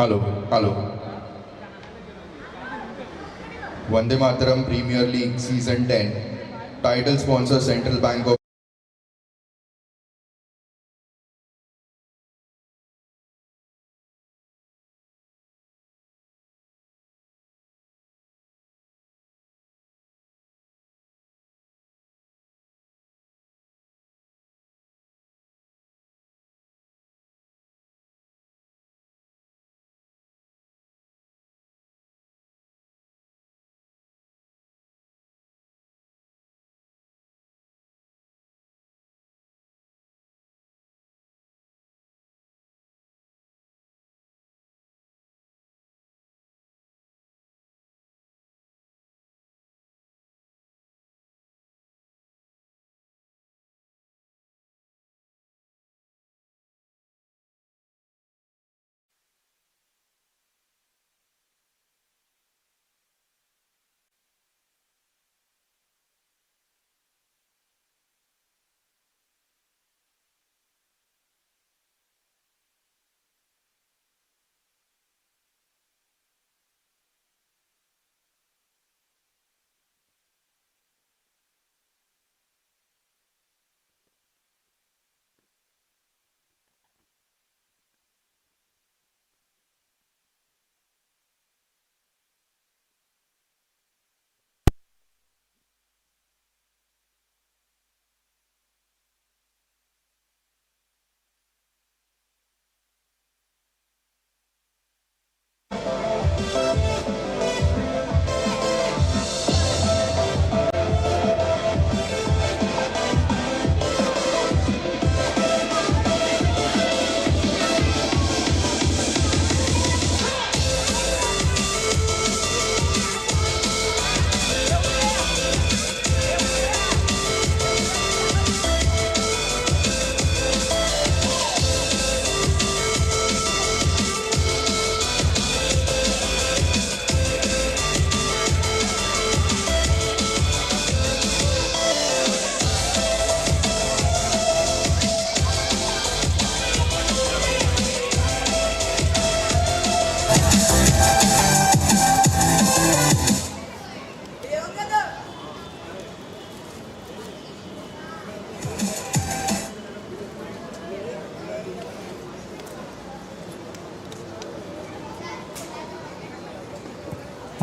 Hello, hello. Vande Mataram Premier League Season 10. Title sponsor Central Bank of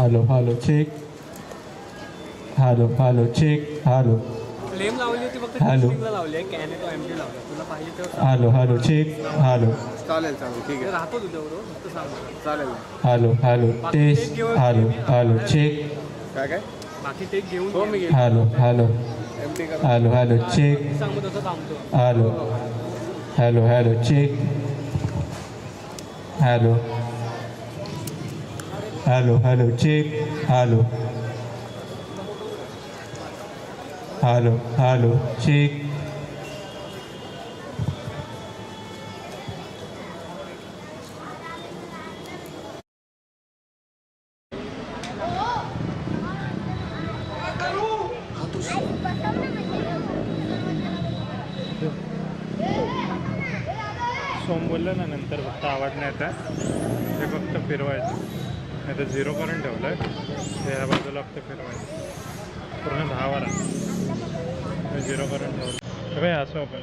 hello check. Hello check. Flame लावली होती फक्त hello. टेस्टिंगला लावली आहे, can तो empty लावला. तुला पाहिजे तेव्हा हॅलो चेक. चालेल ठीक आहे. राहतो तुझ्याबरोबर, फक्त सांग. चालेल. Hello test. Hello check. काय बाकी टेक घेऊन हो मी घेईन. हॅलो एमटी कर. Hello check. सांग, मग तसं थांबतो. Hello check. Hello check. Hello check. सोम बोललं ना, नंतर फक्त आवाज नाही येत आहे, ते फक्त फिरवायचं. नाही तर 0 करून ठेवलं आहे, ते ह्या बाजूला फक्त फिरवायचं. पूर्ण 10 वर आहे, 0 करून ठेवलं. सगळे असं आपण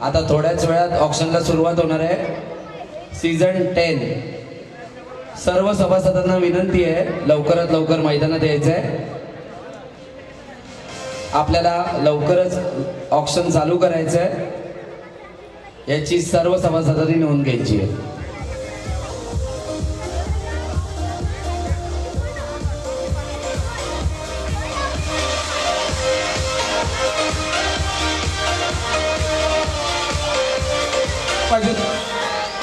आता थोड्याच वेळात ऑक्शनला सुरुवात होणार आहे. सीझन 10 सर्व सभासदांना विनंती आहे लवकरात लवकर मैदानात यायचं आहे. आपल्याला लवकरच ऑक्शन चालू करायचं आहे. याची सर्व सभासदांनी नोंद घ्यायची आहे. पाहिजे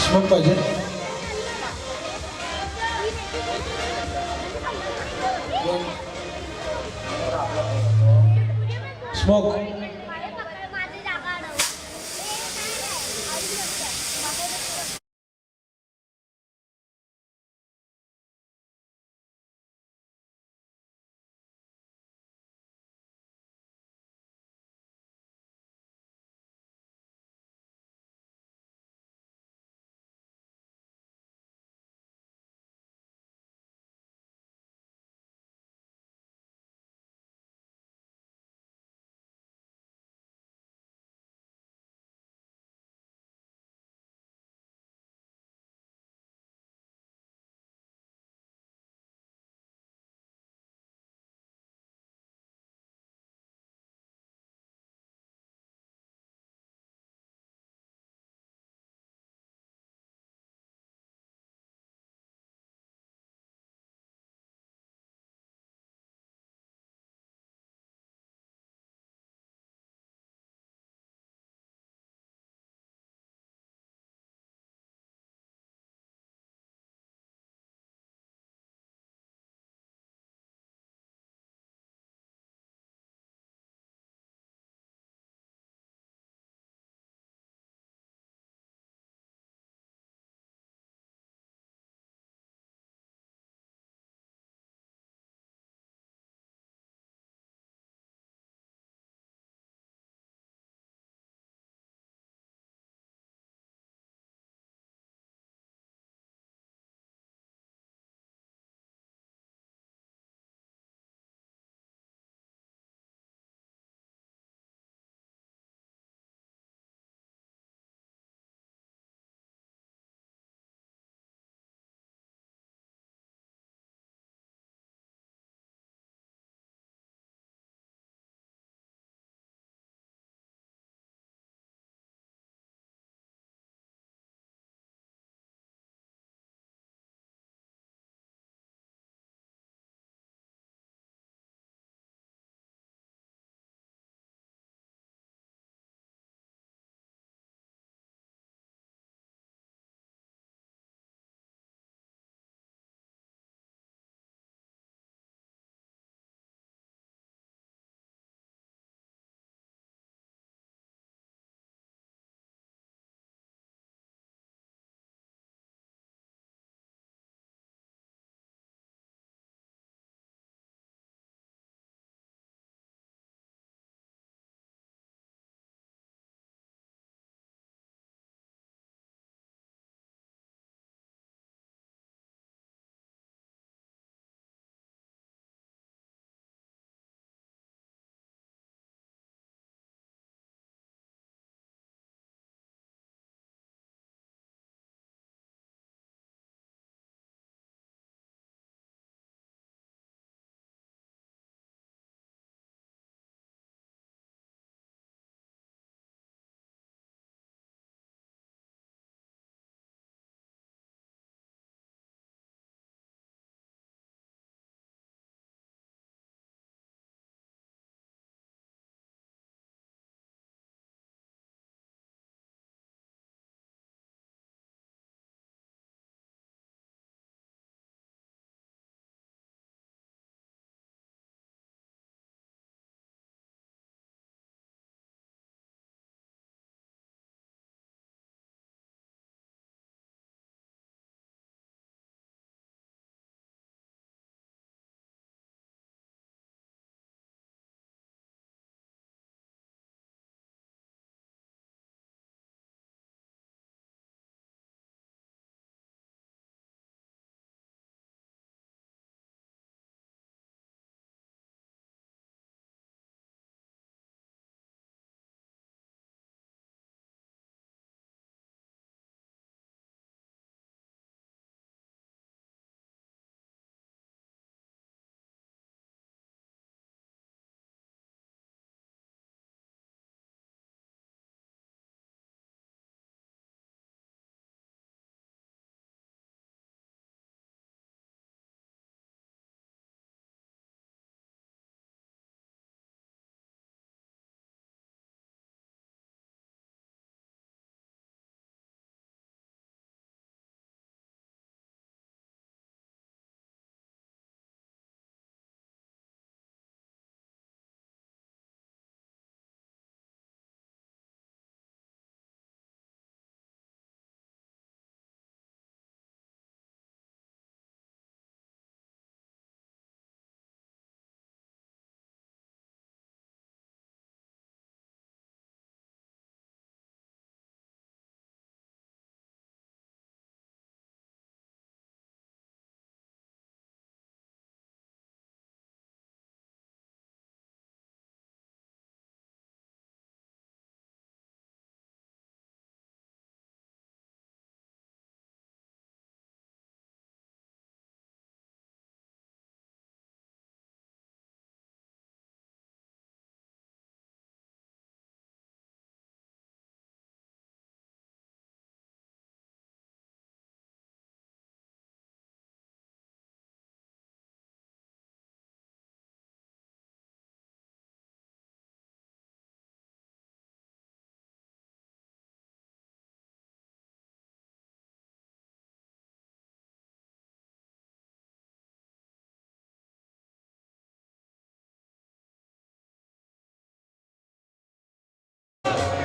स्मोक पाहिजे. स्मोक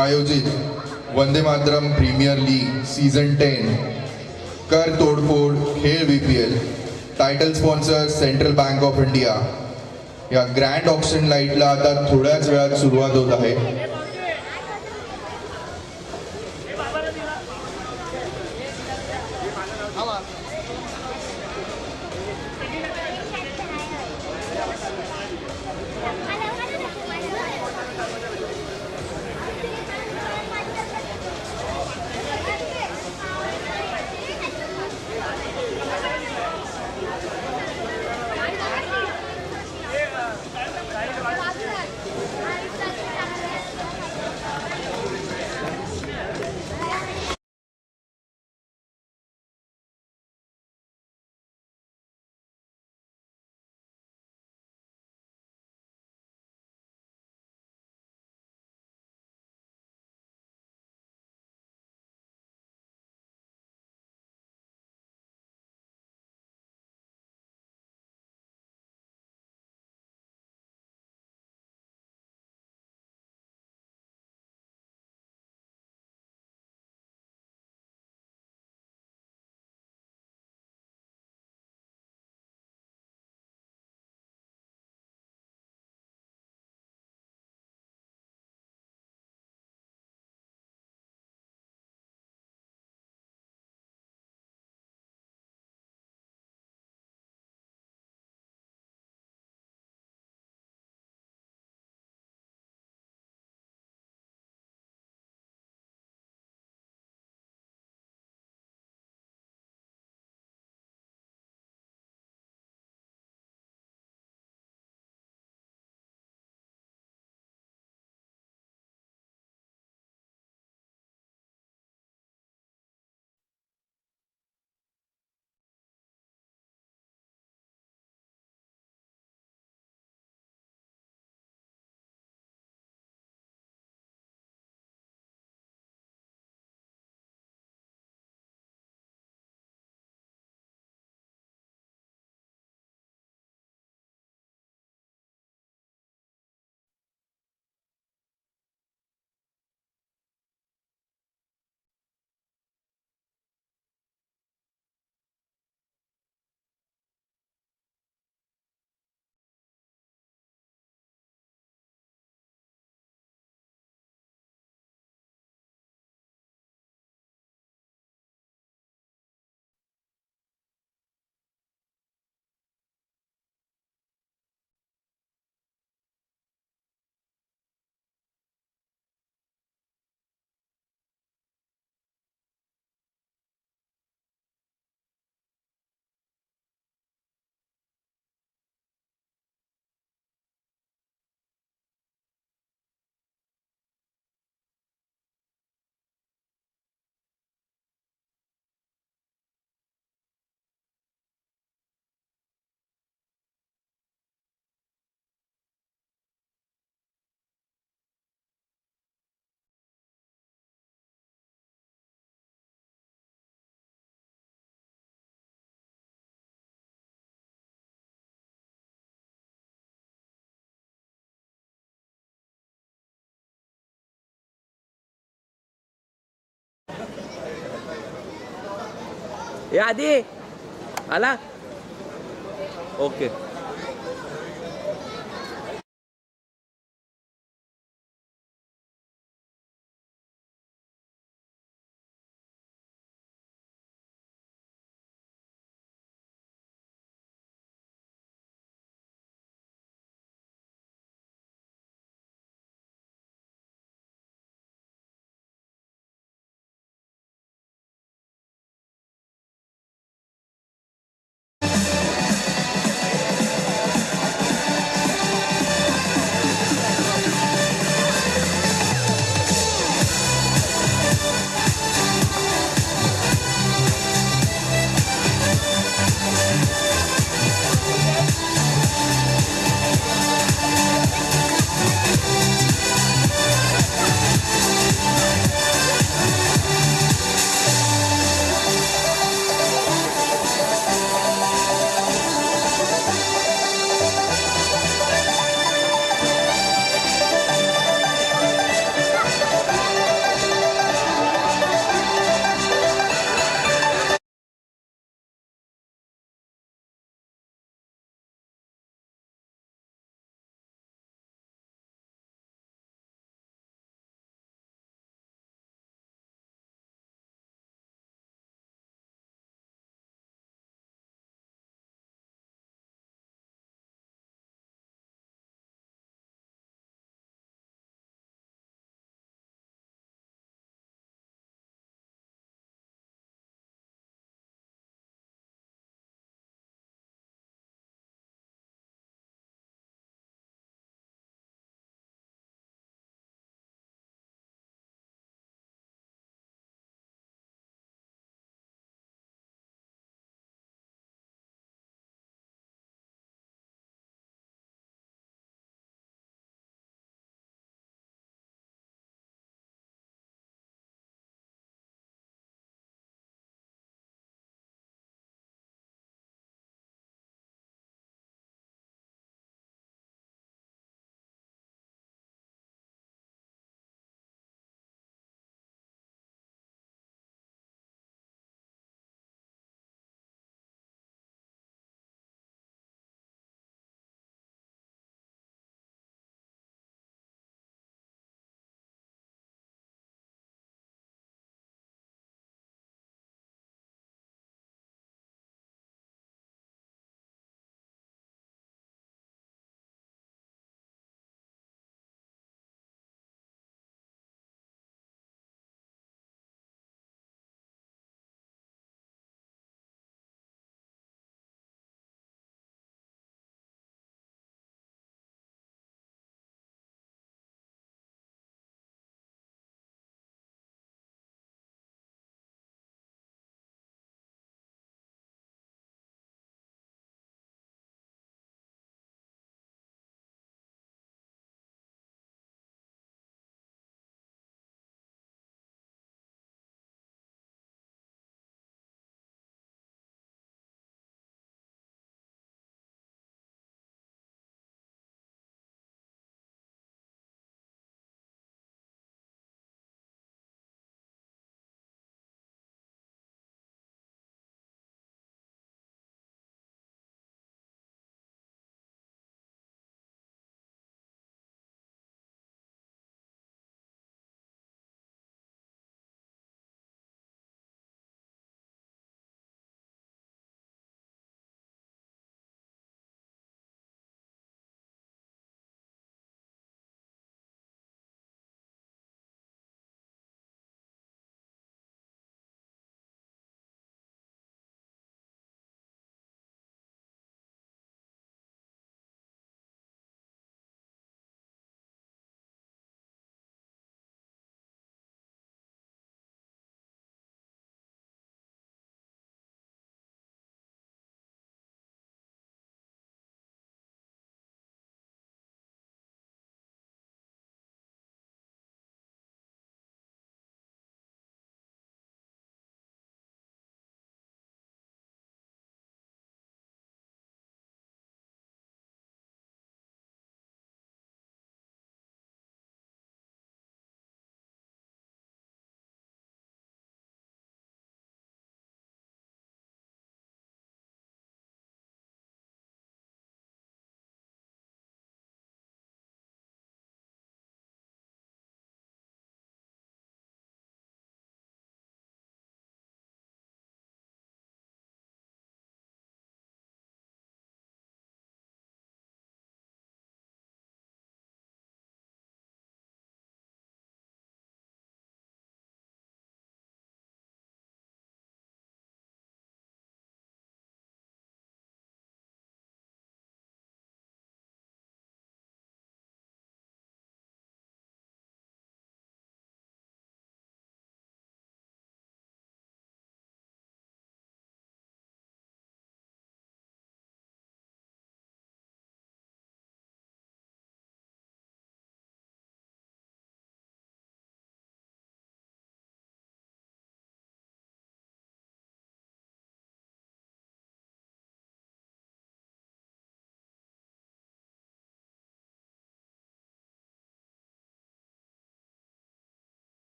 आयोजित वंदे मातरम प्रीमियर लीग सीझन 10 कर तोडफोड खेळ VPL title sponsor Central Bank of India या ग्रँड ऑप्शन लाईटला आता थोड्याच वेळात सुरुवात होत आहे. आधी आला ओके.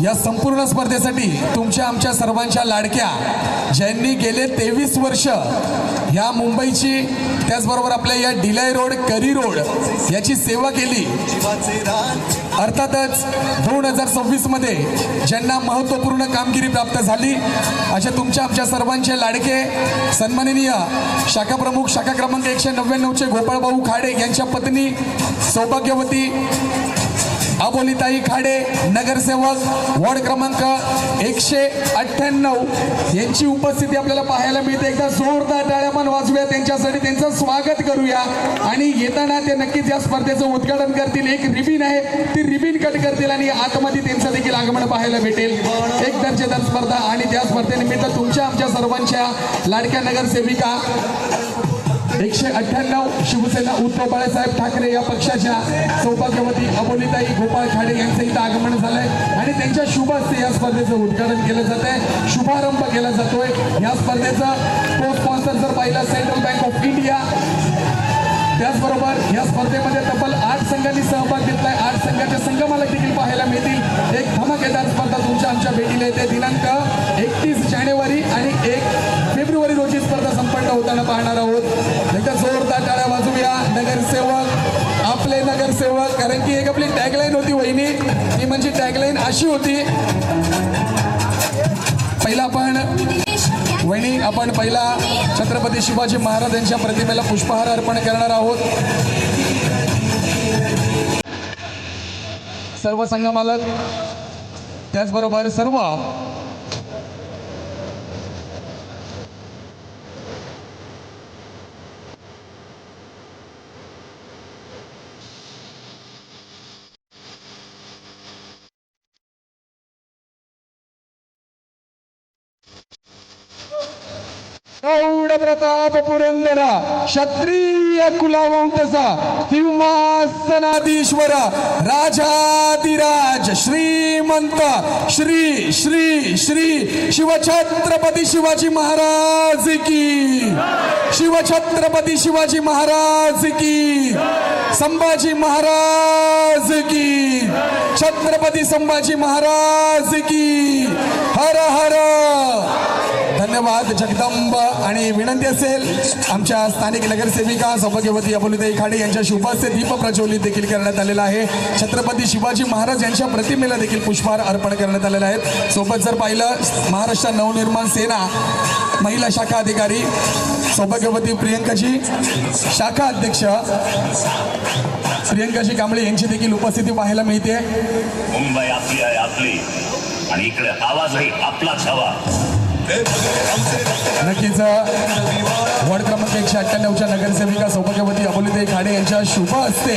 या संपूर्ण स्पर्धेसाठी तुमच्या आमच्या सर्वांच्या लाडक्या ज्यांनी गेले 23 वर्ष ह्या मुंबईची त्याचबरोबर आपल्या या डिलाई रोड करी रोड याची सेवा केली, अर्थातच 2026 मध्ये ज्यांना महत्त्वपूर्ण कामगिरी प्राप्त झाली अशा तुमच्या आमच्या सर्वांचे लाडके सन्माननीय शाखा प्रमुख शाखा क्रमांक 199 गोपाळभाऊ खाडे यांच्या पत्नी सौभाग्यवती अबोलीताई खाडे, नगरसेवक वार्ड क्रमांक 198 यांची उपस्थिती आपल्याला पाहायला मिळते. एकदा जोरदार टाळ्या पण वाजवूया त्यांच्यासाठी, त्यांचं स्वागत करूया. आणि येताना ते नक्कीच या स्पर्धेचं उद्घाटन करतील. एक रिबीन आहे ती रिबीन कट करतील आणि आतमध्ये त्यांचं देखील आगमन पाहायला भेटेल. एक दर्जेदार स्पर्धा आणि त्या स्पर्धेनिमित्त तुमच्या आमच्या सर्वांच्या लाडक्या नगरसेविका 198 शिवसेना उद्धव बाळासाहेब ठाकरे या पक्षाच्या सौभाग्यवती अबोलीताई गोपाळ खाडे यांचं इथं आगमन झालंय आणि त्यांच्या शुभ हस्ते या स्पर्धेचं उद्घाटन केलं जात आहे, शुभारंभ केला जातोय. या स्पर्धेचा को स्पॉन्सर जर पाहिला सेंट्रल बँक ऑफ इंडिया. त्याचबरोबर या स्पर्धेमध्ये तब्बल 8 संघांनी सहभाग घेतलाय. 8 संघाचे संघमालक देखील पाहायला मिळतील. एक धमाकेदार स्पर्धा तुमच्या आमच्या भेटीला येते. दिनांक 31 जानेवारी आणि 1 फेब्रुवारी रोजी स्पर्धा संपन्न होताना पाहणार आहोत. एकदा जोरदार टाळ्या वाजवूया. नगरसेवक आपले नगरसेवक, कारण की एक आपली टॅगलाईन होती वहिनी, ती म्हणजे टॅगलाईन अशी होती. पहिला आपण पहिला छत्रपती शिवाजी महाराज यांच्या प्रतिमेला पुष्पहार अर्पण करणार आहोत. सर्व संघमालक त्याचबरोबर सर्व प्रताप पुरंदरा क्षत्रिय कुलावंतसा सिंहासनाधीश्वर राजाधिराज श्रीमंत श्री श्री श्री शिवछत्रपती शिवाजी महाराज की, शिवछत्रपती शिवाजी महाराज की, संभाजी महाराज की, छत्रपती संभाजी महाराज की. हर हर. धन्यवाद जगदंब. आणि विनंती असेल आमच्या स्थानिक नगरसेविका सौभाग्यवती अबोलीताई खाडे यांच्या शुभ हस्ते दीप प्रज्वलित देखील करण्यात आलेला आहे. छत्रपती शिवाजी महाराज यांच्या प्रतिमेला देखील पुष्पहार अर्पण करण्यात आलेले आहेत. सोबत जर पाहिलं महाराष्ट्र नवनिर्माण सेना महिला शाखा अधिकारी सौभाग्यवती प्रियंकाजी, शाखा अध्यक्ष प्रियंकाजी कांबळे यांची देखील उपस्थिती पाहायला मिळते. मुंबई आपली आहे, आपली, आणि इकडे आवाजही आपलाच हवा. नक्कीच वार्ड क्रमांक 198च्या नगरसेविका सौभाग्यवती अबोलीताई खाडे यांच्या शुभ हस्ते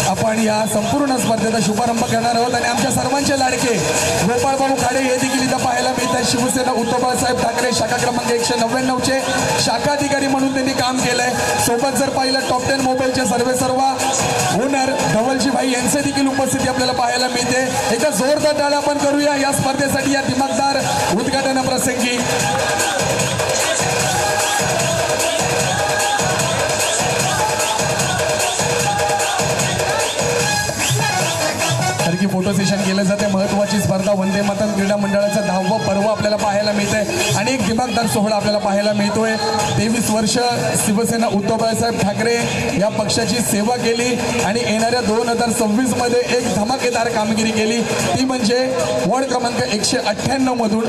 आपण या संपूर्ण स्पर्धेचा शुभारंभ करणार आहोत. आणि आमच्या सर्वांचे लाडके गोपाळभाऊ खाडे हे देखील इथं पाहायला मिळतात. शिवसेना उद्धव बाळासाहेब ठाकरे शाखा क्रमांक 199चे शाखाधिकारी म्हणून त्यांनी काम केलंय. सोबत जर पाहिलं टॉप 10 मोबाईलचे सर्व ओनर धवलजी भाई यांचे देखील उपस्थिती आपल्याला पाहायला मिळते. एकदा जोरदार टाळ्या आपण करूया या स्पर्धेसाठी, या दिमागदार उद्घाटन प्रसंगी. की फोटो सेशन केलं जाते. महत्त्वाची स्पर्धा वंदे मातरम क्रीडा मंडळाचं 10वं पर्व आपल्याला पाहायला मिळतंय आणि एक दिमागदार सोहळा आपल्याला पाहायला मिळतोय. 23 वर्ष शिवसेना उद्धव बाळासाहेब ठाकरे या पक्षाची सेवा केली आणि येणाऱ्या 2026 मध्ये एक धमाकेदार कामगिरी केली, ती म्हणजे वॉर्ड क्रमांक 198 मधून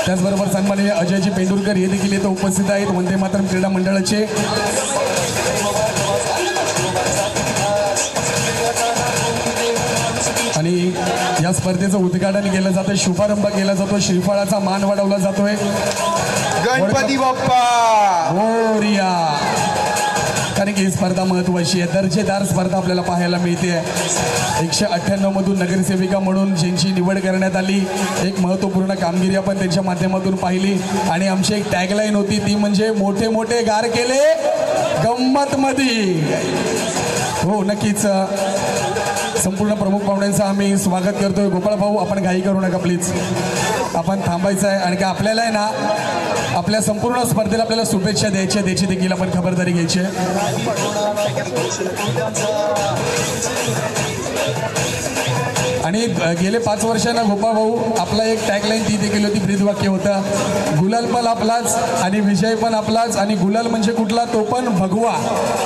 त्याचबरोबर सन्माननीय अजयजी पेंडुरकर हे देखील इथं उपस्थित आहेत, वंदे मातरम क्रीडा मंडळाचे. आणि या स्पर्धेचं उद्घाटन केलं जातं, शुभारंभ केला जातो, श्रीफळाचा मान वाढवला जातोय. गणपती बाप्पा मोरया. कारण की ही स्पर्धा महत्त्वाची आहे, दर्जेदार स्पर्धा आपल्याला पाहायला मिळते. 198 मधून नगरसेविका म्हणून ज्यांची निवड करण्यात आली, एक महत्त्वपूर्ण कामगिरी आपण त्यांच्या माध्यमातून पाहिली. आणि आमची एक टॅगलाईन होती, ती म्हणजे मोठे मोठे गार केले गंमत मध्ये. हो नक्कीच. संपूर्ण प्रमुख पाहुण्यांचं आम्ही स्वागत करतोय. गोपाळ भाऊ आपण घाई करू नका प्लीज. आपण थांबायचं आहे. आणि का आपल्याला आहे ना आपल्या संपूर्ण स्पर्धेला आपल्याला शुभेच्छा द्यायची त्याची देखील आपण खबरदारी घ्यायची आहे. आणि गेले 5 वर्षांना गोपाळ भाऊ आपला एक टॅगलाईन ती देखील होती, ब्रीदवाक्य होतं, गुलाल पण आपलाच आणि विजय पण आपलाच. आणि गुलाल म्हणजे कुठला, तो पण भगवा.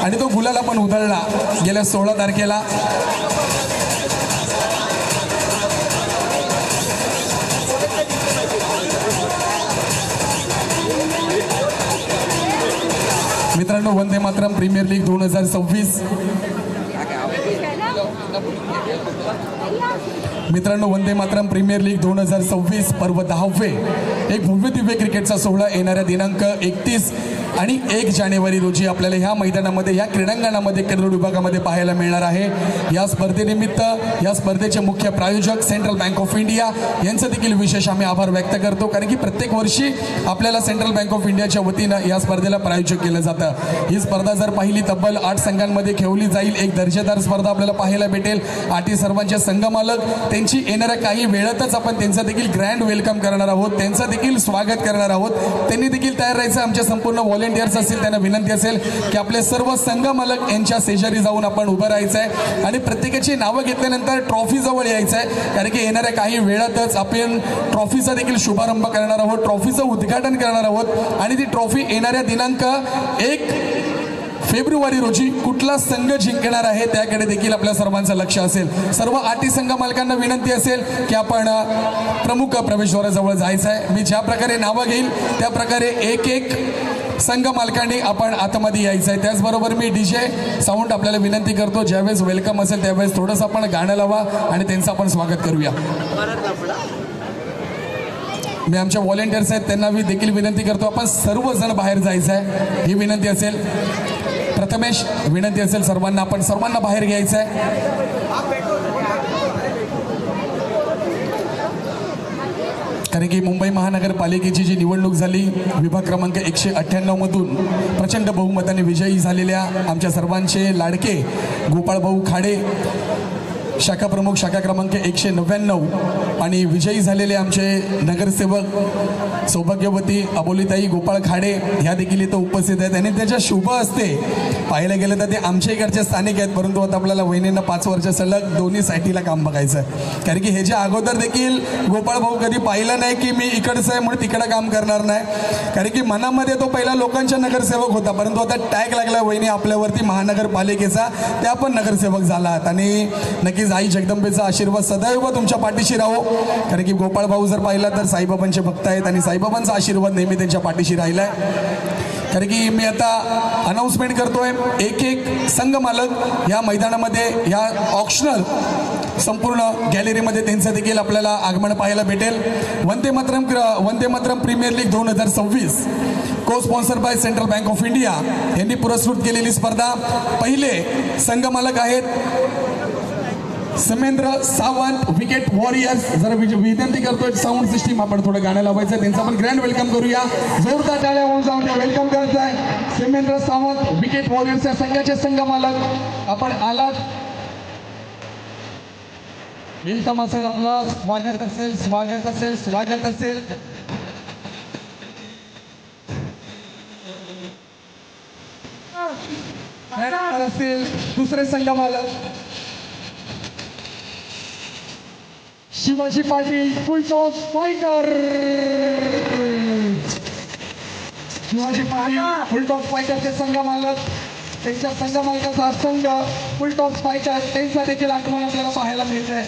आणि तो गुलाल आपण उधळला गेल्या 16 तारखेला. मित्रांनो, वंदे मातरम प्रीमियर लीग 2026 मित्रांनो, वंदे मातरम प्रीमियर लीग 2026 पर्व 10वे एक भव्य दिव्य क्रिकेटचा सोहळा येणाऱ्या दिनांक 31 आणि 1 जानेवारी रोजी आपल्याला ह्या मैदानामध्ये ह्या क्रीडांगणामध्ये कन्नड विभागामध्ये पाहायला मिळणार आहे. या स्पर्धेनिमित्त या स्पर्धेचे मुख्य प्रायोजक सेंट्रल बँक ऑफ इंडिया यांचं देखील विशेष आम्ही आभार व्यक्त करतो, कारण की प्रत्येक वर्षी आपल्याला सेंट्रल बँक ऑफ इंडियाच्या वतीनं या स्पर्धेला प्रायोजक केलं जातं. ही स्पर्धा जर पाहिली तब्बल 8 संघांमध्ये खेळली जाईल. एक दर्जेदार स्पर्धा आपल्याला पाहायला भेटेल. 8 सर्वांचे संघमालक त्यांची येणाऱ्या काही वेळातच आपण त्यांचा देखील ग्रँड वेलकम करणार आहोत, त्यांचं देखील स्वागत करणार आहोत. त्यांनी देखील तयार राहायचं. आमच्या संपूर्ण व्हॉलेंटियर्स असतील त्यांना विनंती असेल की आपले सर्व संघ मालक यांच्या शेजारी जाऊन आपण उभं राहायचं आहे आणि प्रत्येकाची नावं घेतल्यानंतर ट्रॉफी जवळ यायचं आहे, कारण की येणाऱ्या काही वेळातच आपण ट्रॉफीचा देखील शुभारंभ करणार आहोत, ट्रॉफीचं उद्घाटन करणार आहोत. आणि ती ट्रॉफी येणाऱ्या दिनांक 1 फेब्रुवारी रोजी कुठला संघ जिंकणार आहे त्याकडे देखील आपल्या सर्वांचं लक्ष असेल. सर्व 8 संघ मालकांना विनंती असेल की आपण प्रमुख प्रवेशद्वाराजवळ जायचं आहे. मी ज्या प्रकारे नावं घेईल त्या प्रकारे एक संघ मालकांनी आपण आतमध्ये यायचं आहे. त्याचबरोबर मी DJ साऊंड आपल्याला विनंती करतो, ज्यावेळेस वेलकम असेल त्यावेळेस थोडंसं आपण गाणं लावा आणि त्यांचं आपण स्वागत करूया. मी आमच्या व्हॉलेंटियर्स आहेत त्यांना मी देखील विनंती करतो, आपण सर्वजण बाहेर जायचं आहे ही विनंती असेल. प्रथमेश, विनंती असेल सर्वांना, आपण सर्वांना बाहेर घ्यायचं आहे. कारण की मुंबई महानगरपालिकेची जी निवडणूक झाली विभाग क्रमांक 198 मधून प्रचंड बहुमताने विजयी झालेल्या आमच्या सर्वांचे लाडके गोपाळभाऊ खाडे, शाखा प्रमुख शाखा क्रमांक 199, आणि विजयी झालेले आमचे नगरसेवक सौभाग्यवती अबोलीताई गोपाळ खाडे ह्या देखील इथं उपस्थित आहेत. आणि त्याच्या शुभ असते पाहायला गेलं तर ते आमच्या इकडचे स्थानिक आहेत, परंतु आता आपल्याला वहिनींना 5 वर्ष सलग दोन्ही साईडला काम बघायचं आहे. कारण की ह्याच्या अगोदर देखील गोपाळ भाऊ कधी पाहिलं नाही की मी इकडचं आहे म्हणून तिकडं काम करणार नाही, कारण की मनामध्ये तो पहिला लोकांचा नगरसेवक होता, परंतु आता टॅग लागला वहिनी आपल्यावरती महानगरपालिकेचा, त्या पण नगरसेवक झालात. आणि नक्कीच आई जगदंबेचा आशीर्वाद सदैव तुमच्या पाठीशी राहो, कारण की गोपाळ भाऊ जर पाहिला तर साईबाबांचे भक्त आहेत आणि साईबाबांचा आशीर्वाद नेहमी त्यांच्या पाठीशी राहिलाय. कारण की मी आता अनाऊन्समेंट करतोय, एक संघ मालक या मैदानामध्ये या ऑप्शनल संपूर्ण गॅलरीमध्ये त्यांचं देखील आपल्याला आगमन पाहायला भेटेल. वंदे मातरम प्रीमियर लीग 2026 को sponsor by Central Bank of India यांनी पुरस्कृत केलेली स्पर्धा. पहिले संघ मालक आहेत समेंद्र सावंत, विकेट वॉरियर्स. जरा विनंती करतोय साऊंड सिस्टीम आपण थोडं गाणं लावायचं, त्यांचं आपण ग्रँड वेलकम करूया. जोरदार टाळ्या होऊन जाऊन वेलकम करायचं आहे. समेंद्र सावंत, विकेट वॉरियर्स या संघाचे संघ मालक आपण आलात. स्वागत असेल, स्वागत असेल, स्वागत असेल. असेल दुसरे संघ मालक Shivaji Patil, full toss fighter. Shivaji Patil full toss फायटरचे संघ मालक, त्यांच्या संघ मालकाचा संघ फुल टॉस फायटर, त्यांचा देखील आगमन आपल्याला पाहायला मिळतंय.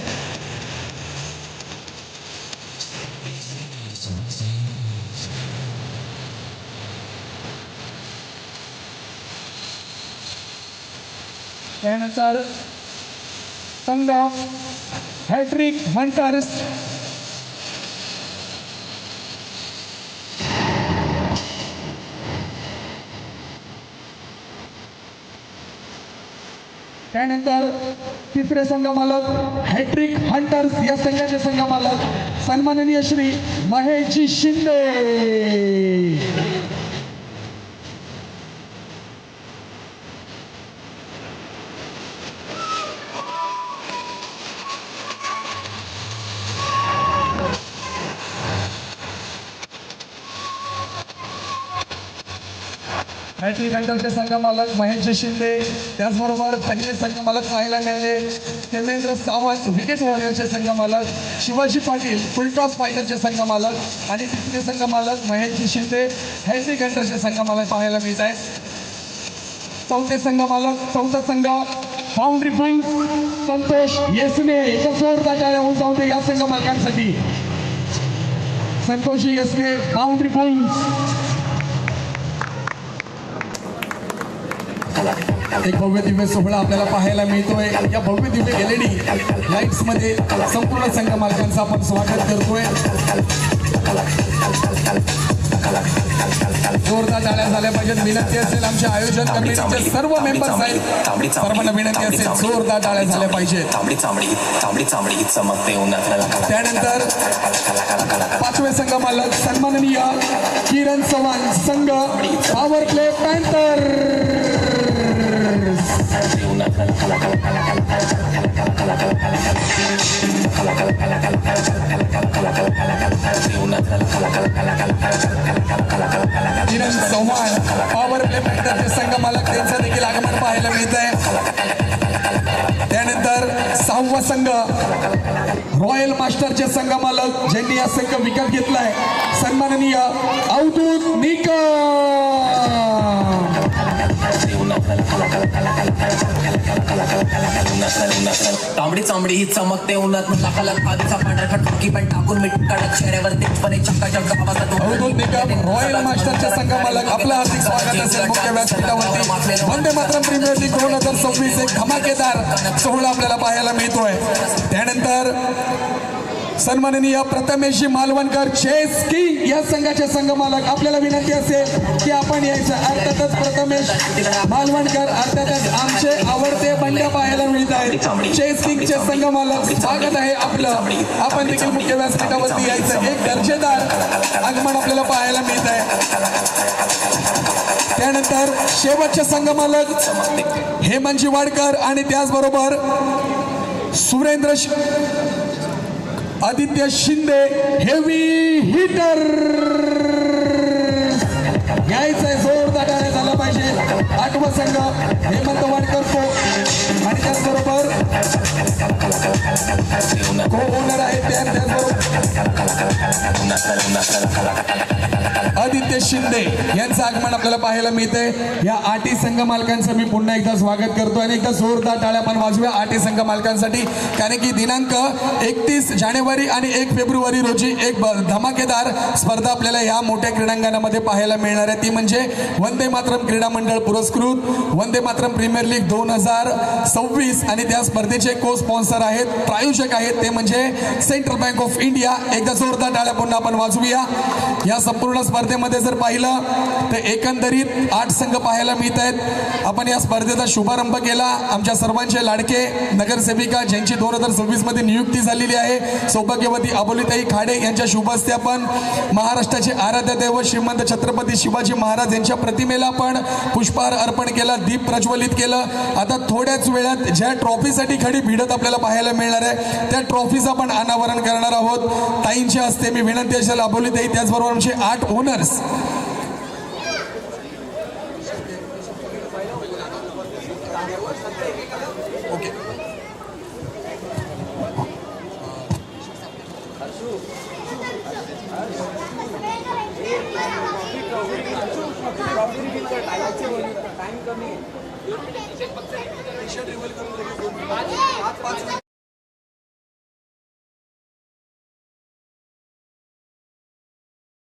त्यानंतर संघ हॅट्रिक हंटर्स, त्यानंतर तिसरे संघ मालक हॅट्रिक हंटर्स या संघाचे संघ मालक सन्माननीय श्री महेशजी शिंदे. हॅट्रिक हंटरचे संघ मालक महेश शिंदे, त्याचबरोबर पहिले संघ मालक पाहायला मिळाले हेमेंद्र सावंत विकेट वॉरियरचे संघ मालक, शिवाजी पाटील फुलटॉस फायटरचे संघ मालक आणि तिसरे संघ मालक महेश शिंदे हॅट्रिक हंटरचे संघ मालक पाहायला मिळत आहे. चौथा संघ बाउंड्री पॉईंट संतोष येसने एका जोरदार टाळ्या होऊन जाऊ दे या संघ मालकांसाठी. संतोष येसने बाउंड्री पॉईंट. एक भव्य दिव्य सोहळा आपल्याला पाहायला मिळतोय. या भव्य दिव्य एलईडी लाईट्स मध्ये संपूर्ण संघ मालकांचं आपण स्वागत करतोय. जोरदार टाळ्या झाल्या पाहिजेत. विनंती असेल आमच्या आयोजन कमिटीचे सर्व मेंबर्स आहेत, सर्वांना विनंती असेल जोरदार टाळ्या झाल्या पाहिजेत. त्यानंतर पाचवे संघ मालक सन्माननीय किरण चव्हाण संघ पॉवर प्ले पॅन्थर. किरण चव्हाण पॉवर प्ले पॅन्थरचे संघ मालक त्यांचं देखील आगमन पाहायला मिळत आहे. त्यानंतर सहावा संघ रॉयल मास्टरचे संघ मालक ज्यांनी हा संघ विकत घेतलाय सन्माननीय अवधूत निकम. तांबडी चांबडी ही चमकते उन्हात लाखालात पादीचा पांढरा खटकी पण टाकून मीठ काढत चेहऱ्यावर तेजपणे चक्काचक आवाजात अवधूत निकम रॉयल मास्टरचे संघ मालक आपलं हार्दिक स्वागत असेल मुख्य व्यासपीठावरती. वंदे मातरम प्रीमियर लीग 2026 एक धमाकेदार सोहळा आपल्याला पाहायला मिळतोय. त्यानंतर सन्माननीय प्रथमेशजी मालवणकर चेस किंग या संघाचे संघ मालक. आपल्याला विनंती असेल की आपण यायचं. अर्थातच प्रथमेश मालवणकर अर्थातच आमचे आवडते बंड पाहायला मिळत आहेत. चेस किंगचे संघ मालक स्वागत आहे आपलं. आपण देखील मुख्य व्यासपीठावरती यायचं. एक दर्जेदार आगमन आपल्याला पाहायला मिळत आहे. त्यानंतर शेवटचे संघ मालक हेमंतजी वाडकर आणि त्याचबरोबर सुरेंद्र आदित्य शिंदे हेवी हिटर. यायचंय जोरदार टाळ्या झाला पाहिजे. आठवा संघ हेमंत वाडकर तो आणि त्याचबरोबर को ओनर आहेत त्याचबरोबर आदित्य शिंदे यांचं आगमन आपल्याला पाहायला मिळतंय. या आठी संघ मालकांचं मी पुन्हा एकदा स्वागत करतो आणि एकदा जोरदार टाळ्या पण वाजव्या आठी संघ मालकांसाठी. कारण की दिनांक 31 जानेवारी आणि 1 फेब्रुवारी रोजी एक धमाकेदार स्पर्धा आपल्याला या मोठ्या क्रीडांगणामध्ये पाहायला मिळणार आहे. ती म्हणजे वंदे मातरम क्रीडा मंडळ पुरस्कृत वंदे मातरम प्रीमियर लीग 2026 आणि त्या स्पर्धेचे को स्पॉन्सर आहेत, प्रायोजक आहेत ते म्हणजे सेंट्रल बँक ऑफ इंडिया. एकदा जोरदार टाळ्या पुन्हा आपण वाजवूया. या संपूर्ण स्पर्धेमध्ये जर पाहिलं तर एकंदरीत 8 संघ पाहायला मिळत आहेत. आपण या स्पर्धेचा शुभारंभ केला आमच्या सर्वांचे लाडके नगरसेविका ज्यांची 2026 मध्ये नियुक्ती झालेली आहे सौभाग्यवती अबोलीताई खाडे यांच्या शुभ हस्ते आपण महाराष्ट्राचे आराध्य दैवत श्रीमंत छत्रपती शिवाजी महाराज यांच्या प्रतिमेला आपण पुष्पहार अर्पण केला, दीप प्रज्वलित केलं. आता थोड्याच वेळात ज्या ट्रॉफीसाठी खडी भिडत आपल्याला पाहायला मिळणार आहे त्या ट्रॉफीचं आपण अनावरण करणार आहोत. ताईंच्या हस्ते मी विनंती असेल अबोलीताई त्याचबरोबर आमचे 8 ओनर्स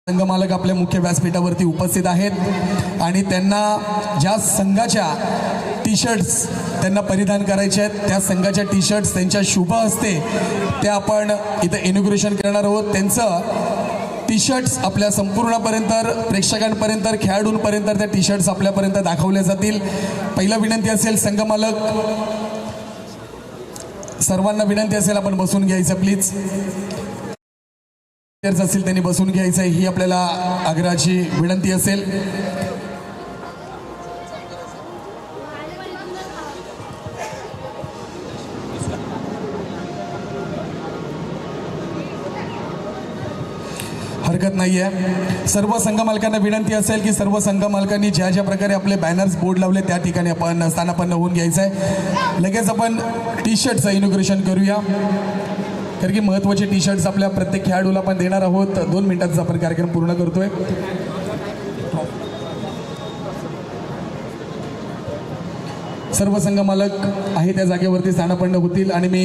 संघ मालक आपल्या मुख्य व्यासपीठावरती उपस्थित आहेत आणि त्यांना ज्या संघाच्या टी शर्ट्स त्यांना परिधान करायचे आहेत त्या संघाच्या टी शर्ट्स त्यांच्या शुभ हस्ते त्या आपण इथं इनॉग्रेशन करणार आहोत. त्यांचं टी शर्ट्स आपल्या संपूर्णपर्यंत प्रेक्षकांपर्यंत खेळाडूंपर्यंत त्या टी शर्ट्स आपल्यापर्यंत दाखवल्या जातील. पहिला विनंती असेल संघ मालक सर्वांना विनंती असेल आपण बसून घ्यायचं प्लीज. असेल त्यांनी बसून घ्यायचं ही आपल्याला आग्रहाची विनंती असेल. हरकत नाही आहे. सर्व संघ मालकांना विनंती असेल की सर्व संघ मालकांनी ज्या ज्या प्रकारे आपले बॅनर्स बोर्ड लावले त्या ठिकाणी आपण स्थानापन्न होऊन घ्यायचं आहे. लगेच आपण टी शर्टचं इनॉग्रेशन करूया, कारण की महत्त्वाचे टी शर्ट्स आपल्या प्रत्येक खेळाडूला आपण देणार आहोत. 2 मिनिटांचा आपण कार्यक्रम पूर्ण करतोय. सर्व संघ मालक आहे त्या जागेवरती स्थानापन्न होतील आणि मी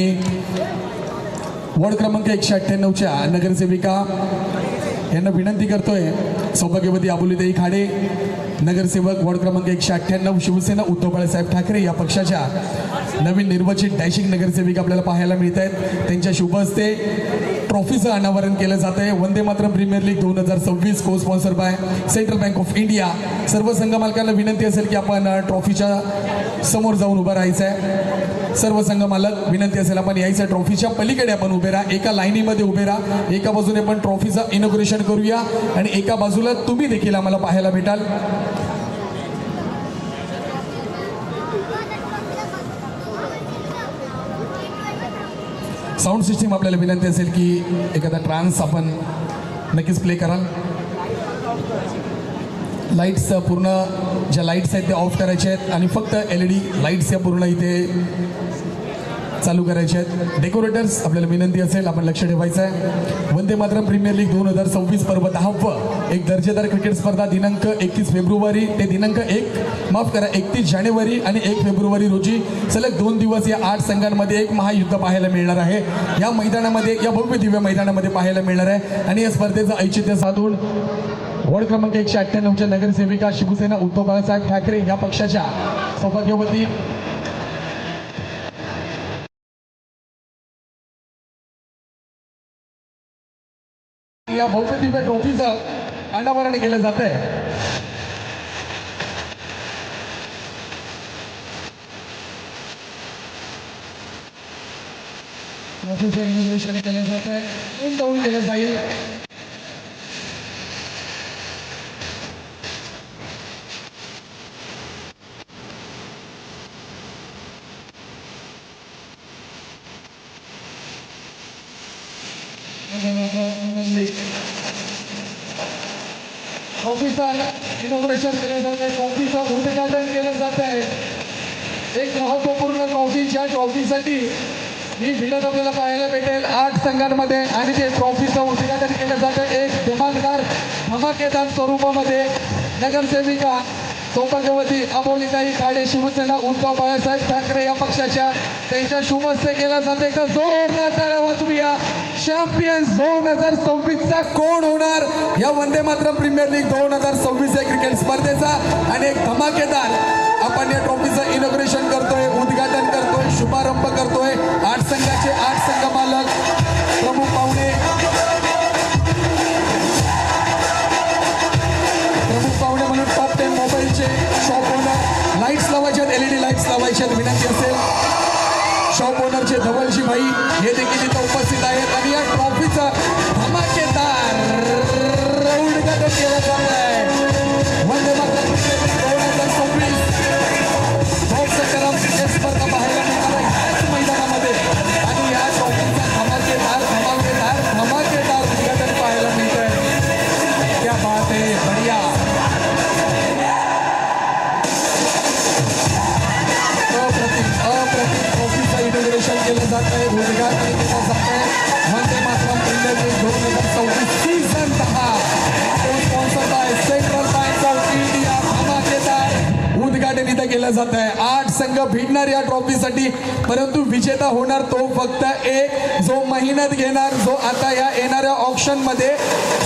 वॉर्ड क्रमांक 198च्या नगरसेविका यांना विनंती करतोय. सौभाग्यवती अबोलीताई खाडे, नगरसेवक वॉर्ड क्रमांक 198 शिवसेना उद्धव बाळासाहेब ठाकरे या पक्षाच्या नवीन निर्वाचित डॅशिंग नगरसेविका आपल्याला पाहायला मिळत आहेत. त्यांच्या शुभ हस्ते ट्रॉफीचं अनावरण केलं जात आहे. वंदे मातरम प्रीमियर लीग 2026 को sponsor by Central Bank of India. सर्व संघ मालकांना विनंती असेल की आपण ट्रॉफीच्या समोर जाऊन उभं राहायचं आहे. सर्व संघ मालक विनंती असेल आपण यायचं ट्रॉफीच्या पलीकडे आपण उभे राहा, एका लाईनीमध्ये उभे राहा. एका बाजूने आपण ट्रॉफीचं इनॉग्रेशन करूया आणि एका बाजूला तुम्ही देखील आम्हाला पाहायला भेटाल. साऊंड सिस्टीम आपल्याला विनंती असेल की एखादा ट्रान्स आपण नक्कीच प्ले कराल. लाईट्स पूर्ण ज्या लाईट्स आहेत त्या ऑफ करायच्या आहेत आणि फक्त LED लाईट्स या पूर्ण इथे चालू करायचे आहेत. डेकोरेटर्स आपल्याला विनंती असेल आपण लक्ष ठेवायचं आहे. वंदे मातरम प्रीमियर लीग 2026 पर्व 10व एक दर्जेदार क्रिकेट स्पर्धा दिनांक 31 फेब्रुवारी ते दिनांक 31 जानेवारी आणि 1 फेब्रुवारी रोजी सलग 2 दिवस या 8 संघांमध्ये एक महायुद्ध पाहायला मिळणार आहे. या मैदानामध्ये, या भव्य दिव्य मैदानामध्ये पाहायला मिळणार आहे आणि या स्पर्धेचं औचित्य साधून वॉर्ड क्रमांक 198च्या नगरसेविका शिवसेना उद्धव बाळासाहेब ठाकरे या पक्षाच्या सौभाग्यवती या भव्य दिव्य ट्रॉफीचं अनावरण केलं जात आहे. ट्रॉफीचं इनॉग्रेशन केलं जात आहे, उंचावून केलं जाईल. ट्रॉफीचं इनॉग्रेशन केलं जात आहे, ट्रॉफीचं उद्घाटन केलं जात आहे. एक महत्त्वपूर्ण ट्रॉफी, ज्या ट्रॉफीसाठी ही भिडत आपल्याला पाहायला भेटेल 8 संघांमध्ये आणि ते ट्रॉफीचं उद्घाटन केलं जातं एक धमाकेदार स्वरूपामध्ये. नगरसेविका सौभाग्यवती अबोलीताई खाडे शिवसेना उद्धव बाळासाहेब ठाकरे या पक्षाच्या त्यांच्या शुभ हस्ते केला जाते. का जोरदार टाळ्या वाजवूया. चॅम्पियन्स 2026चा कोण होणार या वंदे मातरम प्रीमियर लीग 2026 या क्रिकेट स्पर्धेचा आणि एक धमाकेदार आपण या ट्रॉफीचं इनॉग्रेशन करतोय, उद्घाटन करतोय, शुभारंभ करतोय. 8 संघाचे 8 संघ मालक, प्रमुख पाहुणे म्हणून टॉप 10 मोबाईलचे शॉप ओनर, लाईट्स लावायच्यात, LED लाईट्स लावायच्यात. विनंती असेल शॉप ओनरचे धवलजी भाई हे देखील इथं उपस्थित आहेत आणि या ट्रॉफीचं धमाकेदार उद्घाटन केलं जात आहे. वंदे मातरम 2026 क्रिकेट स्पर्धा पाहायला मिळणार आहे ह्याच मैदानामध्ये आणि या ट्रॉफीचं धमाकेदार उद्घाटन पाहायला मिळत आहे. क्या बात आहे, बढिया. अप्रतिम ट्रॉफीचं इनॉग्रेशन केलं जात आहे, उद्घाटन केलं जात आहे. Vande Mataram premier league 2026 season 10 sponsor by Central Bank of India. धमाकेदार उद्घाटन इथं केलं जात आहे. 8 संघ भिडणार या ट्रॉफीसाठी, परंतु विजेता होणार तो फक्त एक, जो मेहनत घेणार, जो आता या येणाऱ्या ऑप्शनमध्ये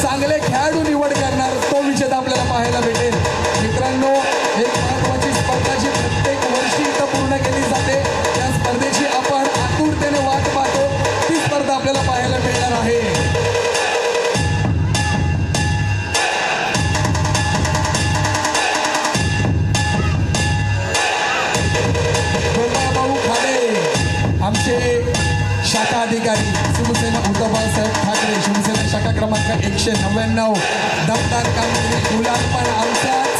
चांगले खेळाडू निवड करणार, तो विजेता आपल्याला पाहायला भेटेल. मित्रांनो, एक महत्त्वाची स्पर्धा जी प्रत्येक वर्षी इथं पूर्ण केली जाते, त्या स्पर्धेची आपण आतुरतेने वाट पाहतो, ती स्पर्धा आपल्याला पाहायला मिळणार आहे. गोपाळभाऊ खाडे आमचे शाखा अधिकारी शिवसेना उद्धव बाळासाहेब ठाकरे शिवसेना शाखा क्रमांक 199. दमदार कामगिरी, गुलाल पण आमचाच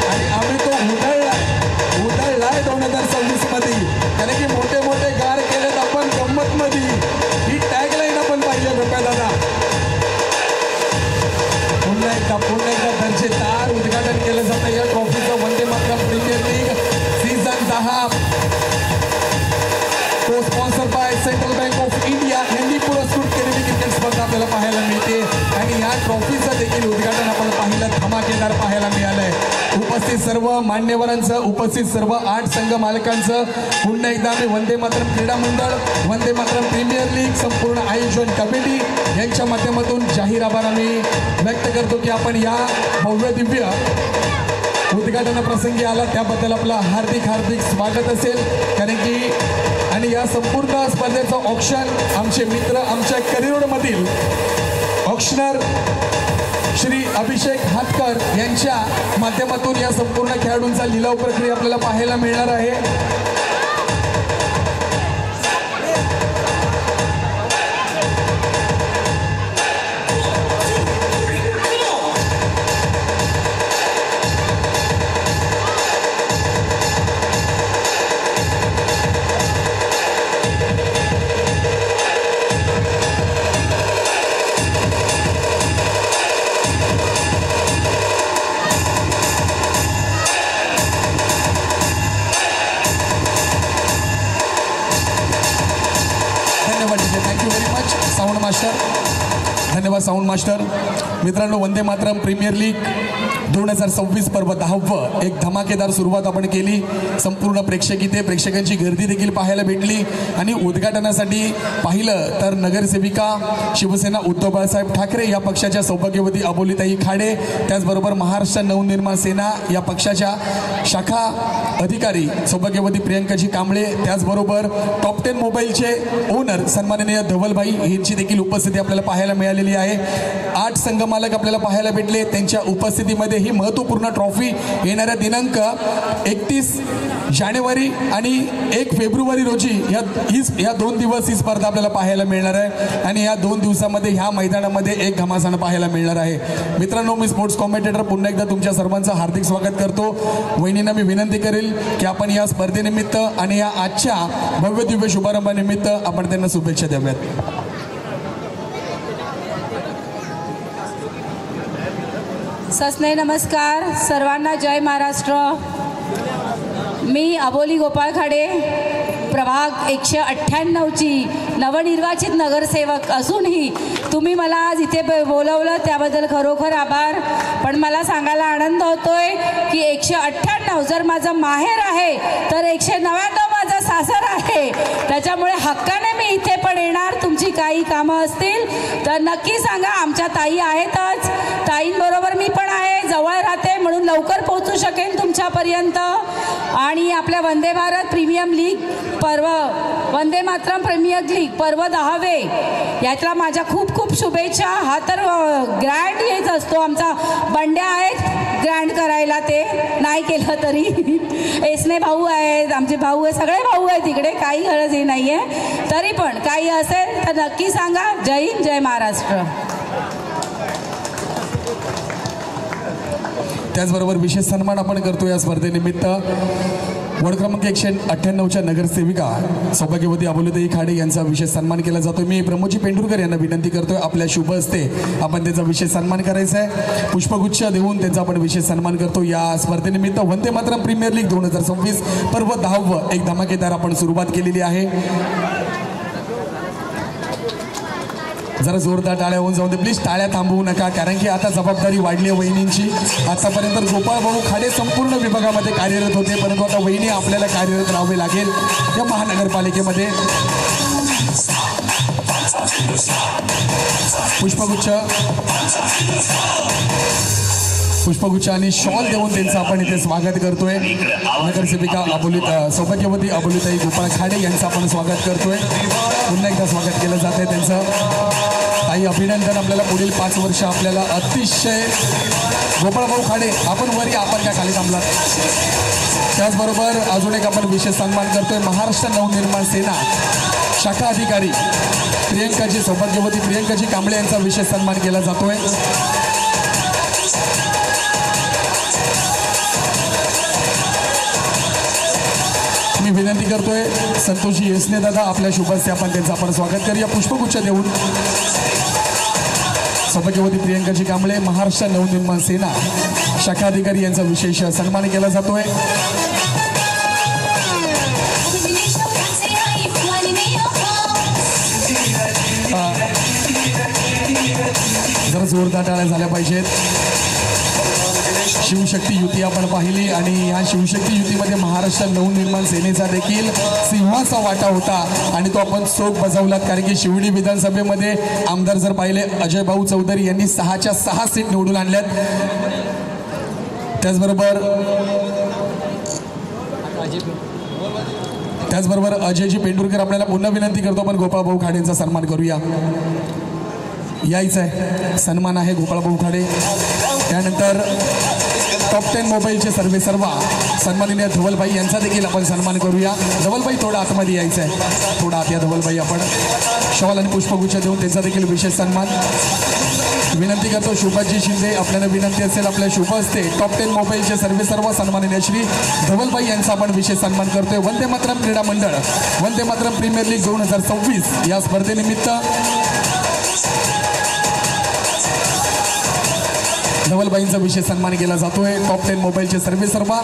आणि आम्ही तो उधळलाय 2026 मध्ये, कारण की मोठे मोठे गार केलेत आपण गंमत मध्ये. ही टॅगलाईन आपण पाहिजे गोप्या दादा. पुन्हा एकदा दर्जेदार उद्घाटन केलं जातं या ट्रॉफीचं वंदे मातरम प्रीमियर लीग सीझन 10 को sponsor by Central Bank of India यांनी पुरस्कृत केलेली क्रिकेट स्पर्धा आपल्याला पाहायला मिळते आणि या ट्रॉफीचं देखील उद्घाटन आपण पाहिलं धमाकेदार पाहायला मिळालंय. उपस्थित सर्व मान्यवरांचं, उपस्थित सर्व 8 संघ मालकांचं पुन्हा एकदा आम्ही वंदे मातरम क्रीडा मंडळ, वंदे मातरम प्रीमियर लीग संपूर्ण आयोजन कमिटी यांच्या माध्यमातून जाहीर आभार आम्ही व्यक्त करतो की आपण या भव्य दिव्य उद्घाटनाप्रसंगी आला त्याबद्दल आपलं हार्दिक हार्दिक स्वागत असेल. कारण की आणि या संपूर्ण स्पर्धेचं ऑक्शन आमचे मित्र, आमच्या करिअरमधील ऑक्शनर श्री अभिषेक हातकर यांच्या माध्यमातून या संपूर्ण खेळाडूंचा लिलाव प्रक्रिया आपल्याला पाहायला मिळणार आहे. Thank you very much sound master. धन्यवाद साऊंड मास्टर. मित्रांनो, वंदे मातरम प्रीमियर लीग 2026 पर्व 10व एक धमाकेदार सुरुवात आपण केली. संपूर्ण प्रेक्षकांची गर्दी देखील पाहायला भेटली आणि उद्घाटनासाठी पाहिलं तर नगरसेविका शिवसेना उद्धव बाळासाहेब ठाकरे या पक्षाच्या सौभाग्यवती अबोलीताई खाडे, त्याचबरोबर महाराष्ट्र नवनिर्माण सेना या पक्षाच्या शाखा अधिकारी सौभाग्यवती प्रियंकाजी कांबळे, त्याचबरोबर टॉप 10 मोबाईलचे ओनर सन्माननीय धवलभाई यांची देखील उपस्थिती आपल्याला पाहायला मिळालेली आहे. 8 संघ मालक आपल्याला पाहायला भेटले. त्यांच्या उपस्थितीमध्ये ही महत्त्वपूर्ण ट्रॉफी येणाऱ्या दिनांक 31 जानेवारी आणि 1 फेब्रुवारी रोजी या 2 दिवस ही स्पर्धा आपल्याला पाहायला मिळणार आहे आणि या 2 दिवसामध्ये ह्या मैदानामध्ये एक घमासान पाहायला मिळणार आहे. मित्रांनो, मी स्पोर्ट्स कॉमेंटेटर पुन्हा एकदा तुमच्या सर्वांचं हार्दिक स्वागत करतो. वहिनींना मी विनंती करेल की आपण या स्पर्धेनिमित्त आणि या आजच्या भव्य दिव्य शुभारंभानिमित्त आपण त्यांना शुभेच्छा द्याव्यात. सस्ने नमस्कार. सर्वांना जय महाराष्ट्र. मी अबोली गोपाळ खाडे, प्रभाग 198ची नवनिर्वाचित नगरसेवक असूनही तुम्ही मला आज इथे बोलवलं त्याबद्दल खरोखर आभार. पण मला सांगायला आनंद होतोय की 198 जर माझं माहेर आहे तर 199 माझा सासर आहे. त्याच्यामुळे हक्काने मी इथे पण येणार. तुमची काही कामं असतील तर नक्की सांगा. आमच्या ताई आहेतच, ताईंबरोबर मी पण आहे, जवळ राहते म्हणून लवकर पोहोचू शकेन तुमच्यापर्यंत. आणि आपल्या वंदे भारत प्रीमियम लीग पर्व, वंदे मातरम प्रीमियर लीग पर्व 10वे यातला माझ्या खूप खूप शुभेच्छा. हा तर ग्रँड हेच असतो, आमचा बंड्या आहेत ग्रँड करायला, ते नाही केलं तरी. एसने भाऊ आहेत, आमचे भाऊ आहे, सगळे भाऊ आहेत तिकडे, काही गरजही नाही आहे. तरी पण काही असेल तर नक्की सांगा. जय हिंद, जय महाराष्ट्र. त्याचबरोबर विशेष सन्मान आपण करतो या स्पर्धेनिमित्त. वॉर्ड क्रमांक 198च्या नगरसेविका सौभाग्यवती अबोलीताई खाडे यांचा विशेष सन्मान केला जातो. मी प्रमोदजी पेंढुरकर यांना विनंती करतोय आपल्या शुभ हस्ते आपण त्यांचा विशेष सन्मान करायचा आहे. पुष्पगुच्छ देऊन त्यांचा आपण विशेष सन्मान करतो. या स्पर्धेनिमित्त वंदे मातरम प्रीमियर लीग 2026 पर्व 10व एक धमाकेदार आपण सुरुवात केलेली आहे. जरा जोरदार टाळ्या होऊन जाऊ दे प्लीज. टाळ्या थांबवू नका, कारण की आता जबाबदारी वाढली आहे वहिनींची. आतापर्यंत गोपाळ भाऊ खाडे संपूर्ण विभागामध्ये कार्यरत होते, परंतु आता वहिनी आपल्याला कार्यरत राहावे लागेल या महानगरपालिकेमध्ये. पुष्पगुच्छ आणि शॉल देऊन त्यांचं आपण इथे स्वागत करतोय. नगरसेविका सौभाग्यवती अबोलीताई गोपाळ खाडे यांचं आपण स्वागत करतोय. पुन्हा एकदा स्वागत केलं जात आहे त्यांचं. ताई अभिनंदन. आपल्याला पुढील 5 वर्ष आपल्याला अतिशय गोपाळभाऊ खाडे आपण वरी, आपण त्या खाली थांबलात. त्याचबरोबर अजून एक आपण विशेष सन्मान करतोय. महाराष्ट्र नवनिर्माण सेना शाखा अधिकारी सौभाग्यवती प्रियंकाजी कांबळे यांचा विशेष सन्मान केला जातोय. मी विनंती करतोय संतोषजी येसने दादा आपल्या शुभ हस्ते आपण त्यांचं आपण स्वागत करूया पुष्पगुच्छ देऊन. सौभाग्यवती प्रियंकाजी कांबळे महाराष्ट्र नवनिर्माण सेना शाखा अधिकारी यांचा विशेष सन्मान केला जातोय. जरा जोरदार टाळ्या झाल्या पाहिजेत. शिवशक्ती युती आपण पाहिली आणि या शिवशक्ती युतीमध्ये महाराष्ट्र नवनिर्माण सेनेचा देखील सिंहाचा वाटा होता आणि तो आपण चोख बजावला. कारण की शिवडी विधानसभेमध्ये आमदार जर पाहिले अजय भाऊ चौधरी यांनी 6च्या 6 सीट निवडून आणल्यात. त्याचबरोबर अजयजी पेंडुरकर आपल्याला पुन्हा विनंती करतो आपण गोपाळ भाऊ खाडेंचा सन्मान करूया. यायचं आहे सन्मान आहे गोपाळ भाऊ खाडे. त्यानंतर टॉप 10 मोबाईलचे सर्वेसर्वा सन्माननीय धवलबाई यांचा देखील आपण सन्मान करूया. धवलबाई थोडा आतमध्ये यायचं आहे, थोडा आत या धवलबाई. आपण शॉल आणि पुष्पगुच्छ देऊन त्यांचा देखील विशेष सन्मान विनंती करतो. शुभाजी शिंदे आपल्याला विनंती असेल आपल्या शुभ हस्ते टॉप 10 मोबाईलचे सर्वेसर्वा सन्माननीय श्री धवलबाई यांचा आपण विशेष सन्मान करतोय. वंदे मातरम क्रीडा मंडळ वंदे मातरम प्रीमियर लीग 2026 या स्पर्धेनिमित्त धवलबाईंचा विशेष सन्मान केला जातोय. टॉप 10 मोबाईलचे सर्वेसर्वा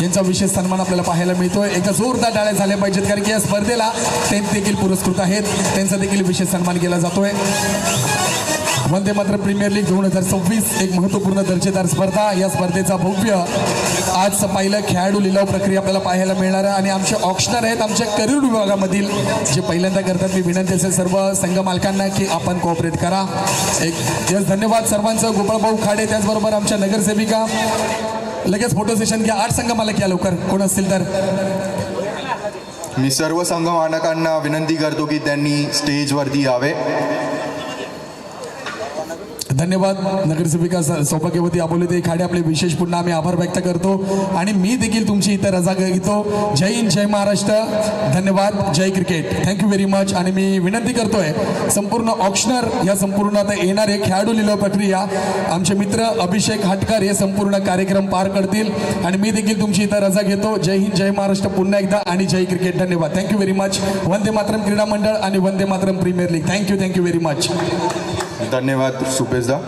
यांचा विशेष सन्मान आपल्याला पाहायला मिळतोय. एका जोरदार टाळ्या झाल्या पाहिजेत कारण की या स्पर्धेला 10 देखील पुरस्कृत आहेत, त्यांचा देखील विशेष सन्मान केला जातोय. वंदे मातरम प्रीमियर लीग 2026 एक महत्त्वपूर्ण दर्जेदार स्पर्धा. या स्पर्धेचा भव्य आज पाहिलं खेळाडू लिलाव प्रक्रिया आपल्याला पाहायला मिळणार आहे आणि आमचे ऑक्शनर आहेत आमच्या करिअर विभागामधील जे पहिल्यांदा करतात. मी विनंती असेल सर्व संघ मालकांना की आपण कोऑपरेट करा. एक यस धन्यवाद सर्वांचं. गोपाळभाऊ खाडे त्याचबरोबर आमच्या नगरसेविका लगेच फोटो सेशन घ्या. 8 संघ मालक या लवकर कोण असतील तर. मी सर्व संघ मालकांना विनंती करतो की त्यांनी स्टेजवरती यावे. धन्यवाद. नगरसेविका सौभाग्यवती अबोलीताई खाडे आपले विशेष पुन्हा आम्ही आभार व्यक्त करतो आणि मी देखील तुमची इथं रजा घेतो. जय हिंद जय महाराष्ट्र. धन्यवाद. जय क्रिकेट. Thank you very much. आणि मी विनंती करतोय संपूर्ण ऑक्शनर या संपूर्ण आता येणारे खेळाडू लिलाव प्रक्रिया आमचे मित्र अभिषेक हटकर हे संपूर्ण कार्यक्रम पार करतील आणि मी देखील तुमची इथं रजा घेतो. जय हिंद जय महाराष्ट्र पुन्हा एकदा आणि जय क्रिकेट. धन्यवाद. Thank you very much. Vande Mataram क्रीडा मंडळ आणि Vande Mataram premier league. Thank you very much. धन्यवाद सुपेशदा.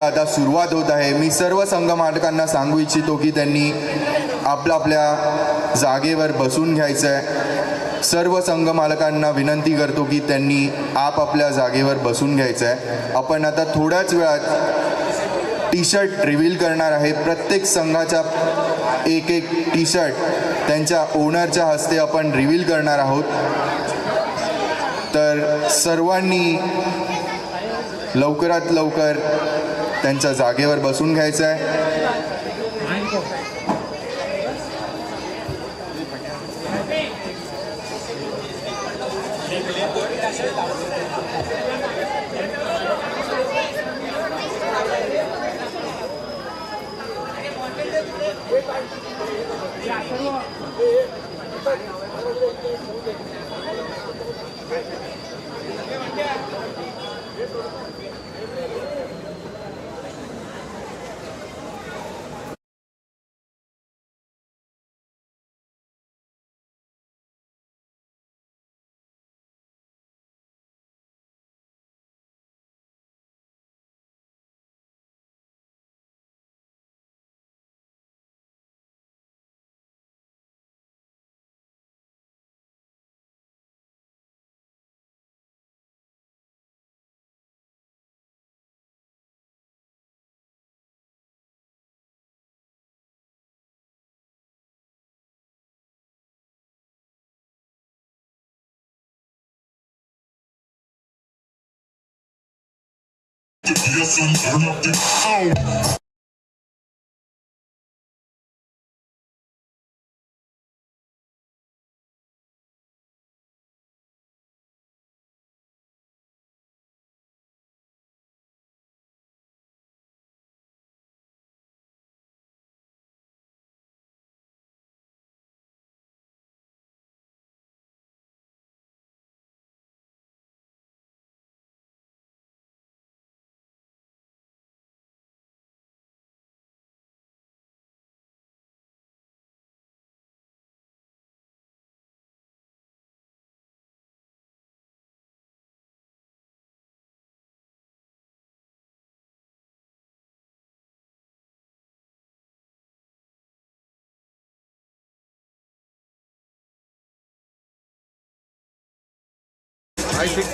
आता सुरुवात होत आहे. मी सर्व संघ मालकांना सांगू इच्छितो की त्यांनी आपल्या जागेवर बसून घ्यायचं आहे. सर्व संघ मालकांना विनंती करतो की त्यांनी आपल्या जागेवर बसून घ्यायचं आहे. आपण आता थोड्याच वेळात टी शर्ट रिव्हील करणार आहे. प्रत्येक संघाचा एक टी शर्ट त्यांच्या ओनरच्या हस्ते आपण रिव्हील करणार आहोत. तर सर्वांनी लवकरात लवकर त्यांच्या जागेवर बसून घ्यायचं आहे.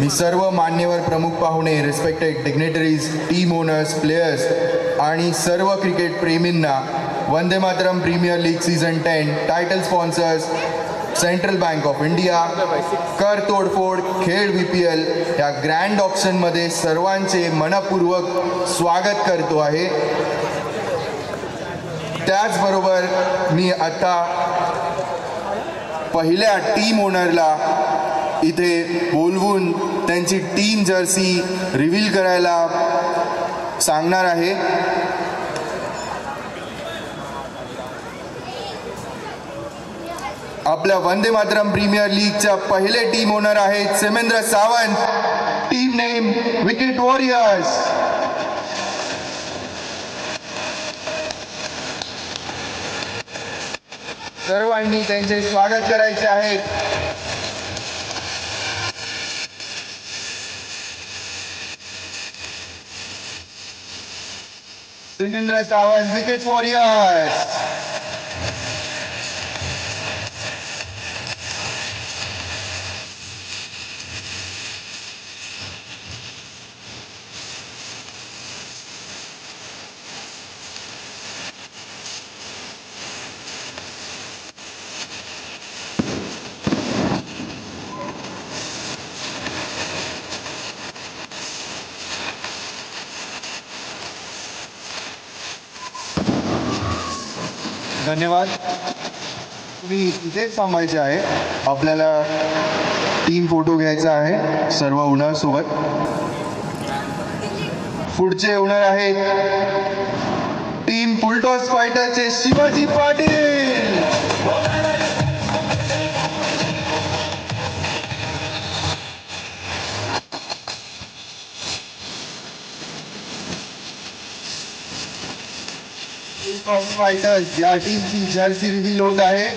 मी सर्व मान्यवर प्रमुख पाहुणे, respected dignitaries, team owners, players आणि सर्व क्रिकेट प्रेमींना Vande Mataram premier league season 10 title sponsors Central Bank of India, कर तोडफोड खेळ VPL या ग्रँड ऑप्शनमध्ये सर्वांचे मनपूर्वक स्वागत करतो आहे. त्याचबरोबर मी आता पहिल्या टीम ओनरला इथे बोलवून त्यांची टीम जर्सी रिव्हील करायला सांगणार आहे. आपल्या वंदे मातरम प्रीमियर लीगच्या पहिले टीम ओनर आहेत Semendra Sawant. Team name wicket warriors. सर्वांनी त्यांचे स्वागत करायचे आहे. Semendra Sawant, wicket warriors. धन्यवाद. तुम्ही इथेच थांबायचे आहे. आपल्याला टीम फोटो घ्यायचा आहे सर्व ओनर सोबत. पुढचे ओनर आहेत टीम फुलटॉस फायटरचे शिवाजी पाटील. फायटर्स या टीमची जर्सी रिव्हील होत आहे.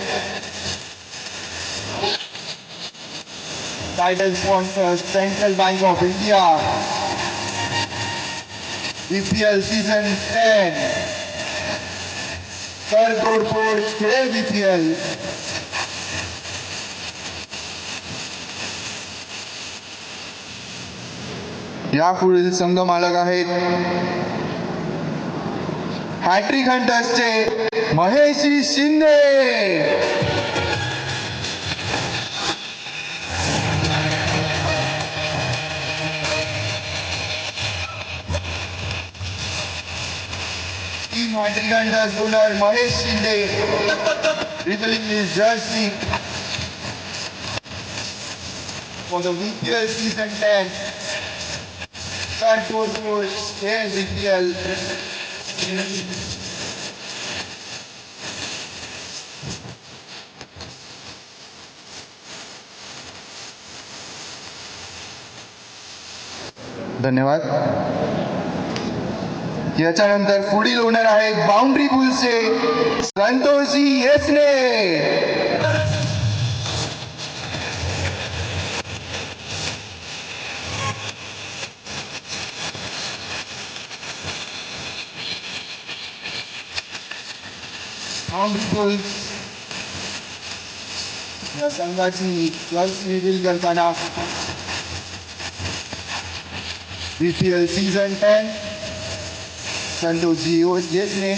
Title sponsor Central Bank of India, VPL season 10, कर तोडफोड खेळ VPL. या पुढील संघ मालक आहेत हॅट्रिक हंटर्सचे Maheshi Shinde. Team hat trick hunters owner Mahesh Shinde revealing his jersey for the VPL season 10. Here VPL. धन्यवाद. याच्यानंतर पुढील ओनर आहेत बाउंड्री बुल्सचे संतोषजी येसने. बाउंड्री बुल्स या संघाची जर्सी रिव्हील करताना VPL सीझन 10 संतोषजी येसने.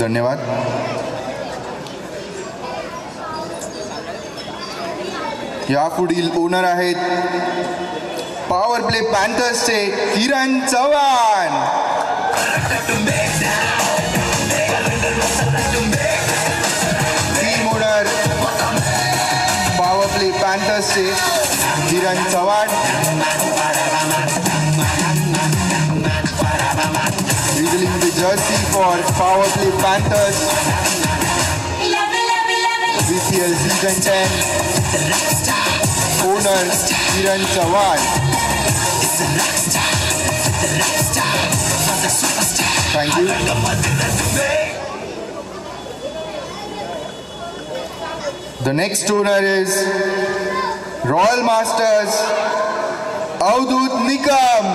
धन्यवाद. यापुढील ओनर आहेत पॉवर प्ले पॅन्थर्सचे Kiran Chavan. Team owner power play पॅन्थर्सचे Kiran Chavan. Revealing the jersey for Power Play Panthers BPL Season 10 owner Kiran Chauhan. Thank you. The next owner is Royal Masters Avdut Nikam.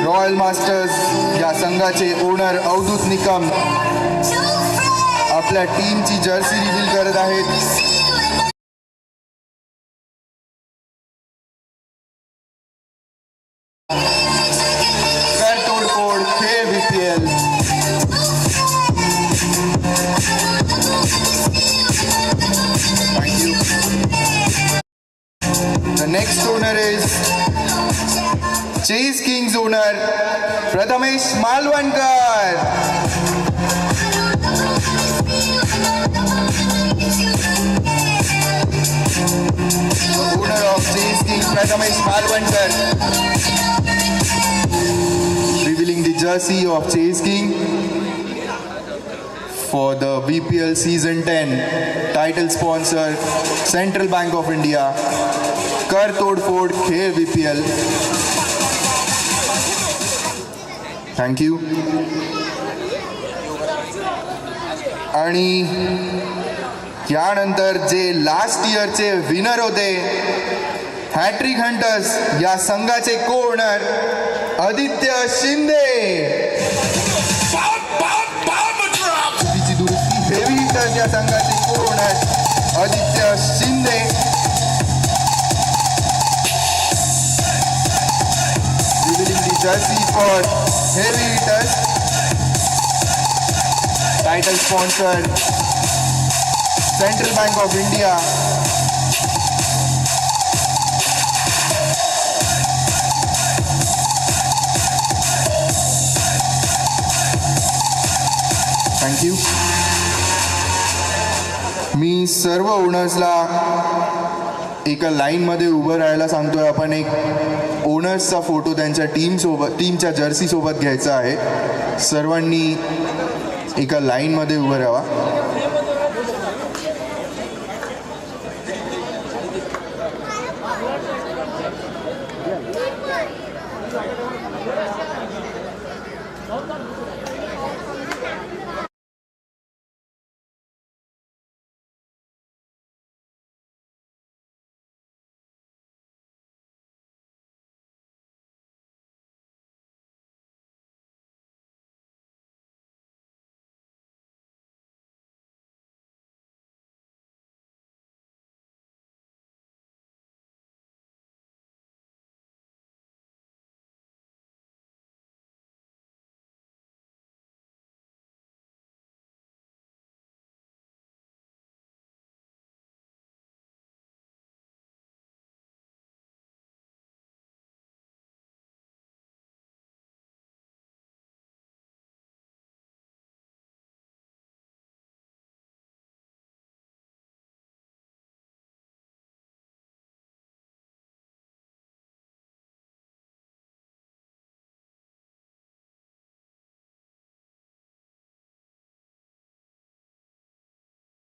Royal masters या संघाचे owner Avadhut Nikam आपल्या टीमची jersey reveal करत आहेत. कर तोडफोड खेळ BPL. Thank you. The next owner is Chase Kings owner Prathamesh Malvankar. Owner of Chase Kings Prathamesh Malvankar revealing the jersey of Chase King for the BPL Season 10. Title sponsor Central Bank of India. कर तोडफोड खेळ BPL. Thank you. आणि यानंतर जे last इयरचे winner होते hat trick hunters या संघाचे को owner Aditya Shinde. तिची दुरुस्ती हेवी हिटर्स या संघाचे को owner Aditya Shinde. Jersey for heavy hitters. Title sponsor Central Bank of India. Thank you. मी सर्व ओनर्सला एका लाईनमध्ये उभं राहायला सांगतोय. आपण एक ओनर्सचा फोटो त्यांच्या टीमच्या जर्सी सोबत घ्यायचा आहे. सर्वांनी एका लाईनमध्ये उभं राहावा.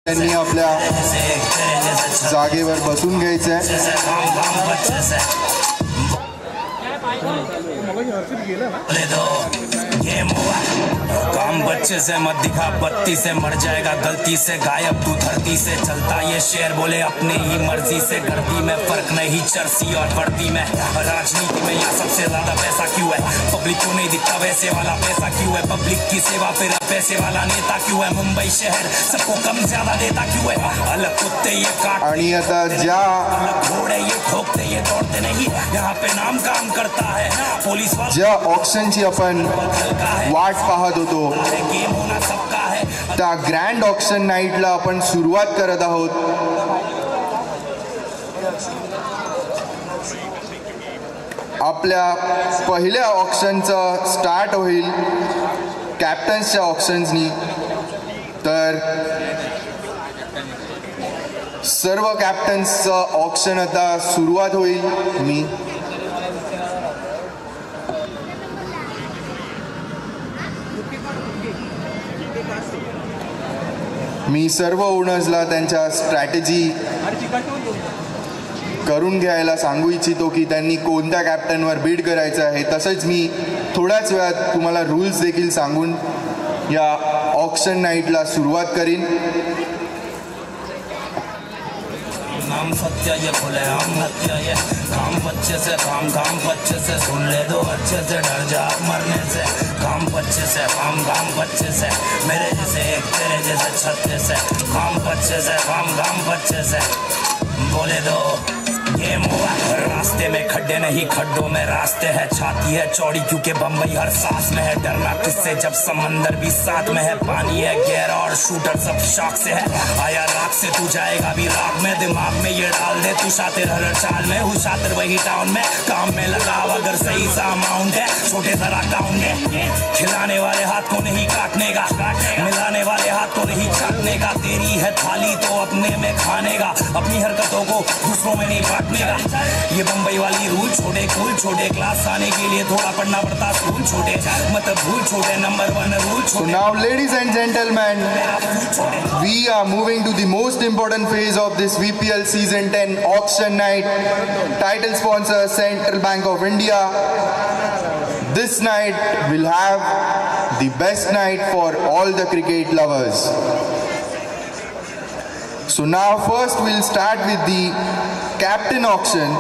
त्यांनी आपल्या जागेवर बसून घ्यायचंय. बोले दो गेम हुआ काम बच्चे से मत दिखा बत्ती से मर जाएगा गलती से गायब तू धरती से चलता ये शेर बोले अपने ही मर्जी से गर्दी में फर्क नहीं चर्सी और वर्दी में राजनीति में यहाँ सबसे ज्यादा पैसा क्यों है पब्लिक को नहीं दिखता वैसे वाला पैसा क्यों है पब्लिक की सेवा फिर पैसे वाला नेता क्यों है मुंबई शहर सबको कम ज्यादा देता क्यों है अलग कुत्ते ये काट आणि आता ज्या अलग घोड़े ये ठोकते ये दौड़ते नहीं यहाँ पे नाम काम करता है पुलिस वाला ज्या ऑक्शनची आपण वाट पाहत होतो गेम होना सबका है त्या ग्रँड ऑक्शन नाईटला आपण सुरुवात करत आहोत. आपल्या पहिल्या ऑक्शनचं स्टार्ट होईल कॅप्टन्सच्या ऑक्शन्सनी. तर सर्व कॅप्टन्सचं ऑक्शन आता सुरुवात होईल. मी सर्व ओनर्सला त्यांच्या स्ट्रॅटेजी करून घ्यायला सांगू इच्छितो की त्यांनी कोणत्या कॅप्टनवर बीड करायचं आहे. तसंच मी थोड्याच वेळात तुम्हाला रूल्स देखील सांगून या ऑक्शन नाईटला सुरुवात करीन. नाम सत्य ये खुले हम हत्या ये काम बच्चे से काम बच्चे से सुन ले दो अच्छे से डर जा मरने से काम बच्चे से काम बच्चे से मेरे जैसे एक तेरे जैसे छत्ते से काम बच्चे से काम बच्चे से बोले दो गेम हुआ रास्ते में खड्डे नहीं खड्डों में रास्ते है छाती है चौड़ी क्योंकि बम्बई हर सांस में है डरना किससे जब समंदर भी साथ में है पानी है गहरा और शूटर सब शौक से है आया राख से तू जाएगा भी राख में दिमाग में ये डाल दे तू शातिर हर चाल में हूँ शातिर वही टाउन में काम में लगाओ अगर सही सा अमाउंट है छोटे जरा काउंट है खिलाने वाले हाथ को नहीं काटने का मिलाने वाले हाथ को नहीं काटने का तेरी है थाली तो अपने में खाने का अपनी हरकतों को दूसरों में नहीं बांटने का ये बम्बई वाली रूल छोटे कूल छोटे क्लास आने के लिए थोड़ा पढ़ना पड़ता स्कूल छोटे मत भूल छोटे नंबर 1 रूल So छोटे. now, ladies and gentlemen, we are moving to the most important phase of this VPL Season 10 auction night. Title sponsor Central Bank of India. This night will have the best night for all the cricket lovers. So now first we'll start with the captain auction,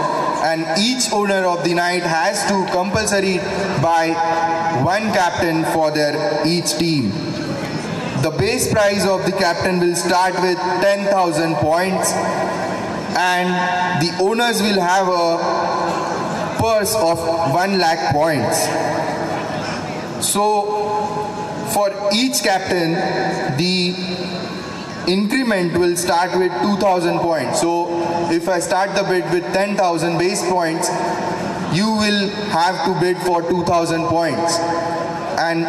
and each owner of the night has to compulsory buy one captain for their each team. The base price of the captain will start with 10,000 points, and the owners will have a purse of 1 lakh points. So for each captain, the increment will start with 2,000 points. So if I start the bid with 10,000 base points, you will have to bid for 2,000 points, and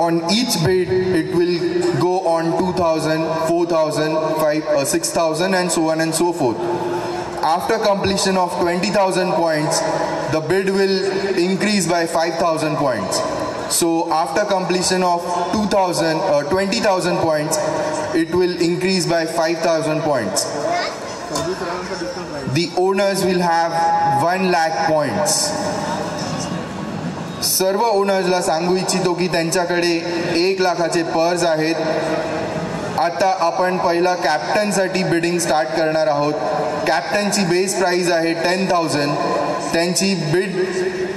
on each bid it will go on 2,000, 4,000, 6,000 and so on and so forth. After completion of 20,000 points, the bid will increase by 5,000 points. So after completion of 20,000 points, it will increase by 5,000 points. The owners will have 1 lakh points. सर्व ओनर्सला सांगू इच्छितो की त्यांच्याकडे 1 लाखाचे purse आहेत. आता आपण पहिला कॅप्टनसाठी bidding start करणार आहोत. कॅप्टनची बेस प्राइस आहे 10,000. त्यांची बिड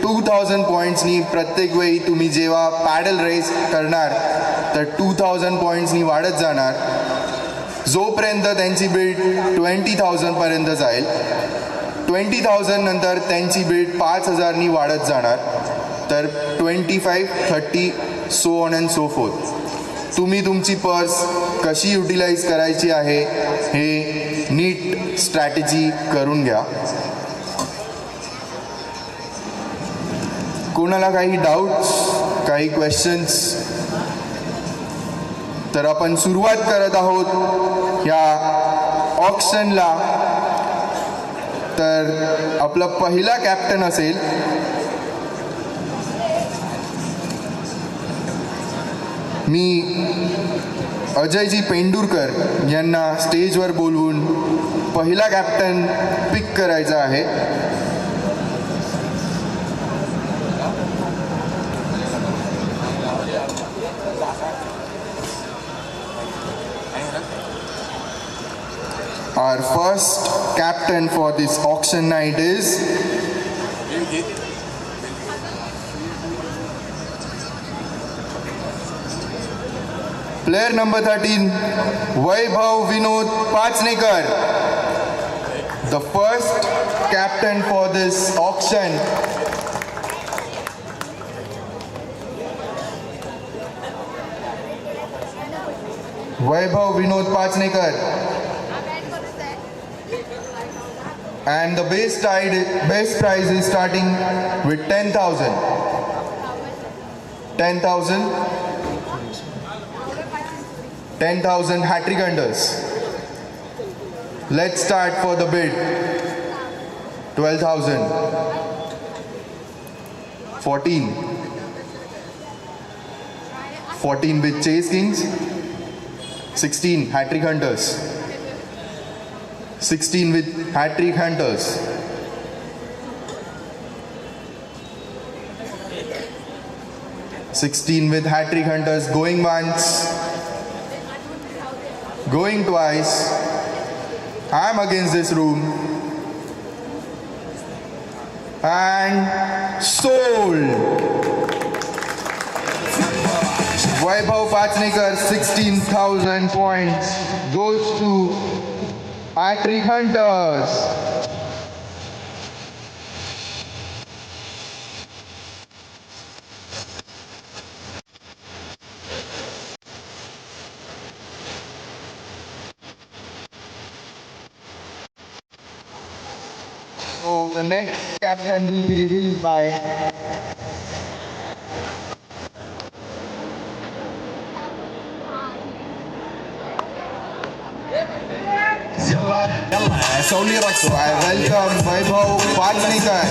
2,000 पॉईंट्सनी प्रत्येक वेळी तुम्ही जेव्हा पॅडल रेस करणार तर 2,000 पॉईंट्सनी वाढत जाणार. जोपर्यंत त्यांची बिड 20,000 पर्यंत जाईल, 20,000 नंतर त्यांची बिड 5,000नी वाढत जाणार. तर 25, 30 so on and so fourth. तुम्ही तुमची पर्स कशी युटिलाइज करायची आहे हे नीट स्ट्रॅटेजी करून घ्या. कोणाला काही डाऊट्स, काही क्वेश्चन्स? तर आपण सुरुवात करत आहोत या ऑक्शनला. तर आपला पहिला कॅप्टन असेल मी अजयजी पेंडुरकर यांना स्टेजवर बोलवून पहिला कॅप्टन पिक करायचा आहे. Our first captain for this auction night is player number 13, Vaibhav Vinod Pachnekar. The first captain for this auction. Vaibhav Vinod Pachnekar. And the base prize is starting with 10,000. 10,000 hat-trick hunters. Let's start for the bid. 12,000. 14. 14 with Chase Kings. 16 hat-trick hunters. 16 with hat-trick hunters. 16 with hat-trick hunters, going once, going twice. I'm against this room. And sold. Vaibhav Pachnekar, 16,000 points goes to hat-trick hunters. So the next captain will be revealed by so I welcome Vaibhav Pachnekar.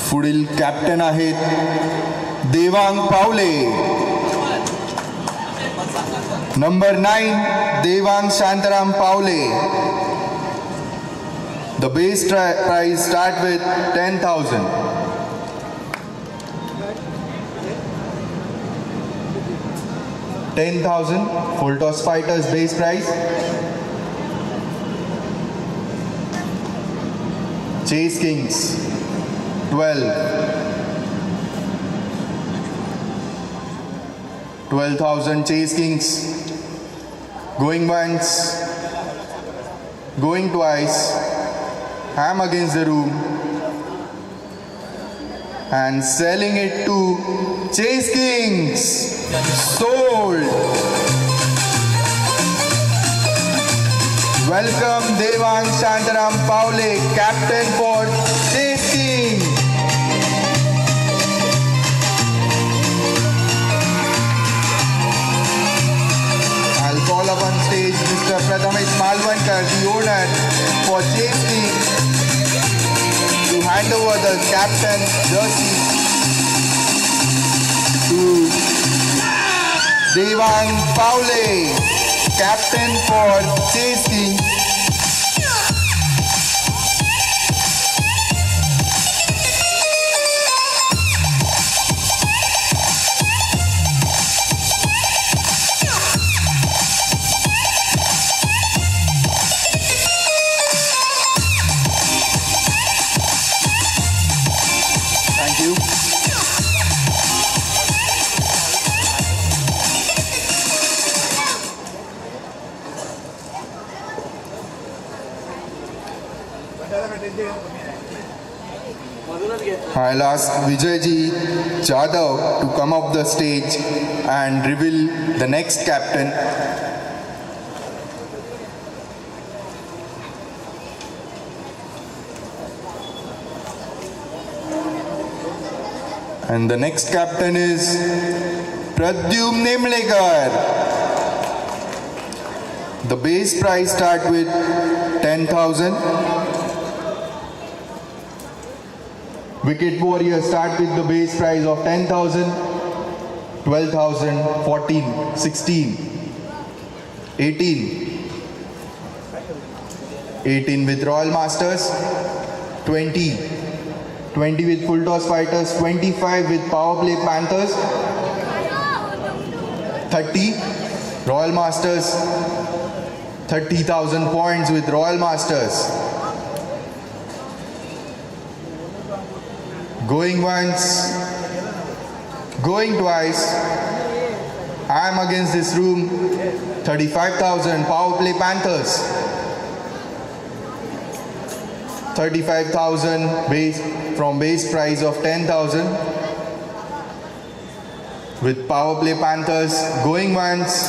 पुढील captain आहेत Devang Pawale. Number 9 Devang Shantaram Pawale. The base prize start with 10,000. 10,000 full toss fighters base prize. Chase Kings 12,000 Chase Kings, going once, going twice. I'm against the room and selling it to Chase Kings. Sold. Welcome Devang Shantaram Paule, captain for Chase Kings. Mr. Prathamesh Malwankar, the owner, for Chase King, to hand over the captain jersey to Devang Paule, captain for Chase King. Thank you. I'll ask Vijayji Jadhav to come up the stage and reveal the next captain. And the next captain is Pradyum Nimlekar. The base prize start with 10,000. Wicket Warriors start with the base prize of 10,000, 12,000, 14, 16, 18. 18 with Royal Masters, 20. 20 with Full Toss Fighters, 25 with Power Play Panthers, 30 Royal Masters, 30,000 points with Royal Masters. Going once, going twice. I am against this room, 35,000 Power Play Panthers. 35,000 base price of 10,000 with Power Play Panthers. Going once,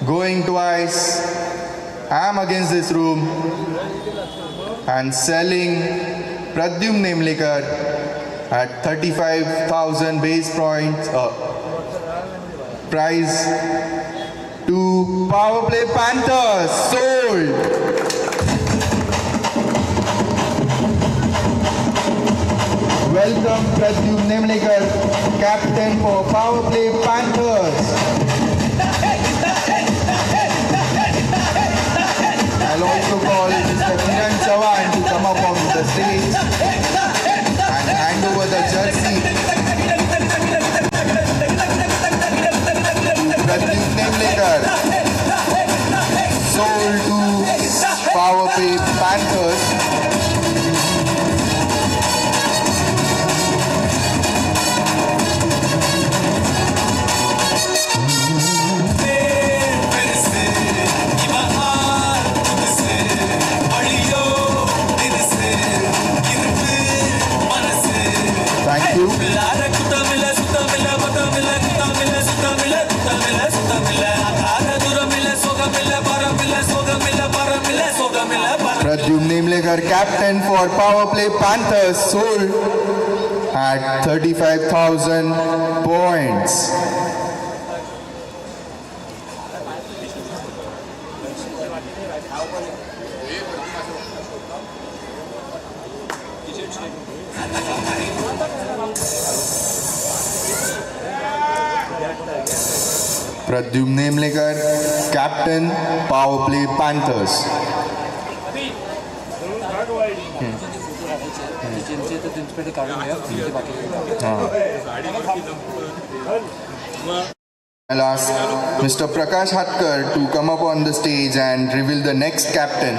going twice. I am against this room and selling Pradyum Nimlekar at 35,000 base points price to Power Play Panthers. Sold. Welcome Pradyum Nimlekar, captain for Power Play Panthers. I'll also call Mr. Kiran Chavan to come up on the stage and hand over the jersey to Pradyum Nimlekar, sold to Power Play Panthers. Thank you. Pradyum Nimlekar, captain for Power Play Panthers, sold at 35,000 points. Pradyum Nimlekar, captain, Power Play Panthers. I'll ask Mr. Prakash Hatkar to come up on the stage and reveal the next captain.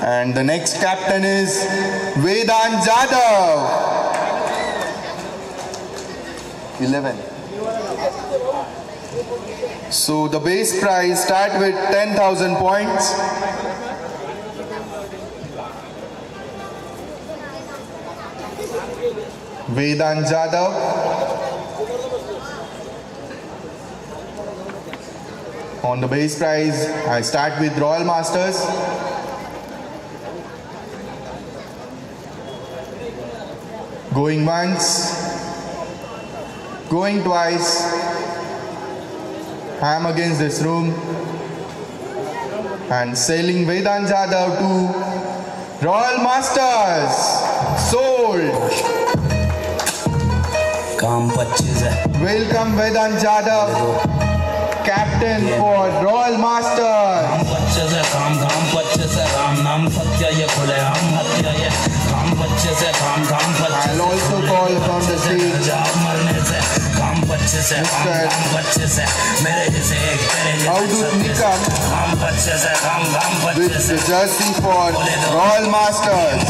And the next captain is Vedant Jadhav. 11. So the base prize start with 10,000 points. Vedant Jadhav. On the base prize, I start with Royal Masters. Going once. Going twice. I am against this room. And sailing Vedant Jadhav to Royal Masters. Sold. काम 25 है Welcome Vedant Jadhav, captain for Royal Masters. काम 25 है काम 25 है राम नाम सत्य ये खुले हम हत्या ये काम 25 है काम 25 I'll also call from the stage जाब मरने से काम 25 है काम 25 है मेरे जैसे एक तेरे Avdut Nikam काम 25 है काम with 25 the है jersey for Royal Masters.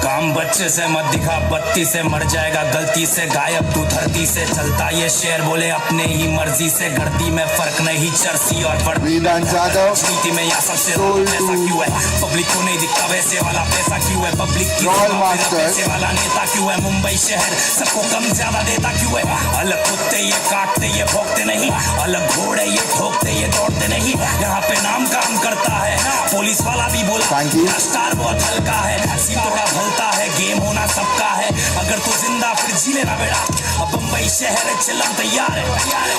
काम बच्चे से मत दिखा बत्ती से मर जाएगा गलती से गायब तू धरती से चलता ये शेर बोले अपने ही मर्जी से गर्दी में फर्क नहीं चर्सी और Vedant Jadhav नीति में यहाँ सबसे sold पैसा to क्यों है पब्लिक को नहीं दिखता वैसे वाला पैसा क्यों है पब्लिक की Royal सेवा में Masters. पैसे वाला नेता क्यों है मुंबई शहर सबको कम ज्यादा देता क्यों है अलग कुत्ते ये काटते ये भोगते नहीं अलग घोड़े ये ठोकते ये दौड़ते नहीं यहाँ पे नाम काम करता है पुलिस वाला भी बोला Thank you. स्टार बहुत हल्का है सीन थोड़ा भलता है गेम होना सबका है अगर तू जिंदा फिर जी लेना बेटा अब बम्बई शहर है चिल्लम तैयार है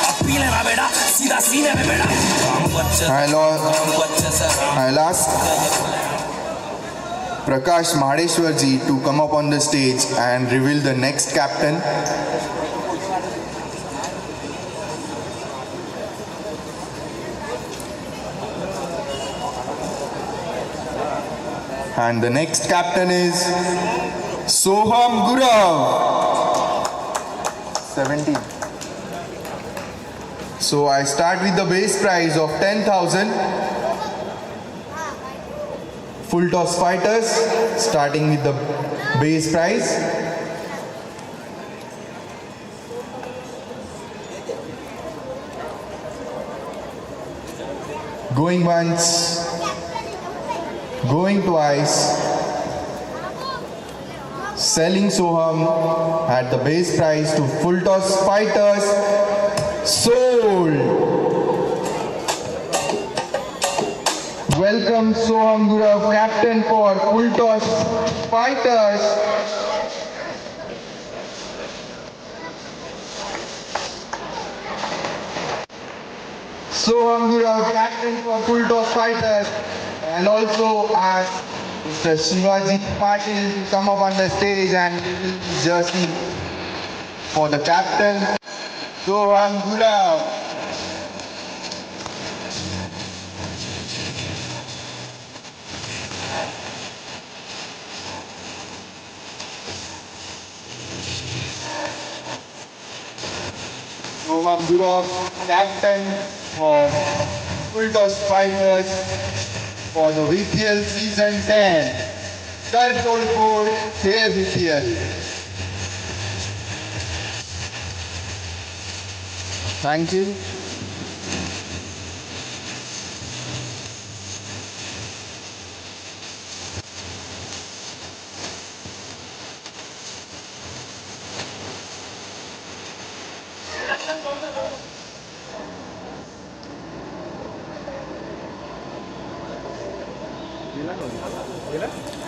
अब पी लेना बेटा सीधा सीने में बेटा काम बच्चे काम बच्चे से I'll ask Prakash Mahadeshwar ji to come up on the stage and reveal the next captain. And the next captain is Soham Gurav, 17. So I start with the base prize of 10,000. Full toss fighters, starting with the base prize. Going once, going twice, selling Soham at the base price to full toss fighters, sold. Welcome Soham Gurav, captain for full toss fighters. Soham Gurav, captain for full toss fighters. And also ask Mr. Shivaji Patil to come up on the stage and reveal his jersey for the captain, Soham Gurav. Soham Gurav, captain for full toss fighters for the VPL season 10. Sir Tolpur, here VPL. Thank you.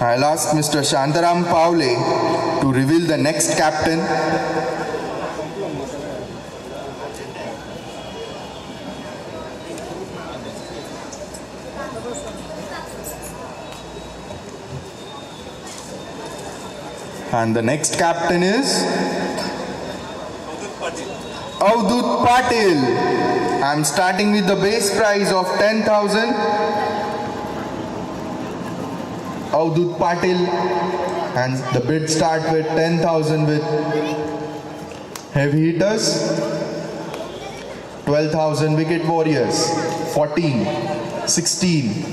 I'll ask Mr. Shantaram Paule to reveal the next captain. And the next captain is Avdut Patil. I'm starting with the base prize of 10,000. Avdut Patil, and the bid start with 10,000 with heavy hitters, 12,000 wicket warriors, 14, 16,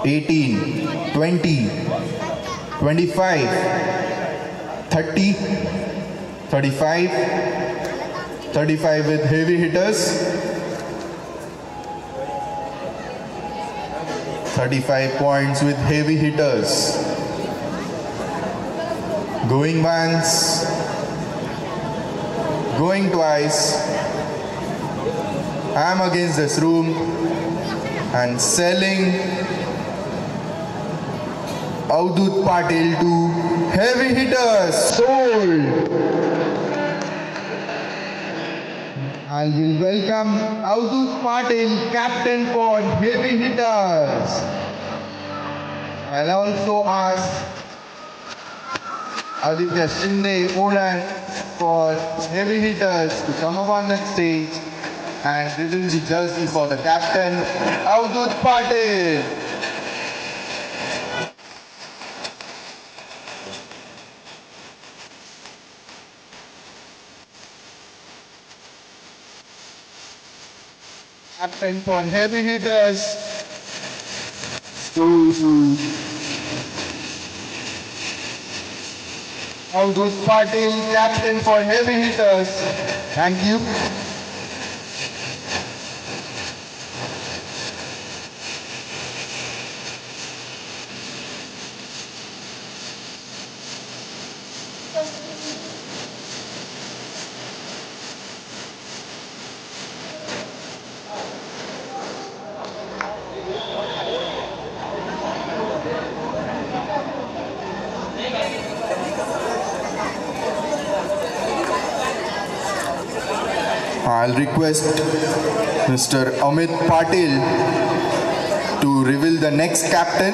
18, 20, 25, 30, 35, 35 with heavy hitters, 35 points with heavy hitters. Going once, going twice. I am against this room and selling Avdut Patil to heavy hitters, sold. And we'll welcome Avdut Patil, captain for heavy hitters. I'll also ask Aditya Shinde, owner for heavy hitters, to come up on the stage and reveal the jersey for the captain, Avdut Patil. Captain for heavy hitters. Avdut Patil, captain for heavy hitters. Thank you. I'll request Mr. Amit Patil to reveal the next captain.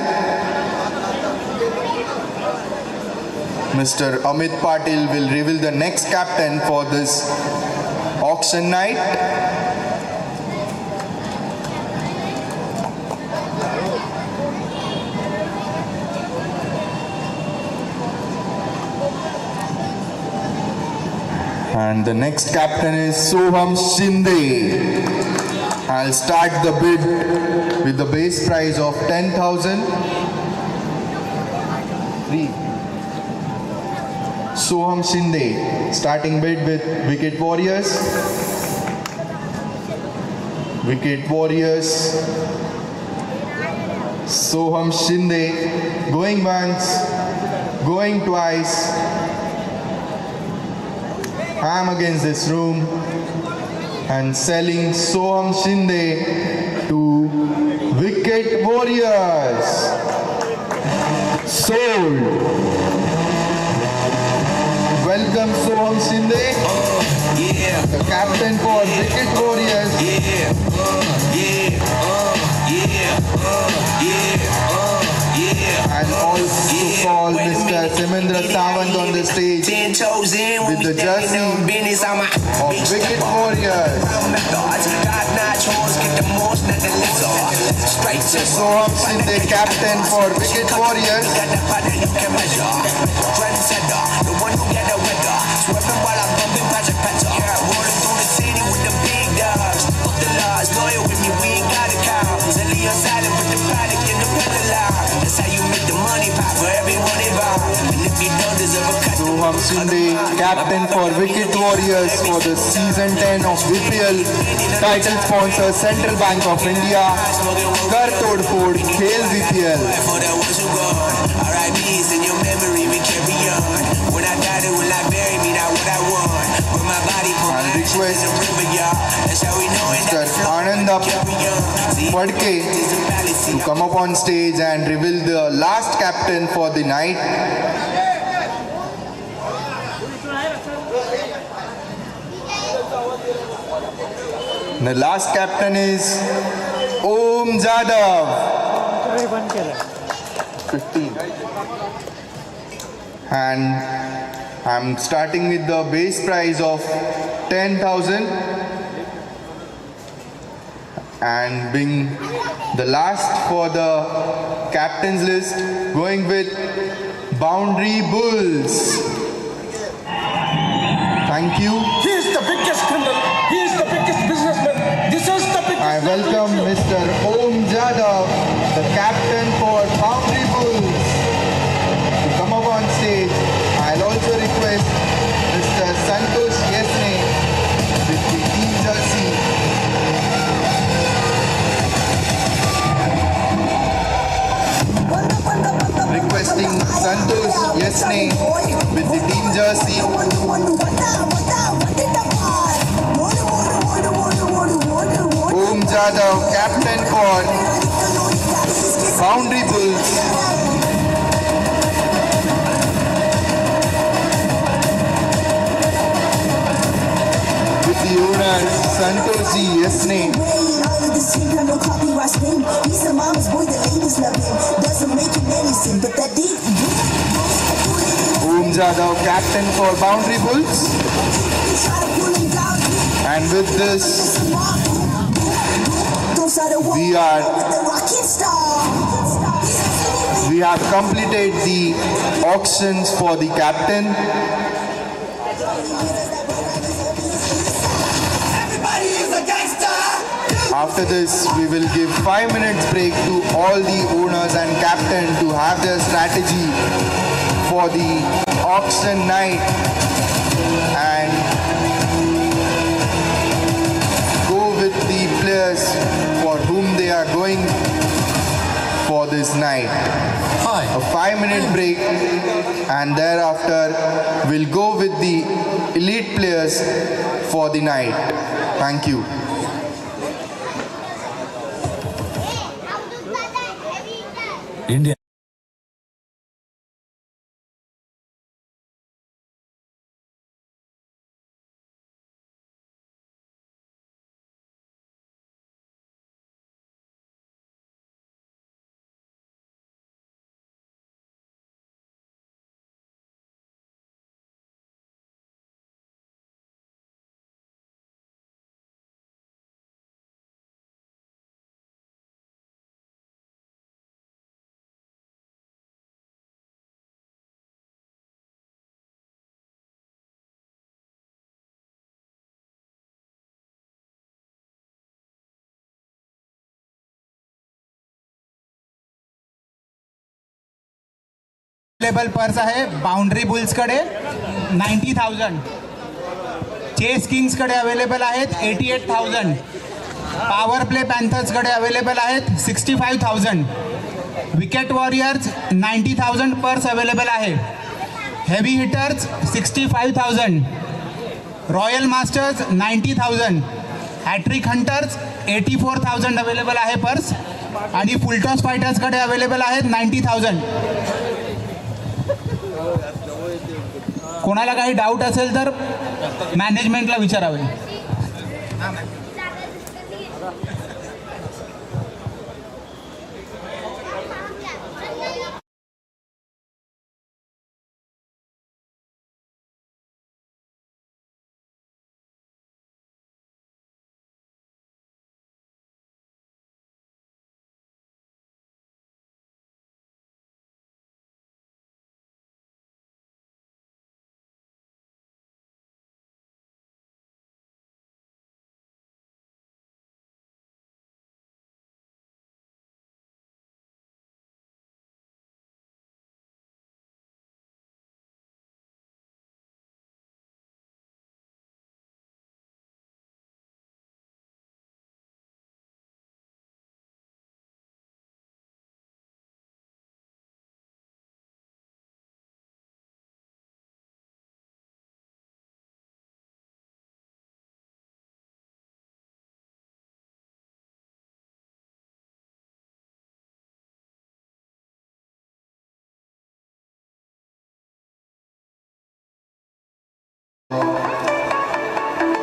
Mr. Amit Patil will reveal the next captain for this auction night. And the next captain is Soham Shinde. I'll start the bid with the base price of 10,000. Soham Shinde, starting bid with Wicket Warriors. Wicket Warriors. Soham Shinde, going once, going twice. I'm against this room and selling Soham Shinde to Wicket Warriors. Sold. Welcome Soham Shinde, the captain for Wicket Warriors. And also call Mr. Simendra Sawant on the stage with the jersey of Wicket Warriors. Soham Shinde, captain for Wicket Warriors. Soham Shinde, captain for Wicket Warriors for the season 10 of VPL. Title sponsor Central Bank of India. Kar Tod Phod, Khel VPL. I'll request Mr. Ananda Padke to come up on stage and reveal the last captain for the night. The last captain is Om Jadhav. 15. And I'm starting with the base price of 10,000 and being the last for the captain's list, going with Boundary Bulls. Thank you. He is the biggest criminal. He is the biggest businessman. This is the biggest. I welcome Mr. Om Jadhav, the captain for Boundary Bulls, to come up on stage. I'll also request Mr. Santosh Yesne with the team jersey. Requesting Santosh Yesne with the team jersey. Om Jadhav, captain for Boundary Bulls. the owners, Santosh Ji, Yasne. Om Jadhav, captain for Boundary Bulls. And with this, we have completed the auctions for the captain. After this, we will give 5 minutes break to all the owners and captain to have their strategy for the auction night and go with the players for whom they are going for this night. A 5-minute break and thereafter we'll go with the elite players for the night. Thank you. India. Available purse आहे boundary बुल्सकडे 90,000, chase किंग्सकडे available आहेत 88,000, power play पॅन्थर्सकडे available आहेत 65,000, wicket warriors 90,000 purse available आहे, heavy hitters 65,000, royal masters 90,000, hat trick hunters 84,000 available आहे purse आणि full toss फायटर्सकडे अवेलेबल आहेत 90,000. कोणाला काही डाऊट असेल तर मॅनेजमेंटला विचारावे.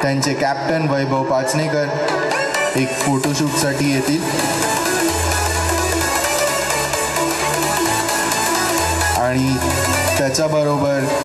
त्यांचे कॅप्टन वैभव पाचनेकर एक फोटोशूटसाठी येतील आणि त्याच्याबरोबर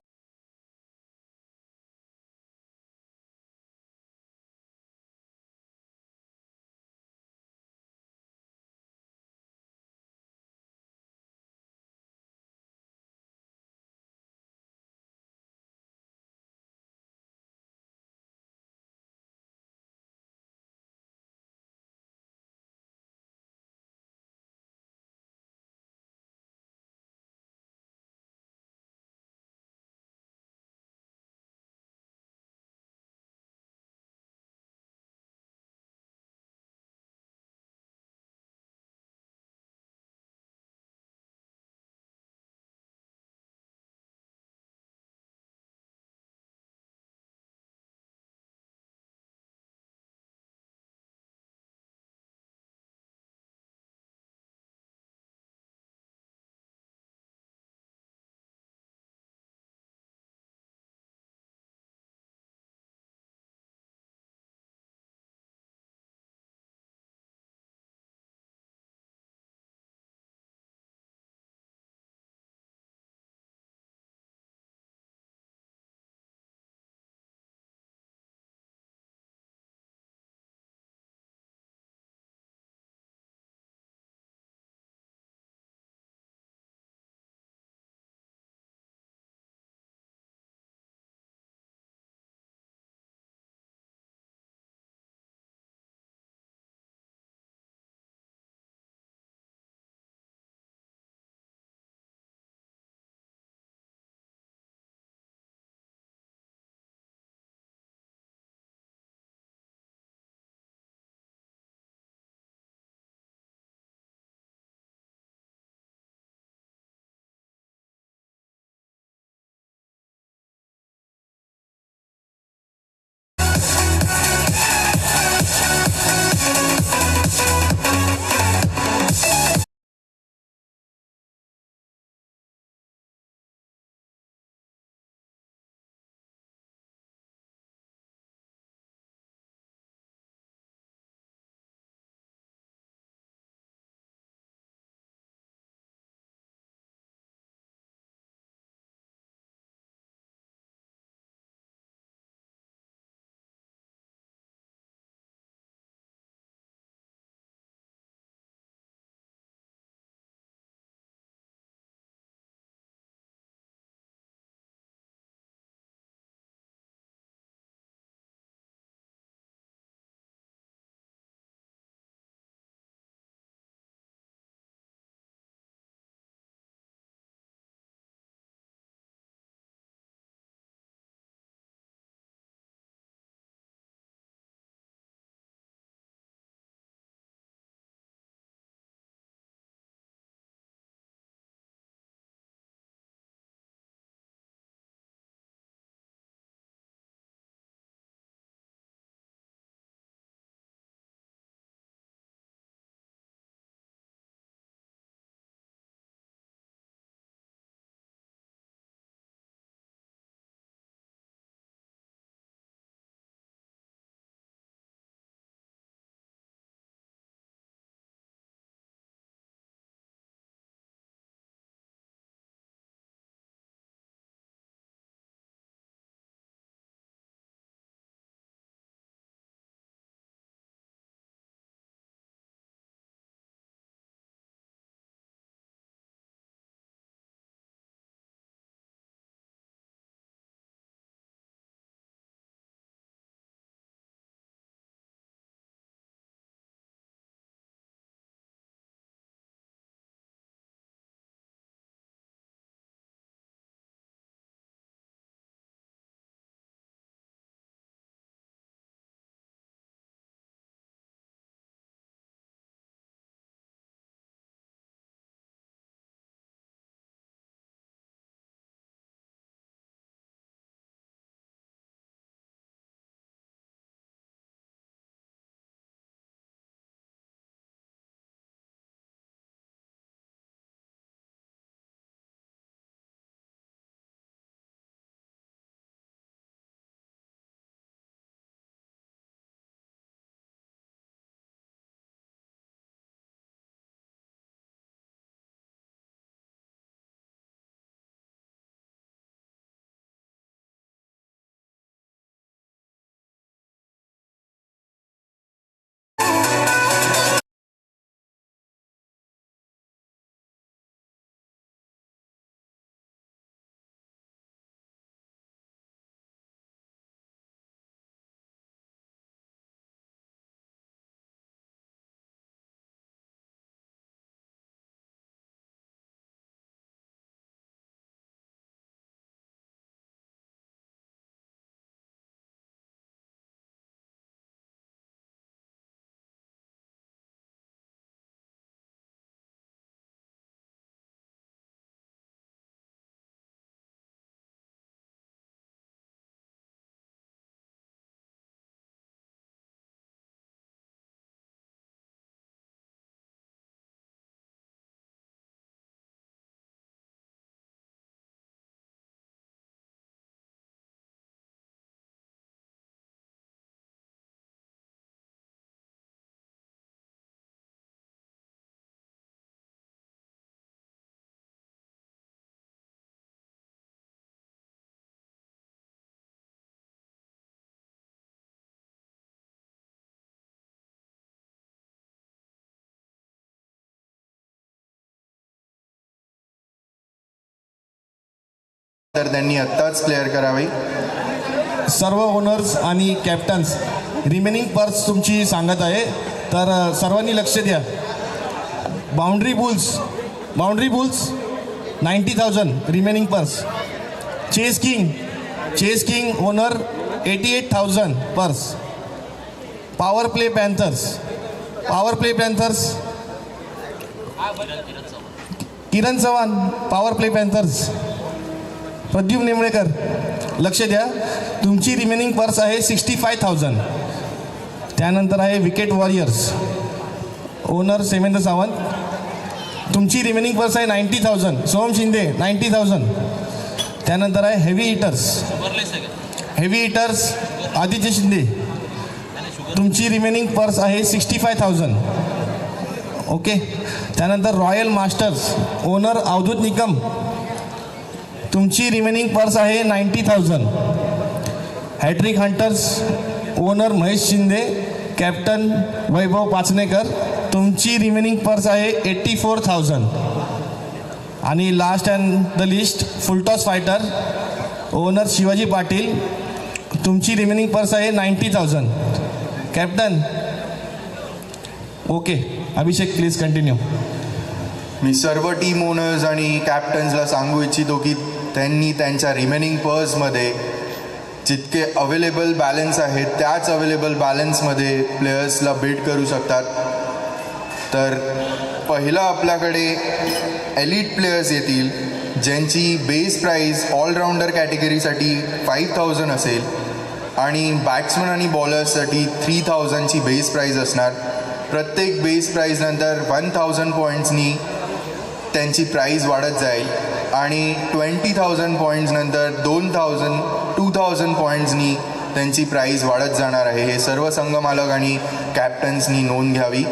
तर त्यांनी आत्ताच क्लिअर करावी. सर्व ओनर्स आणि कॅप्टन्स रिमेनिंग पर्स तुमची सांगत आहे, तर सर्वांनी लक्ष द्या. Boundary bulls 90,000 remaining purse. Chase king owner 88,000 purse. Power play panthers Kiran Chavan power play panthers. Pradyumna Nimalekar लक्ष द्या, तुमची रिमेनिंग पर्स आहे 65,000. त्यानंतर आहे wicket warriors owner Semendra Sawant, तुमची रिमेनिंग पर्स आहे 90,000. सोहम शिंदे 90,000. त्यानंतर आहे हेवी हिटर्स आदित्य शिंदे, तुमची रिमेनिंग पर्स आहे 65,000. ओके. त्यानंतर royal masters owner Avadhut Nikam, तुमची रिमेनिंग पर्स आहे 90,000. Hat trick hunters owner Mahesh Shinde, captain Vaibhav Pachnekar, तुमची रिमेनिंग पर्स आहे 84,000. आणि last and the list full toss fighter owner Shivaji Patil, तुमची रिमेनिंग पर्स आहे 90,000. Captain okay. Abhishek please continue. मी सर्व टीम ओनर्स आणि कॅप्टन्सला सांगू इच्छितो की त्यांनी त्यांच्या रिमेनिंग पर्समध्ये जितके अवेलेबल बॅलन्स आहेत त्याच अवेलेबल बॅलन्समध्ये प्लेयर्सला बीट करू शकतात. तर पहिला आपल्याकडे एलिट प्लेयर्स येतील ज्यांची बेस प्राईज ऑलराऊंडर कॅटेगरीसाठी 5,000 असेल आणि बॅट्समन आणि बॉलर्ससाठी 3,000ची बेस प्राईज असणार. प्रत्येक बेस प्राईजनंतर 1,000 पॉईंट्सनी त्यांची प्राईज वाढत जाईल आणि 20,000 पॉईंट्सनंतर 2,000 पॉईंट्सनी त्यांची प्राईज वाढत जाणार आहे. हे सर्व संघ मालक आणि कॅप्टन्सनी नोंद घ्यावी.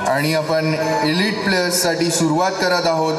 आणि आपण एलिट प्लेयर्ससाठी सुरुवात करत आहोत.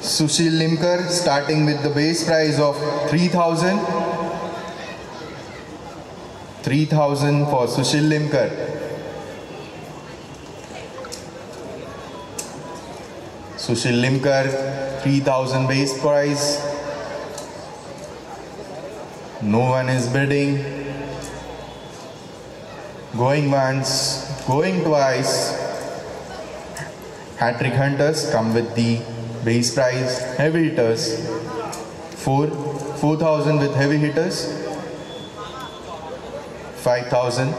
Sushil Limkar, starting with the base price of 3,000. 3,000 for Sushil Limkar. Sushil Limkar, 3,000 base price. No one is bidding. Going once, going twice. Hat-trick hunters come with the base price. Heavy hitters, 4,000 with heavy hitters. 5,000.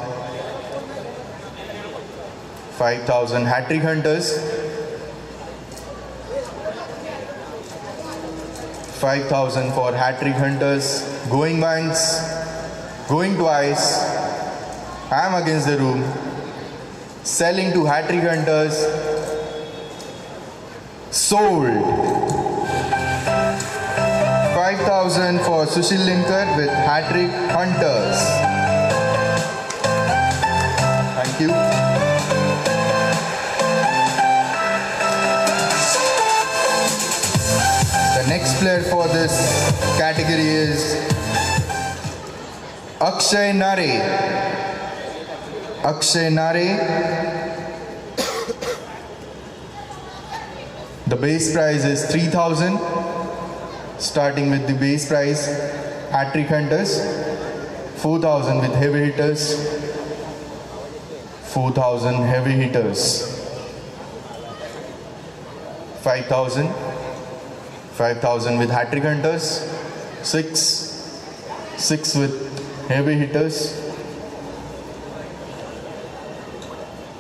5,000 hat-trick hunters. 5,000 for hat-trick hunters. Going once, going twice. I am against the room. Selling to hat-trick hunters. Sold. 5,000 for Sushil Limkar with hat-trick hunters. Thank you. The next player for this category is Akshay Nare. Akshay Nare. The base price is 3,000. Starting with the base price, hat-trick hunters. 4,000 with heavy hitters. 4,000 heavy hitters. 5,000. 5,000 with hat-trick hunters. 6 with heavy hitters.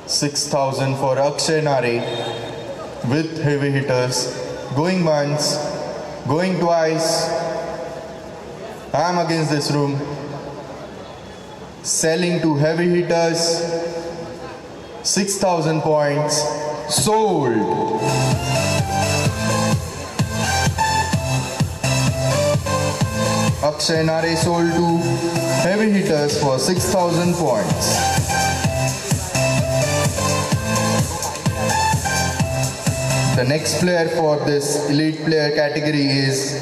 6,000 for Akshay Nare with heavy hitters. Going once, going twice. I am against this room. Selling to heavy hitters. 6,000 points. Sold. Akshay Nare sold to heavy hitters for 6,000 points. The next player for this elite player category is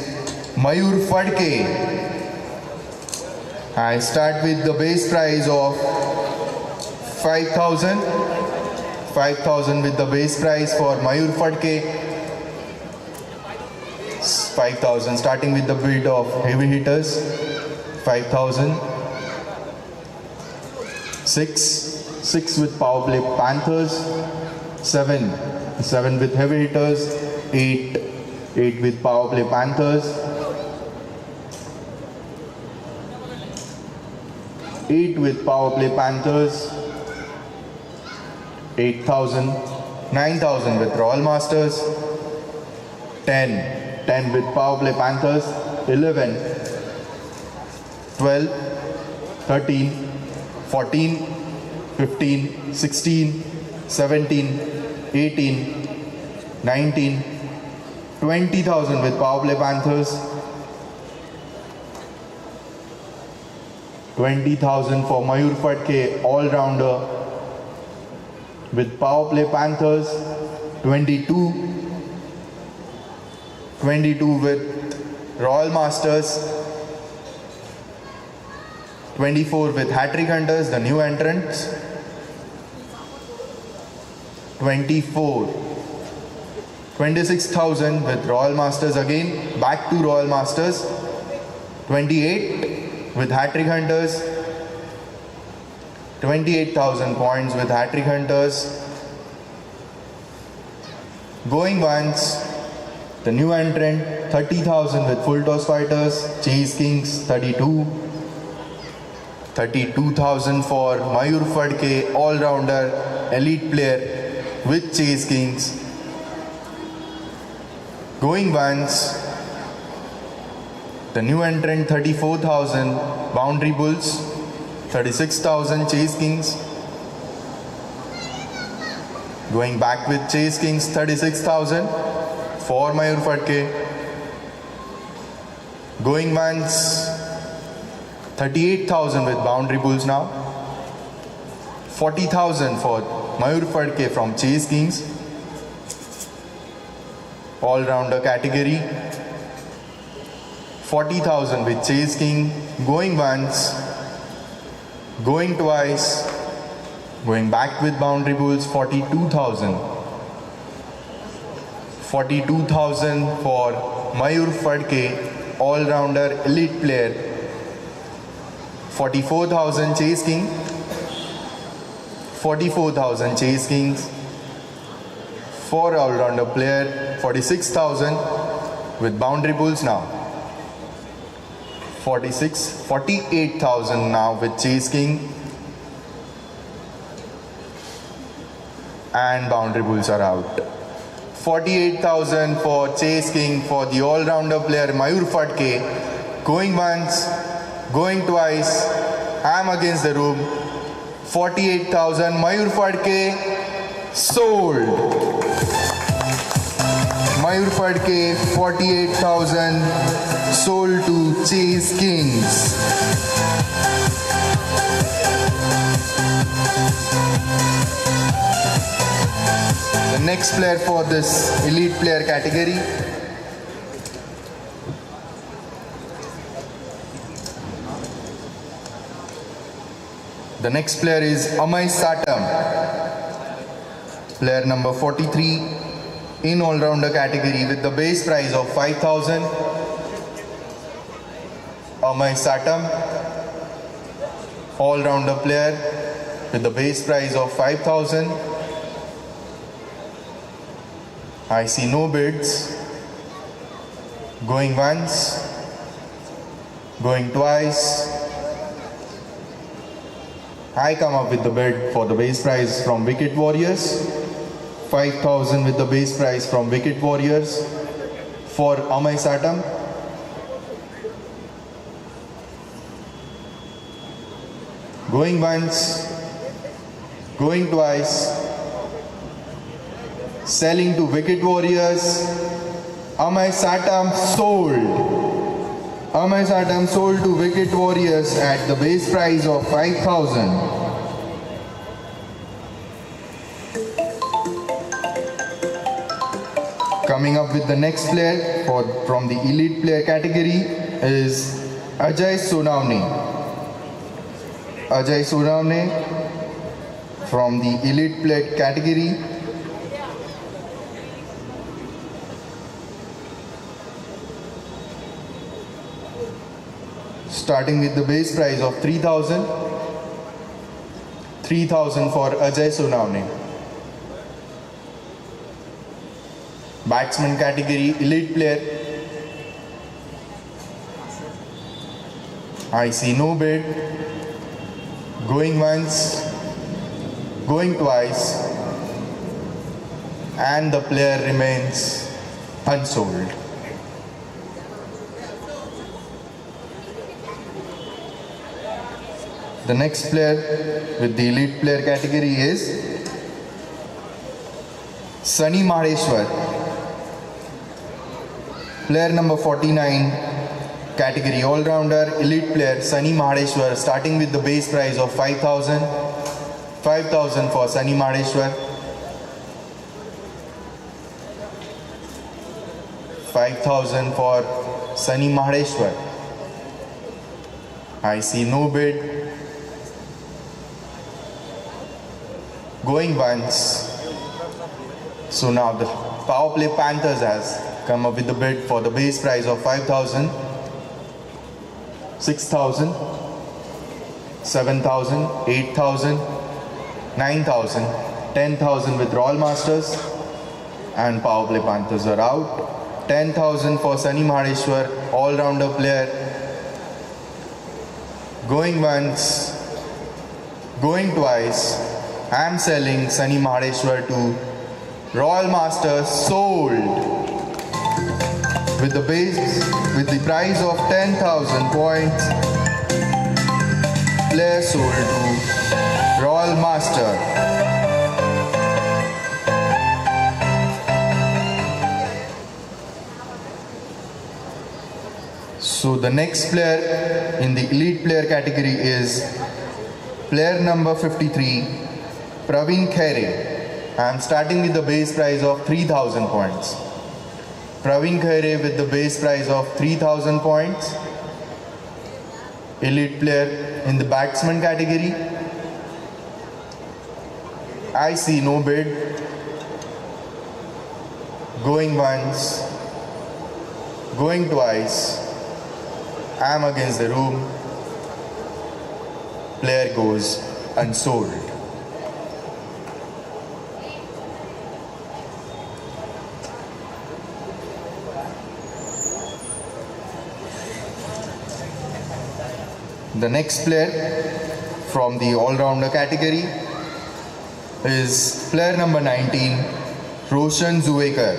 Mayur Fadke. I start with the base price of 5,000. 5,000 with the base price for Mayur Fadke. 5,000 starting with the bid of heavy hitters. 5,000. 6 with power play Panthers. 7 with heavy hitters. 8 with power play Panthers. 8 with power play Panthers. 8,000. 9,000 with Royal Masters. 10 with power play Panthers. 11, 12, 13, 14, 15, 16, 17, 18, 19, 20,000 with power play Panthers. 20,000 for Mayur Fadke, all-rounder with power play Panthers. 22 with Royal Masters. 24 with hat-trick hunters, the new entrants. 24. 26,000 with Royal Masters again, back to Royal Masters. 28 with hat-trick hunters. 28,000 points with hat-trick hunters. Going once, the new entrant, 30,000 with full toss fighters. Chase Kings, 32. 32,000 for Mayur Fadke, all-rounder, elite player with Chase Kings. Going once, the new entrant, 34,000, Boundary Bulls. 36,000, Chase Kings. Going back with Chase Kings, 36,000 for Mayur Fadke. Going once, 38,000 with Boundary Bulls now. 40,000 for Mayur Fadke from Chase Kings. all-rounder category. 40,000 with Chase King, going once, going twice, going back with boundary bulls. 42,000. 42,000 for Mayur Fadke, all-rounder elite player. 44,000 Chase King. 44,000 Chase Kings for all-rounder player. 46,000 with boundary bulls now. 48,000 now with Chase King, and boundary bulls are out. 48,000 for Chase King for the all-rounder player Mayur Fadke, going once, going twice, ham against the room. 48,000 Mayur Fadke sold. Mayur Fadke 48,000 sold to Chase Kings. The next player for this elite player category, the next player is Amay Satam, player number 43 in all-rounder category with the base price of 5,000. Amay Satam, all-rounder player with the base price of 5,000. I see no bids. Going once, going twice. I come up with the bid for the base price from Wicket Warriors. 5,000 with the base price from Wicket Warriors for Amay Satam. Going once, going twice, selling to Wicket Warriors. Amay Satam sold. Amay Satam sold to Wicket Warriors at the base price of 5,000. Coming up with the next player from the elite player category is Ajay Sonawne. Ajay Sonawne from the elite player category. Starting with the base price of 3,000. 3,000 for Ajay Sonawne. Batsman category, elite player. I see no bid. Going once, going twice, and the player remains unsold. The next player with the elite player category is Sunny Maheshwar. Player number 49, category all-rounder, elite player Sunny Maheshwar, starting with the base price of 5,000. 5,000 for Sunny Maheshwar. 5,000 for Sunny Maheshwar. I see no bid. Going once. So now the Power Play Panthers has come up with the bid for the base price of 5,000, 6,000, 7,000, 8,000, 9,000, 10,000 with Royal Masters, and Power Play Panthers are out. 10,000 for Sunny Maheshwar, all-rounder player. Going once, going twice. I am selling Sunny Maheshwar to Royal Masters, sold with the price of 10,000 points. Player sold to Royal Master. So the next player in the elite player category is player number 53, Praveen Khere. I am starting with the base price of 3,000 points. Praveen Khaire with the base prize of 3,000 points. Elite player in the batsman category. I see no bid. Going once, going twice. I'm against the room. Player goes unsold. The next player from the all-rounder category is player number 19, Roshan Zuwekar.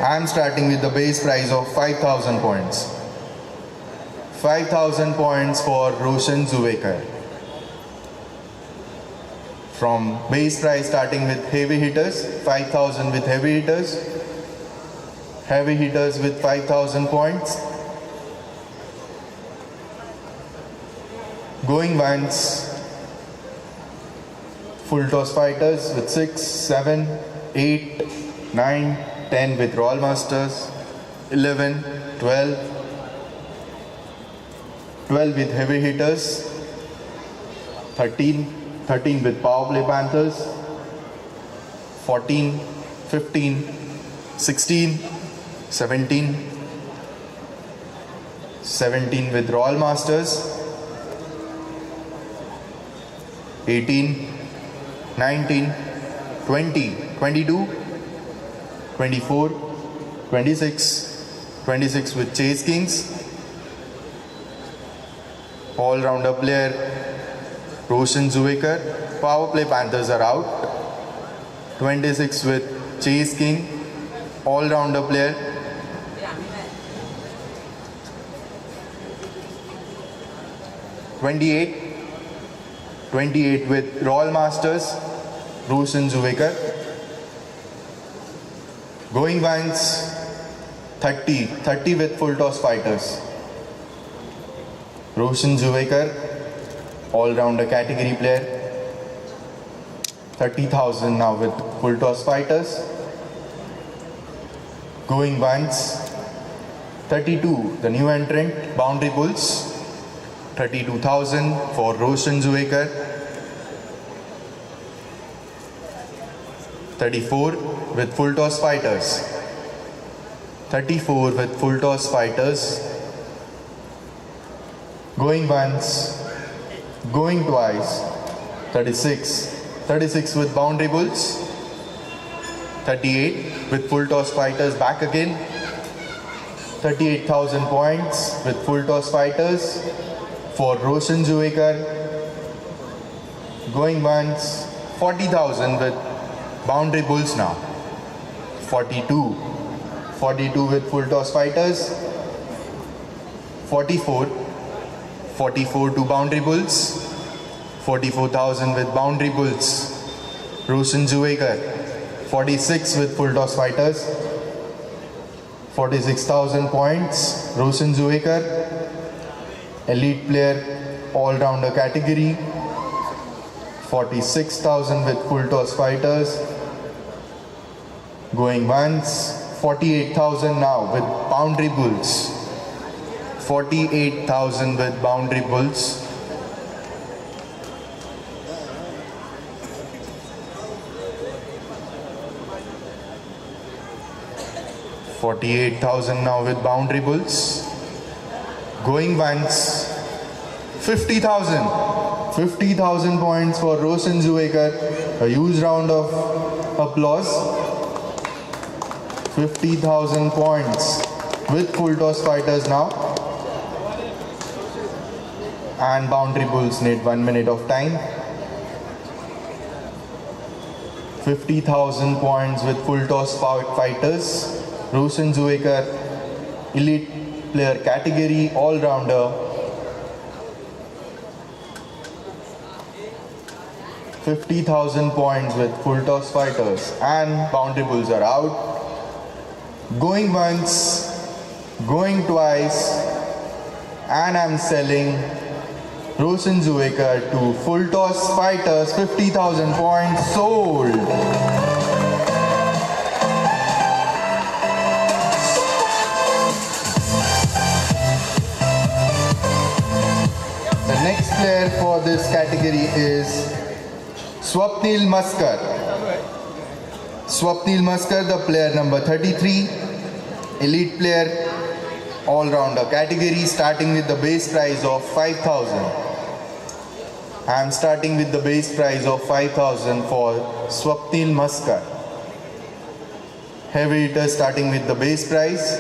I am starting with the base prize of 5,000 points. 5,000 points for Roshan Zuwekar. From base prize starting with heavy hitters, 5,000 with heavy hitters. Heavy hitters with 5,000 points. Going once. Full toss fighters with 6, 7, 8, 9, 10 with roll masters, 11, 12, 12 with heavy hitters, 13 with power play panthers, 14, 15, 16, 17 with roll masters, 18, 19, 20, 22, 24, 26 with chase kings. All-rounder player Roshan Zuwekar. Power play panthers are out. 26 with chase king. All-rounder player. 28 with roll masters, Roshan Zuwekar. Going once, 30 with full toss fighters. Roshan Zuwekar, all-rounder category player. 30,000 now with full toss fighters. Going once, 32, the new entrant, Boundary Bulls. 32,000 for Roshan Zuwekar. 34 with full toss fighters. 34 with full toss fighters. Going once, going twice. 36 with Boundary Bulls. 38 with full toss fighters back again. 38,000 points with full toss fighters for Roshan Zuwekar. Going once, 40,000 with Boundary Bulls now. 42 with full toss fighters. 44 to Boundary Bulls. 44,000 with Boundary Bulls. Roshan Zuwekar. 46 with full toss fighters. 46,000 points. Roshan Zuwekar. Elite player, all-rounder category. 46,000 with full toss fighters. Going once, 48,000 now with Boundary Bulls. 48,000 with Boundary Bulls. $48,000 now with Boundary Bulls. Going once, 50,000. 50,000 points for Roshan Zuwekar. A huge round of applause. 50,000 points with full toss fighters now. And Boundary Bulls need 1 minute of time. 50,000 points with full toss fighters. Roshan Zuwekar, elite player category, all-rounder. 50,000 points with full toss fighters, and Boundary Bulls are out. Going once, going twice, and I'm selling Roshan Zuwekar to full toss fighters. 50,000 points sold. next player for this category is Swapnil Maskar. Swapnil Maskar, the player number 33, elite player, all-rounder category, starting with the base prize of 5,000. I am starting with the base prize of 5,000 for Swapnil Maskar. Heavy hitter starting with the base prize.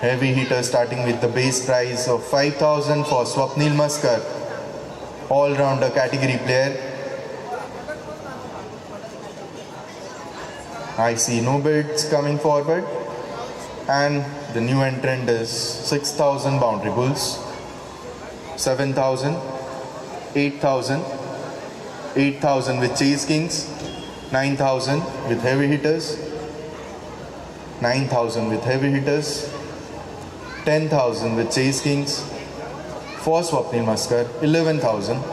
Heavy hitter starting with the base prize of 5,000 for Swapnil Maskar, all-rounder category player. I see no bids coming forward, and the new entrant is 6,000 boundary bulls, 7,000, 8,000, 8,000 with chase kings, 9,000 with heavy hitters, 9,000 with heavy hitters, 10,000 with chase kings. For Swapnil Maskar, 11,000,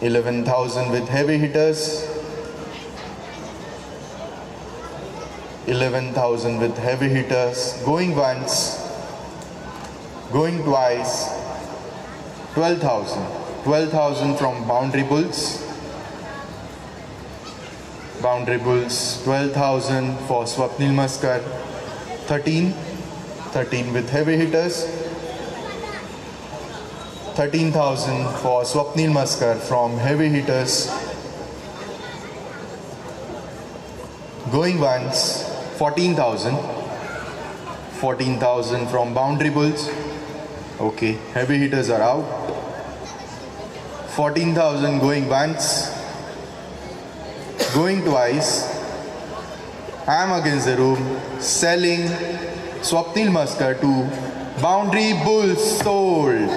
11,000 with heavy hitters, 11,000 with heavy hitters, going once, going twice, 12,000, 12,000 from boundary bulls, boundary bulls, 12,000 for Swapnil Maskar, 13 with heavy hitters, 13,000 for Swapnil Maskar from heavy hitters, going once, 14,000, 14,000 from boundary bulls. Okay, heavy hitters are out. 14,000 going once, going twice. I am against the room, selling Swapnil Maskar to boundary bulls, sold.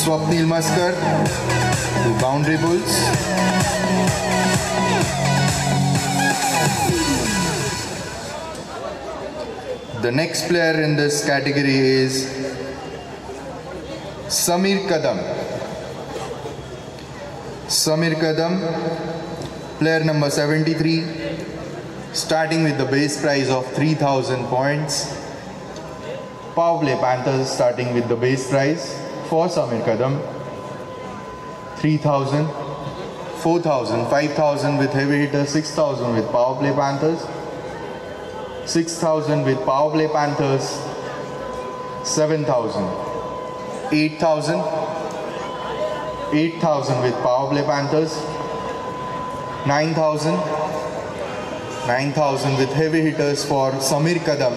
Swapnil Maskar to boundary bulls. The next player in this category is Samir Kadam. Samir Kadam, player number 73, starting with the base prize of 3,000 points. Power play Panthers starting with the base prize for Samir Kadam. 3,000, 4,000, 5,000 with heavy hitters, 6,000 with power play Panthers. 6,000 with power play Panthers, 7,000, 8,000, 8,000 with power play Panthers, 9,000, 9,000 with heavy hitters for Samir Kadam,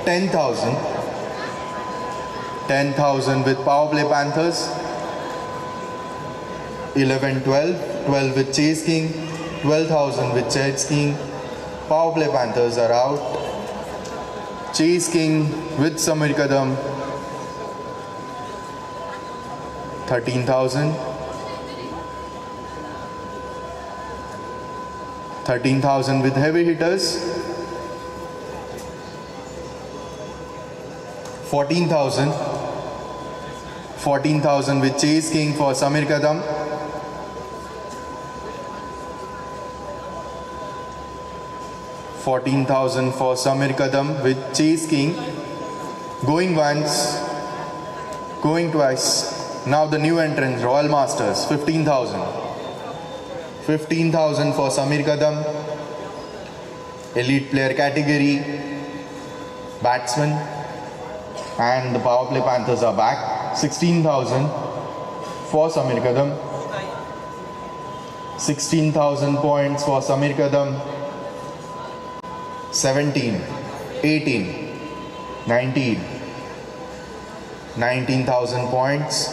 10,000, 10,000 with power play Panthers, 11, 12, 12 with chase king, 12,000 with chase king. Power play Panthers are out. Chase king with Samir Kadam, 13,000. 13,000 with heavy hitters. 14,000. 14,000 with chase king for Samir Kadam. 14,000 for Samir Kadam with chase king, going once, going twice. Now the new entrants, Royal Masters, 15,000. 15,000 for Samir Kadam, elite player category, batsman, and the power play Panthers are back. 16,000 for Samir Kadam. 16,000 points for Samir Kadam. 17, 18, 19, 19,000 points.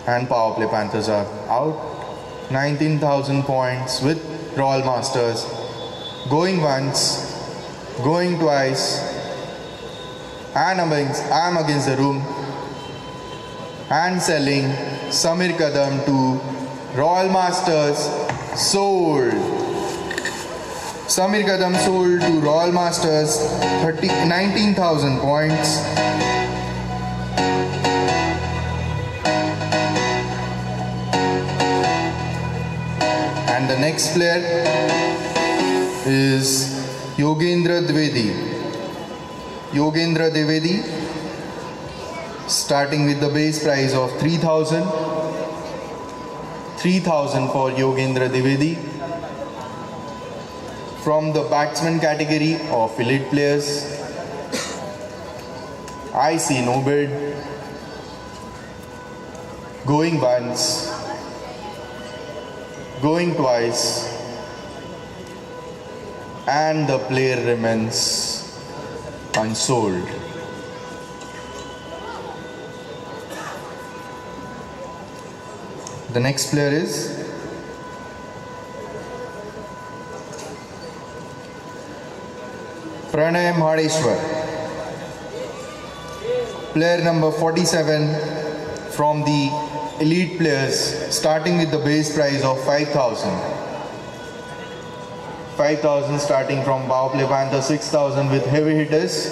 And power play Panthers are out. 19,000 points with Royal Masters. Going once, going twice. And I'm against the room. And selling Samir Kadam to Royal Masters, sold. Samir Kadam sold to Royal Masters, 19,000 points. And the next player is Yogendra Dwivedi. Yogendra Dwivedi, starting with the base price of 3,000. 3,000 for Yogendra Dwivedi. From the batsman category of elite players, I see no bid. Going once, going twice, and the player remains unsold. The next player is Pranay Mahadeshwar, player number 47 from the elite players, starting with the base price of 5,000. 5,000 starting from power play panther, 6,000 with heavy hitters,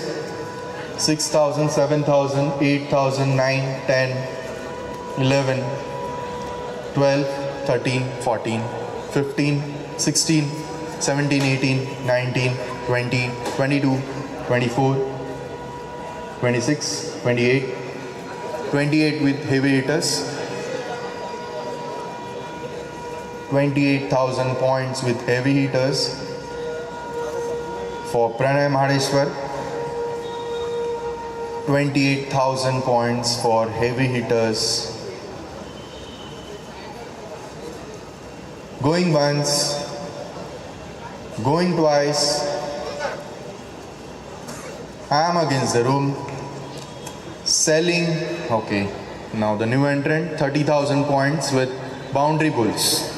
6,000, 7,000, 8,000, 9, 10, 11, 12, 13, 14, 15, 16, 17, 18, 19, 20, 22, 24, 26, 28, 28 with heavy hitters, 28,000 points with heavy hitters for Pranay Mahadeshwar, 28,000 points for heavy hitters. Going once, going twice, I am against the room, selling, okay, now the new entrant, 30,000 points with boundary bulls.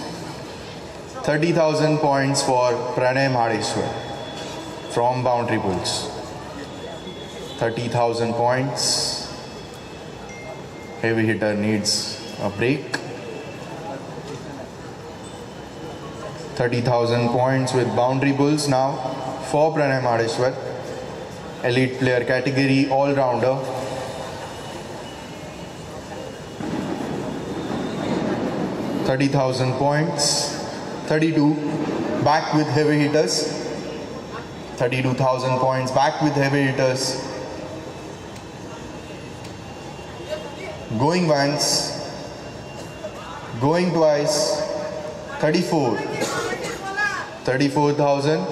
30,000 points for Pranay Mahadeshwar from boundary bulls. 30,000 points, heavy hitter needs a break. 30,000 points with boundary bulls now for Pranay Mahadeshwar, elite player category, all-rounder. 30,000 points, 32, back with heavy hitters. 32,000 points, back with heavy hitters. Going once, going twice, 34. 34,000,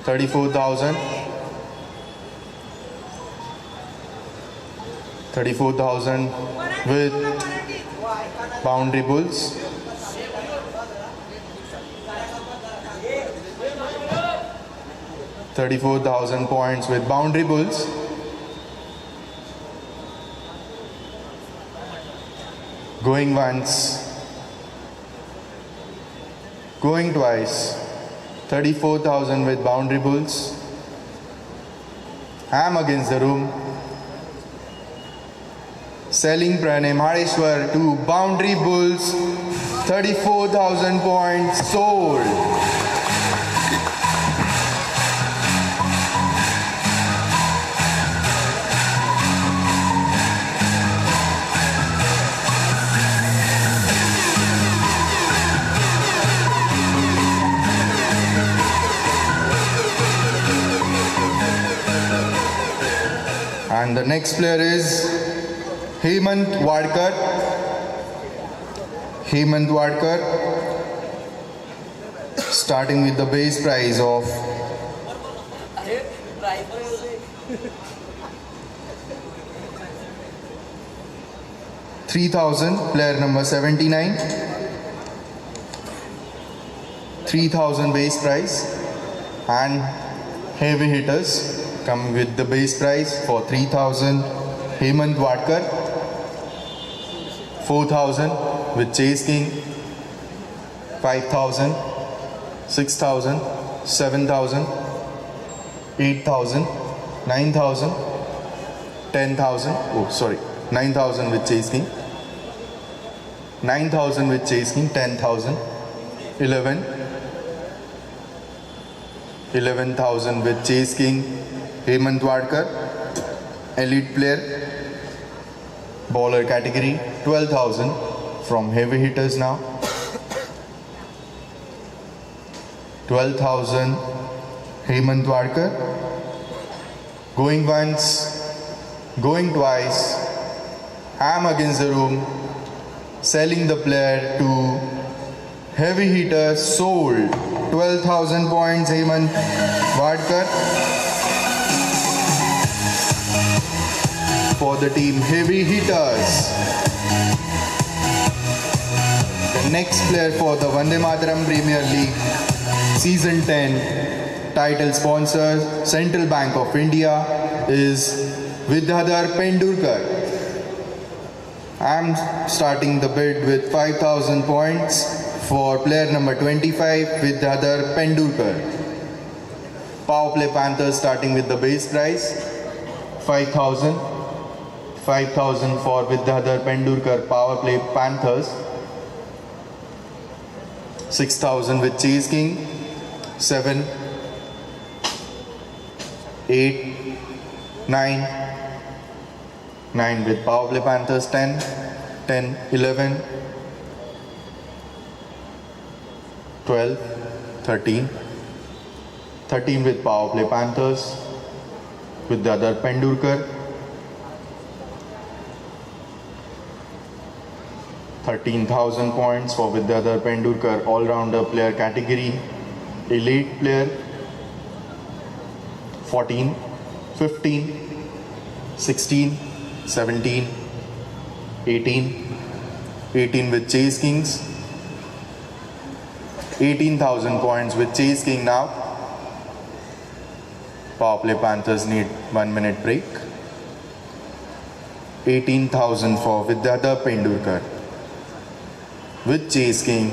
34,000, 34,000 with boundary bulls. 34,000 points with boundary bulls. Going once, going twice, 34,000 with boundary bulls. I am against the room, selling Pranay Mahadeshwar to boundary bulls, 34,000 points sold. And the next player is Hemant Wadkar. Hemant Wadkar, starting with the base price of 3,000, player number 79. 3,000 base price, and heavy hitters come with the base price for 3,000. Hemant Wadkar, 4,000 with Chase King, 5,000, 6,000, 7,000, 8,000, 9,000, 10,000, oh sorry, 9,000 with Chase King, 9,000 with Chase King, 10,000, 11,000 with Chase King. Hemant Wadkar, elite player, bowler category, 12,000 from heavy hitters now. 12,000 Hemant Wadkar. Going once, going twice. Ham against the room. Selling the player to heavy hitters. Sold. 12,000 points Hemant Wadkar. For the team heavy hitters. The next player for the Vande Mataram Premier League Season 10 title sponsor Central Bank of India is Vidyadhar Pendurkar. I am starting the bid with 5,000 points for player number 25 Vidyadhar Pendurkar. Power play Panthers starting with the base price 5,000. 5,000 for Vidyadhar Pendurkar Power play Panthers. 6,000 with Chase King. 7, 8, 9, 9 with Power play Panthers. 10, 10, 11, 12, 13, 13 with Power play Panthers. Vidyadhar Pendurkar. 13,000 points for Vidyadhar Pendurkar all-rounder player category, elite player. 14, 15, 16, 17, 18, 18 with Chase Kings. 18,000 points with Chase King now. Power play Panthers need 1 minute break. 18,000 for Vidyadhar Pendurkar with Chase King.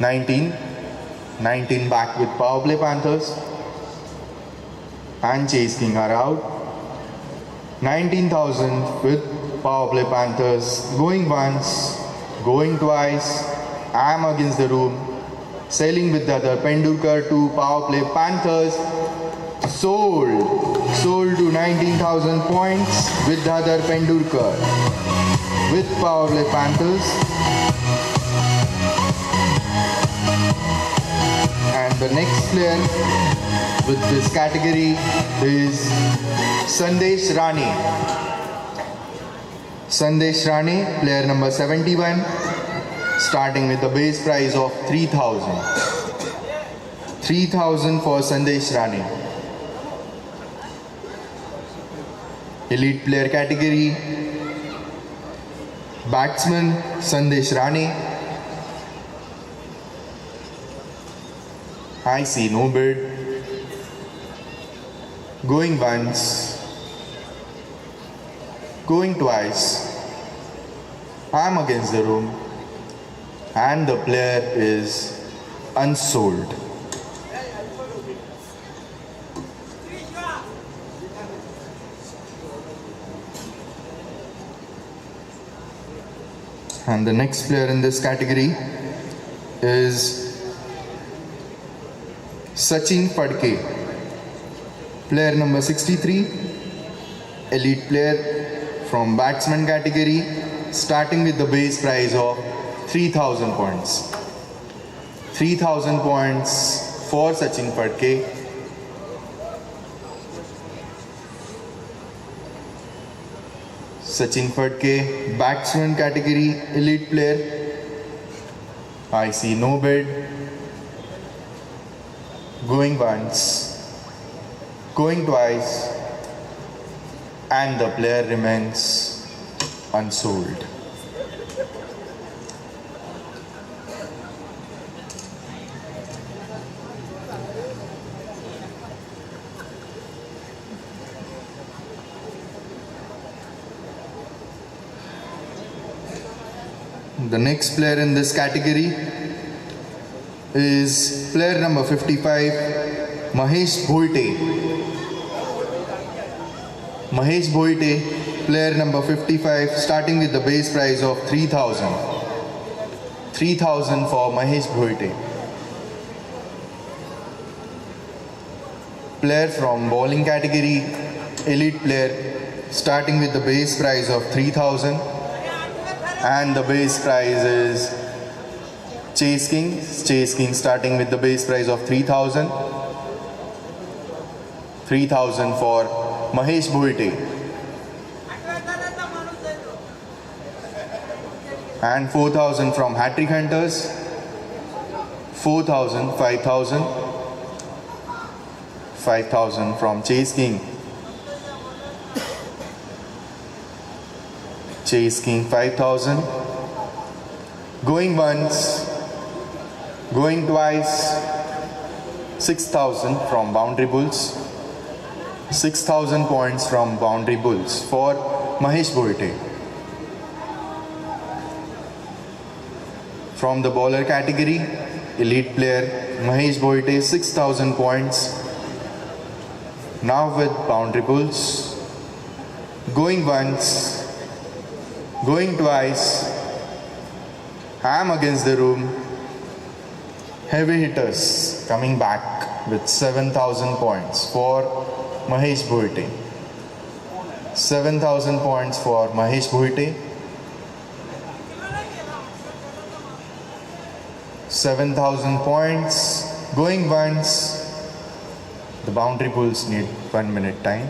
19, 19 back with Power play Panthers and Chase King are out. 19,000 with Power play Panthers going once, going twice. Am against the room. Selling Vidyadhar Pendurkar to Power play Panthers. Sold. Sold to 19,000 points Vidyadhar Pendurkar with Power play Panthers. And the next player with this category is Sandesh Rane. Sandesh Rane, player number 71, starting with the base price of 3,000. 3,000 for Sandesh Rane. Elite player category, batsman Sandesh Rane. I see no bid. Going once, going twice. I'm against the room and the player is unsold. And the next player in this category is Sachin Phadke, player number 63, elite player from batsman category, starting with the base price of 3,000 points. 3,000 points for Sachin Phadke. Sachin Phadke, batsman category, elite player. I see no bid. Going once, going twice, and the player remains unsold. The next player in this category is player number 55, Mahesh Bhoite. Mahesh Bhoite, player number 55, starting with the base price of 3,000. 3,000 for Mahesh Bhoite. Player from bowling category, elite player, starting with the base price of 3,000, and the base price is Chase King. Chase King starting with the base price of 3,000. 3,000 for Mahesh Bhuite. And 4,000 from Hat-Trick Hunters. 4,000, 5,000. 5,000 from Chase King. Chase King 5,000. Going once, going twice. 6,000 from Boundary Bulls. 6,000 points from Boundary Bulls for Mahesh Bhuite. From the bowler category, elite player Mahesh Bhuite, 6,000 points. Now with Boundary Bulls. Going once, going twice. Ham against the room. Heavy hitters coming back with 7,000 points for Mahesh Bhuite. 7,000 points for Mahesh Bhuite. 7,000 points. Going once. The Boundary Bulls need 1 minute time.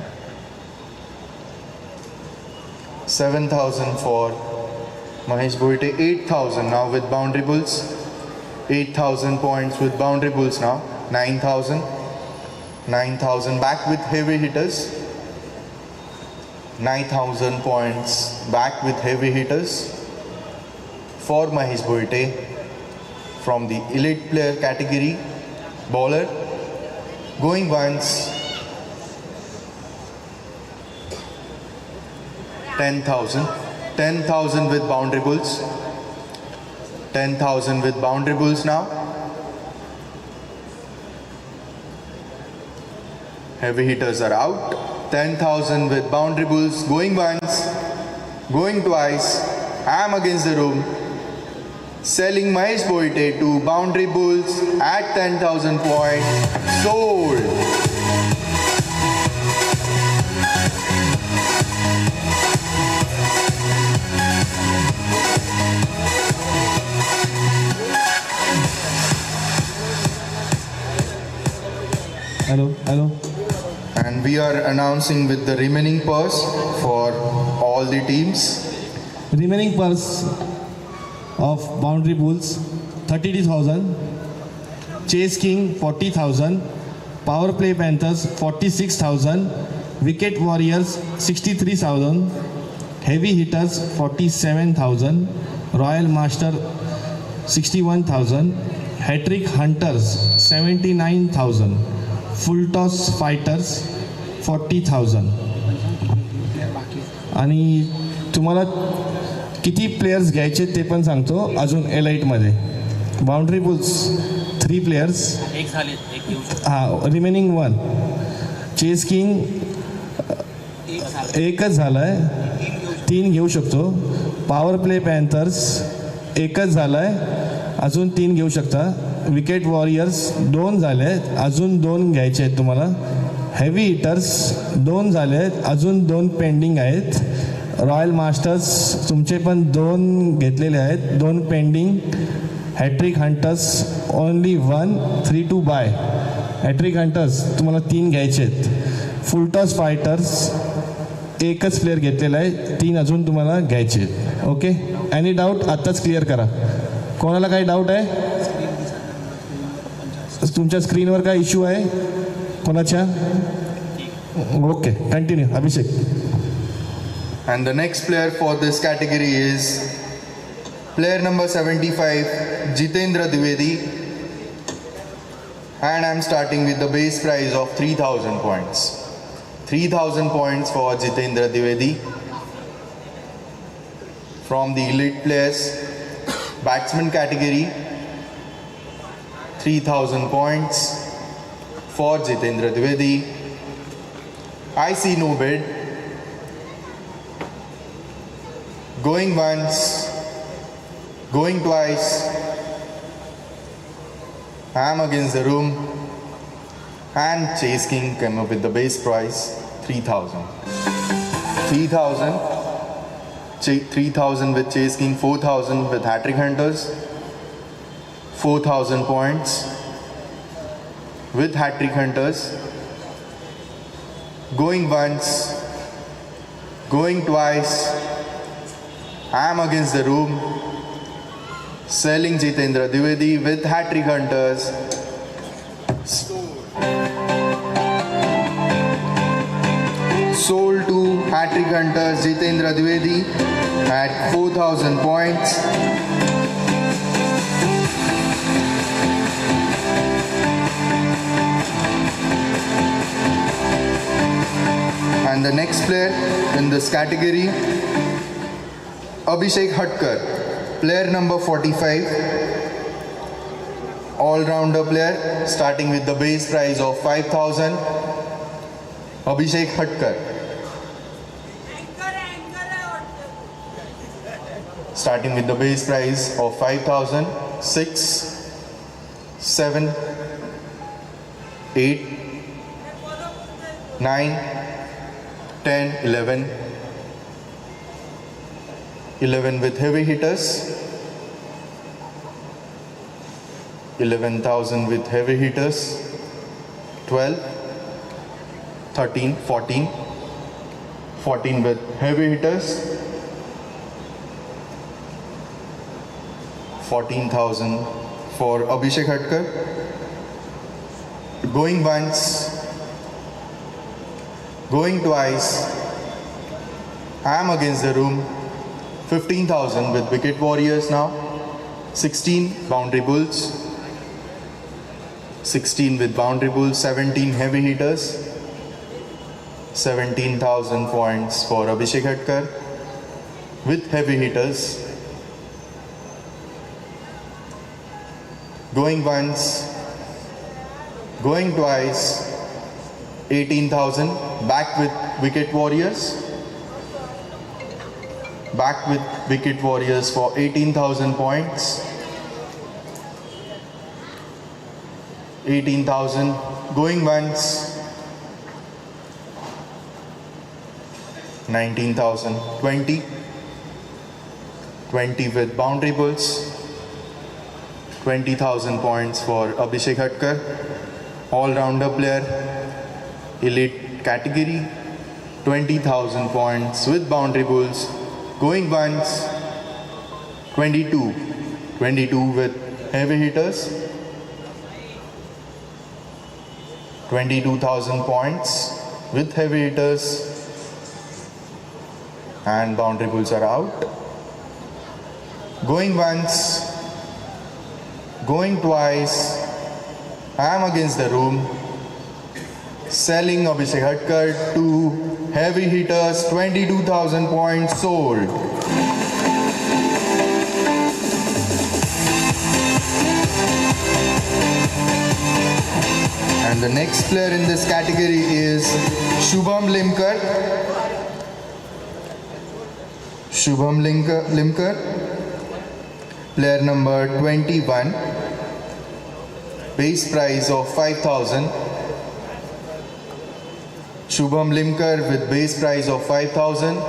7,000 for Mahesh Bhuite. 8,000 now with Boundary Bulls. 8,000 points with Boundary Bulls now. 9,000. 9,000 back with heavy hitters. 9,000 points back with heavy hitters for Mahesh Bhuite. From the elite player category, bowler. Going once. 10,000. 10,000 with Boundary Bulls. 10,000 with Boundary Bulls now. Heavy hitters are out. 10,000 with Boundary Bulls. Going once, going twice. Ham against the room. Selling Mahesh Bhuite to Boundary Bulls at 10,000 points. Sold. Hello. And we are announcing with the remaining purse for all the teams. Remaining purse of Boundary Bulls 32,000, Chase King 40,000, Power Play Panthers 46,000, Wicket Warriors 63,000, Heavy Hitters 47,000, Royal Master 61,000, Hat-Trick Hunters 79,000, Full Toss Fighters 40,000. आणि तुम्हाला किती players घ्यायचे ते पण सांगतो अजून एलाइटमध्ये. Boundary bulls 3 players, हां remaining 1. Chess king एकच झाला आहे, 3 घेऊ शकतो. पॉवर प्ले पॅन्थर्स एकच झाला आहे, अजून 3 घेऊ शकता. विकेट वॉरियर्स 2 झाले आहेत, अजून 2 घ्यायचे आहेत तुम्हाला. हेवी हिटर्स 2 झाले आहेत, अजून 2 पेंडिंग आहेत. रॉयल मास्टर्स तुमचे पण 2 घेतलेले आहेत, 2 pending. Hattrick hunters only 1, 3 to buy. Hattrick hunters तुम्हाला 3 घ्यायचे आहेत. फुलटॉस फायटर्स एकच प्लेअर घेतलेला आहे, 3 अजून तुम्हाला घ्यायचे आहेत. ओके, एनी डाऊट आत्ताच क्लिअर करा. कोणाला काही डाऊट आहे? तुमच्या स्क्रीनवर काय इश्यू आहे कोणाच्या? Okay, continue. Abhishek. And the next player for this category is player number 75, Jitendra Dwivedi. And I'm starting with the base prize of 3,000 points. 3,000 points for Jitendra Dwivedi. From the elite players, batsman category, 3,000 points for Jitendra Dwivedi. I see no bid. Going once, going twice. I'm against the room. And Chase King came up with the base price, 3,000. 3,000. 3,000 with Chase King, 4,000 with Hat Trick Hunters, 4,000 points with Hat Trick Hunters. Going once, going twice, I am against the room, selling Jitendra Dwivedi with Hat Trick Hunters. Sold to Hat Trick Hunters Jitendra Dwivedi at 4,000 points. And the next player in this category, Abhishek Hatkar, player number 45, all-rounder player, starting with the base price of 5,000. Abhishek Hatkar. Starting with the base price of 5,000, 6, 7, 8, 9, 10, 11. 11 with heavy hitters. 11,000 with heavy hitters. 12, 13, 14. 14 with heavy hitters. 14,000 for Abhishek Hatkar. Going once, going twice, I am against the room. 15,000 with Wicket Warriors now. 16 Boundary Bulls. 16 with Boundary Bulls, 17 heavy hitters. 17,000 points for Abhishek Hatkar with heavy hitters. Going once, going twice, 18,000, back with Wicket Warriors. Back with Wicket Warriors for 18,000 points. 18,000, going once, 19,000, 20. 20 with Boundary Bulls. 20,000 points for Abhishek Hatkar, all-rounder player, elite category, 20,000 points with Boundary Bulls. Going once, 22. 22 with heavy hitters, 22,000 points with heavy hitters, and Boundary Bulls are out. Going once, going twice, I am against the room, selling Abhishek Hatkar to heavy hitters, 22,000 points sold. And the next player in this category is Shubham Limkar. Shubham Limkar, player number 21, base price of 5,000. Shubham Limkar with base price of 5,000,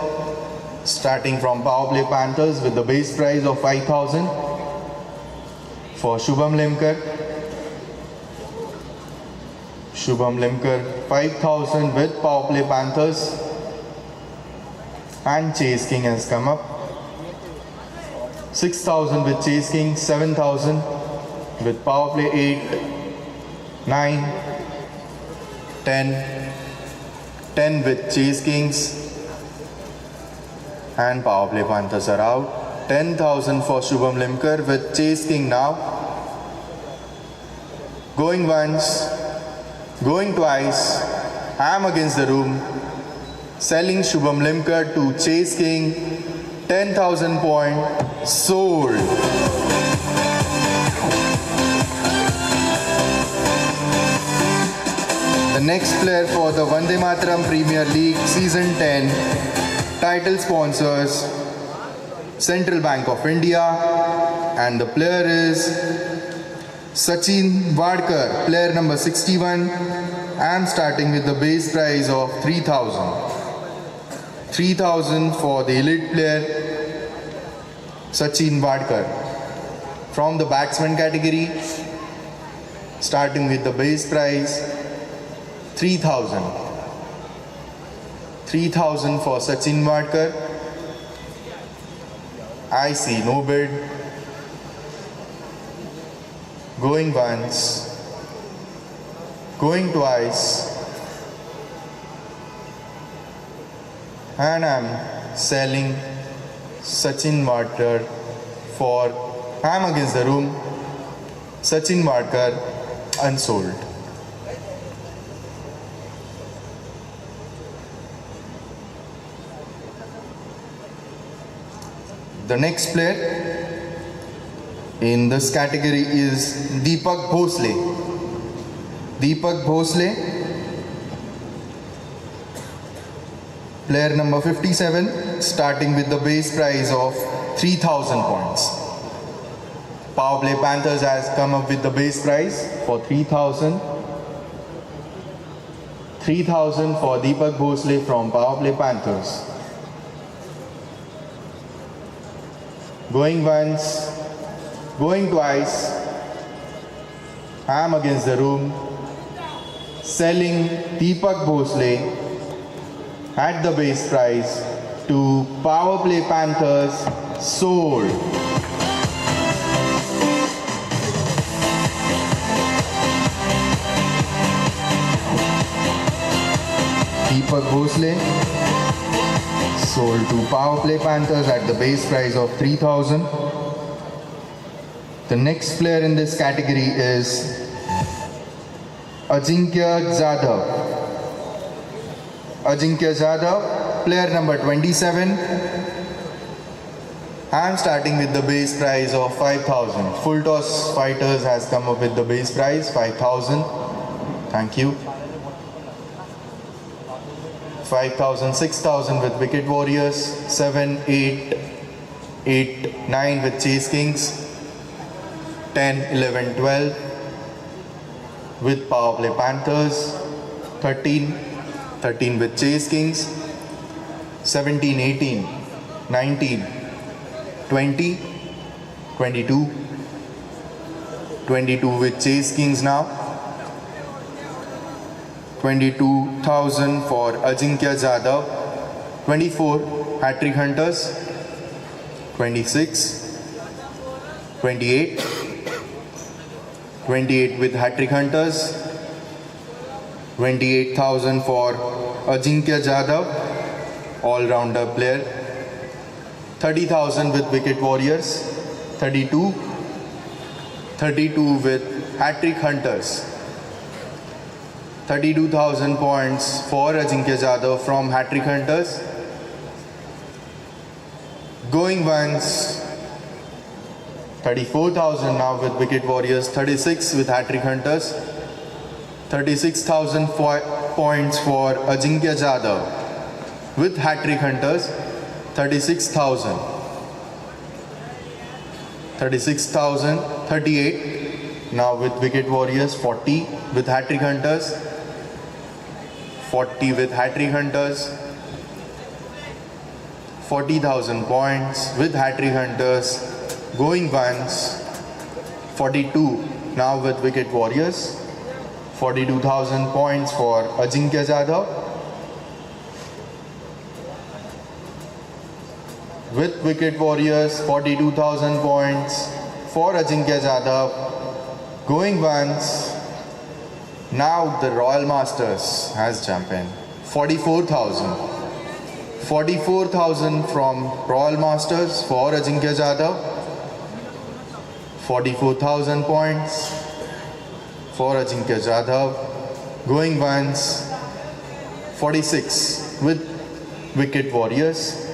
starting from Power Play Panthers with the base price of 5,000 for Shubham Limkar. Shubham Limkar 5,000 with Power Play Panthers, and Chase King has come up. 6,000 with Chase King, 7,000 with Power Play 8, 9, 10, 10 with Chase Kings, and Power Play Panthers are out. 10,000 for Shubham Limkar with Chase King now. Going once, going twice, I am against the room, selling Shubham Limkar to Chase King, 10,000 points sold. The next player for the Vande Mataram Premier League Season 10, title sponsors Central Bank of India, and the player is Sachin Wadkar, player number 61. I am starting with the base price of 3,000. 3,000 for the elite player Sachin Vadkar. From the batsman category, starting with the base prize 3,000. 3,000 for Sachin Vadkar. I see no bid. Going once, going twice, and I'm selling Sachin Vadkar for, I'm against the room, Sachin Vadkar unsold. The next player in this category is Deepak Bhosle. Deepak Bhosle, player number 57, starting with the base prize of 3,000 points. Power Play Panthers has come up with the base prize for 3,000. 3,000 for Deepak Bhosle from Power Play Panthers. Going once, going twice, I'm against the room, selling Deepak Bhosle at the base price to Power Play Panthers, sold. Deepak Bhosle sold to Power Play Panthers at the base price of 3,000. The next player in this category is Ajinkya Jadhav. Ajinkya Jadhav, player number 27. I'm starting with the base price of 5,000. Full Toss Fighters has come up with the base price 5,000. Thank you. 5,000, 6,000 with Wicket Warriors, 7, 8, 8, 9 with Chase Kings, 10, 11, 12 with Power Play Panthers, 13, 13 with Chase Kings, 17, 18, 19, 20, 22, 22 with Chase Kings now. 22,000 for Ajinkya Jadhav. 24 Hat-trick Hunters. 26, 28, 28 with Hat-trick Hunters. 28,000 for Ajinkya Jadhav, all-rounder player. 30,000 with Wicket Warriors. 32, 32 with Hat-trick Hunters. 32,000 points for Ajinkya Jadhav from Hat-trick Hunters. Going once, 34,000 now with Wicket Warriors. 36 with Hat-trick Hunters. 36,000 points for Ajinkya Jadhav with Hat-trick Hunters. 36,000. 36,000. 38 now with Wicket Warriors. 40 with Hat-trick Hunters. 40 with Hat-trick Hunters. 40,000 points with Hat-trick Hunters. Going once. 42 now with Wicket Warriors. 42,000 points for Ajinkya Jadhav. With Wicket Warriors, 42,000 points for Ajinkya Jadhav. Going once. Now the Royal Masters has jumped in. 44,000. 44,000 from Royal Masters for Ajinkya Jadhav. 44,000 points for Ajinkya Jadhav. Going once. 46 with Wicket Warriors.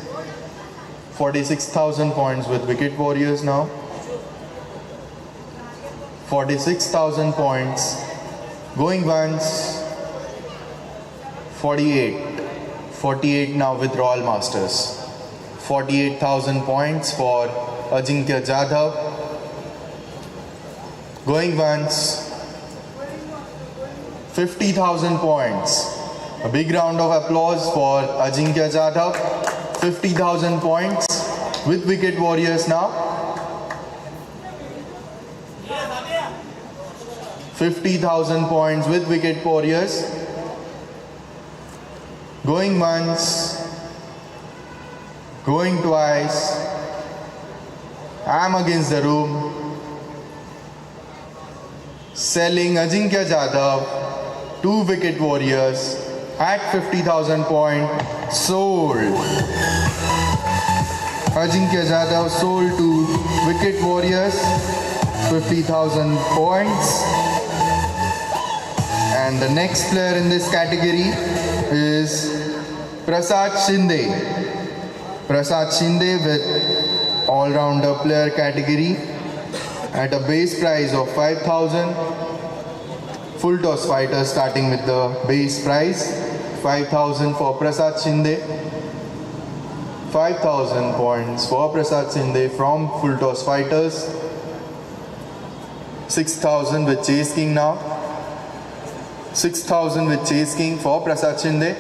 46,000 points with Wicket Warriors now. 46,000 points. Going once. 48. 48 now with Royal Masters. 48,000 points for Ajinkya Jadhav. Going once. 50,000 points. A big round of applause for Ajinkya Jadhav. 50,000 points with Wicket Warriors now. 50,000 points with Wicket Warriors. Going once, going twice. I'm against the room. Selling Ajinkya Jadhav, 2 Wicket Warriors at 50,000 points. Sold. Ajinkya Jadhav sold to Wicket Warriors, 50,000 points. And the next player in this category is Prasad Shinde. Prasad Shinde with all-rounder player category at a base price of 5,000. Full toss fighter starting with the base price 5,000 for Prasad Shinde. 5,000 points for Prasad Shinde from full toss fighters. 6,000 with Chase King now. 6,000 with Chase King for Prasad Shinde.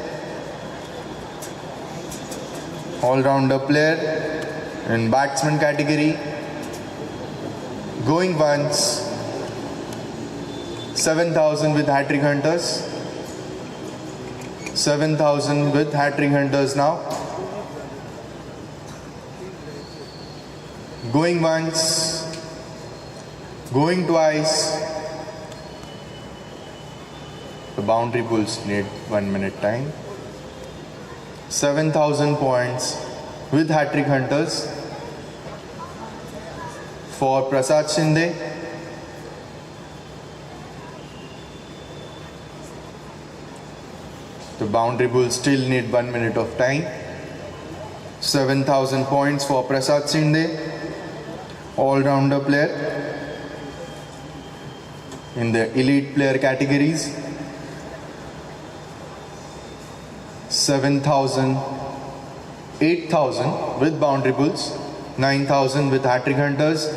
All-rounder player in batsman category. Going once. 7,000 with hat-trick hunters. 7,000 with hat-trick hunters now. Going once. Going twice. The boundary bulls need 1 minute time. 7,000 points with hat-trick hunters for Prasad Shinde. The boundary bulls still need 1 minute of time. 7,000 points for Prasad Shinde, all-rounder player in the elite player categories. 7,000, 8,000 with boundary bulls, 9,000 with hat-trick hunters,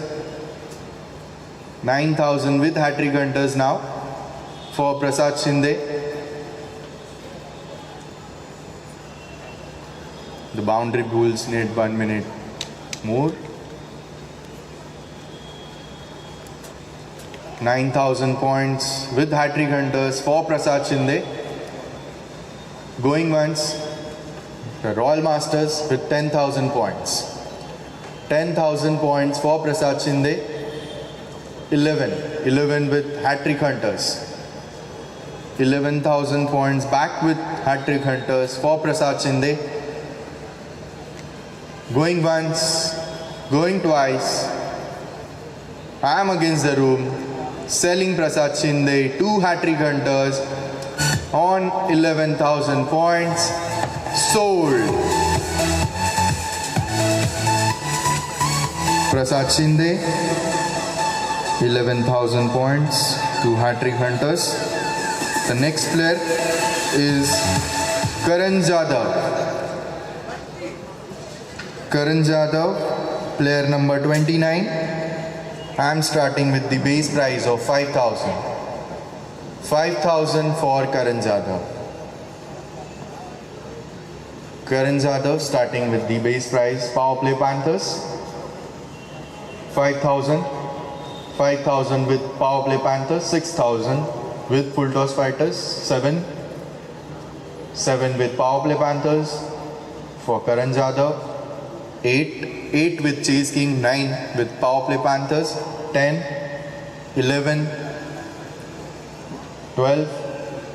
9,000 with hat-trick hunters now for Prasad Shinde. The boundary bulls need 1 minute more. 9,000 points with hat-trick hunters for Prasad Shinde. Going once, the Royal Masters with 10,000 points. 10,000 points for Prasad Shinde. 11 with hat-trick hunters. 11,000 points back with hat-trick hunters for Prasad Shinde. Going once, going twice. I am against the room. Selling Prasad Shinde, 2 hat-trick hunters on 11,000 points. Sold. Prasad Shinde, 11,000 points, 2 hat-trick hunters. The next player is Karan Jadhav. Karan Jadhav, player number 29. I am starting with the base price of 5,000. 5,000 for Karan Jadhav. Karan Jadhav starting with the base price. Power play Panthers. 5,000. 5,000 with power play Panthers. 6,000 with full toss fighters. 7 with power play Panthers for Karan Jadhav. 8 with Chase King. 9 with power play Panthers. 10, 11, 12,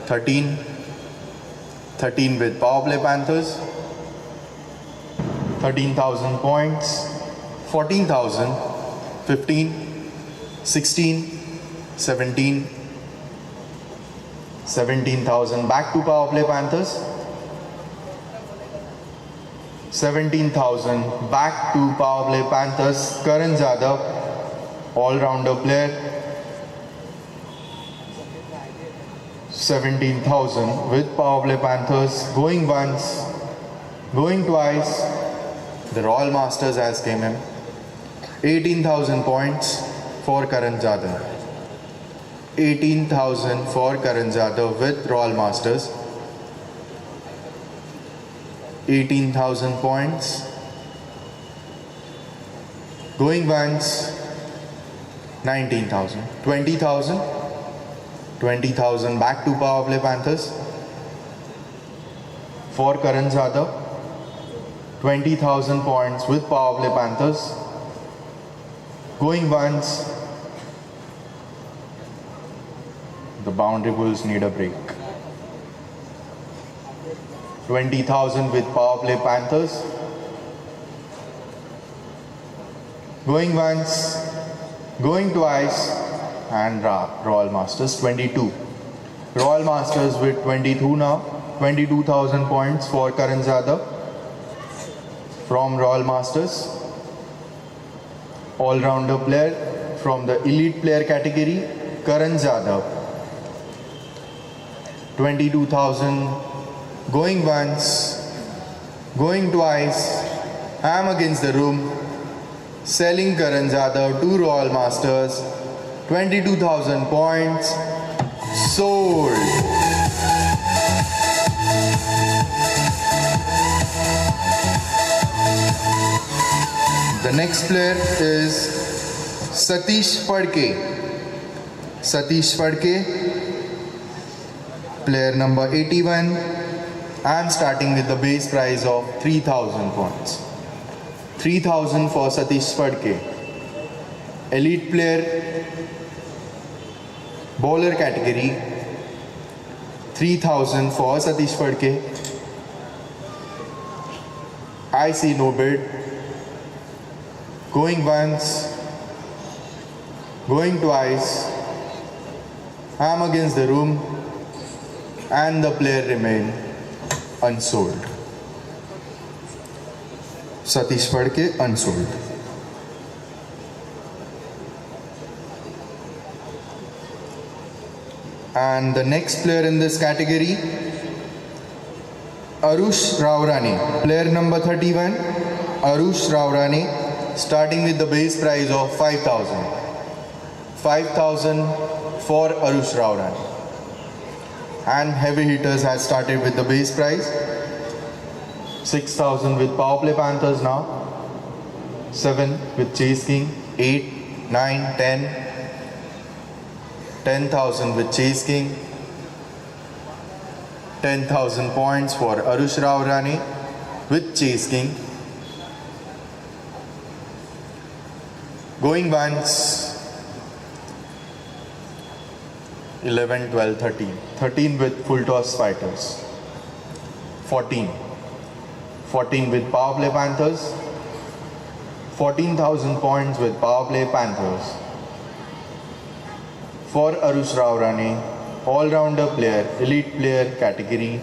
13 with power play Panthers. 13,000 points. 14,000, 15, 16, 17, 17,000 back to power play Panthers. 17,000 back to power play Panthers. Karan Jadhav, all-rounder player. 17,000 with power play Panthers. Going once, going twice. The Royal Masters has came in. 18,000 points for Karan Jadhav. 18,000 for Karan Jadhav with Royal Masters. 18,000 points. Going once, 19,000. 20,000. 20,000 back to Power Play Panthers. For Karan Jadhav. 20,000 points with Power Play Panthers. Going once. The Boundary Bulls need a break. 20,000 with Power Play Panthers. Going once, going twice, and Royal Masters 22. Royal Masters with 22 now. 22,000 points for Karan Jadhav from Royal Masters. All-rounder player from the elite player category, Karan Jadhav. 22,000. Going once, going twice, ham against the room, selling Karan Jadhav to Royal Masters, 22,000 points, sold. The next player is Satish Phadke. Satish Phadke, player number 81. I am starting with the base price of 3,000 points. 3,000 for Satish Phadke. Elite player, bowler category. 3,000 for Satish Phadke. I see no bid. Going once, going twice. I am against the room, and the player remain unsold. Satish Phadke unsold. And the next player in this category, Arush Raurani, player number 31. Arush Raurani, starting with the base price of 5,000. 5,000 for Arush Raurani. And heavy hitters has started with the base price. 6,000 with Power Play Panthers now. 7 with Chase King. 8, 9, 10. 10,000 with Chase King. 10,000 points for Arush Raurani with Chase King. Going once. 11, 12, 13. 13 with full toss fighters. 14. 14 with Power Play Panthers. 14,000 points with Power Play Panthers. For Arush Raurani, all-rounder player, elite player category.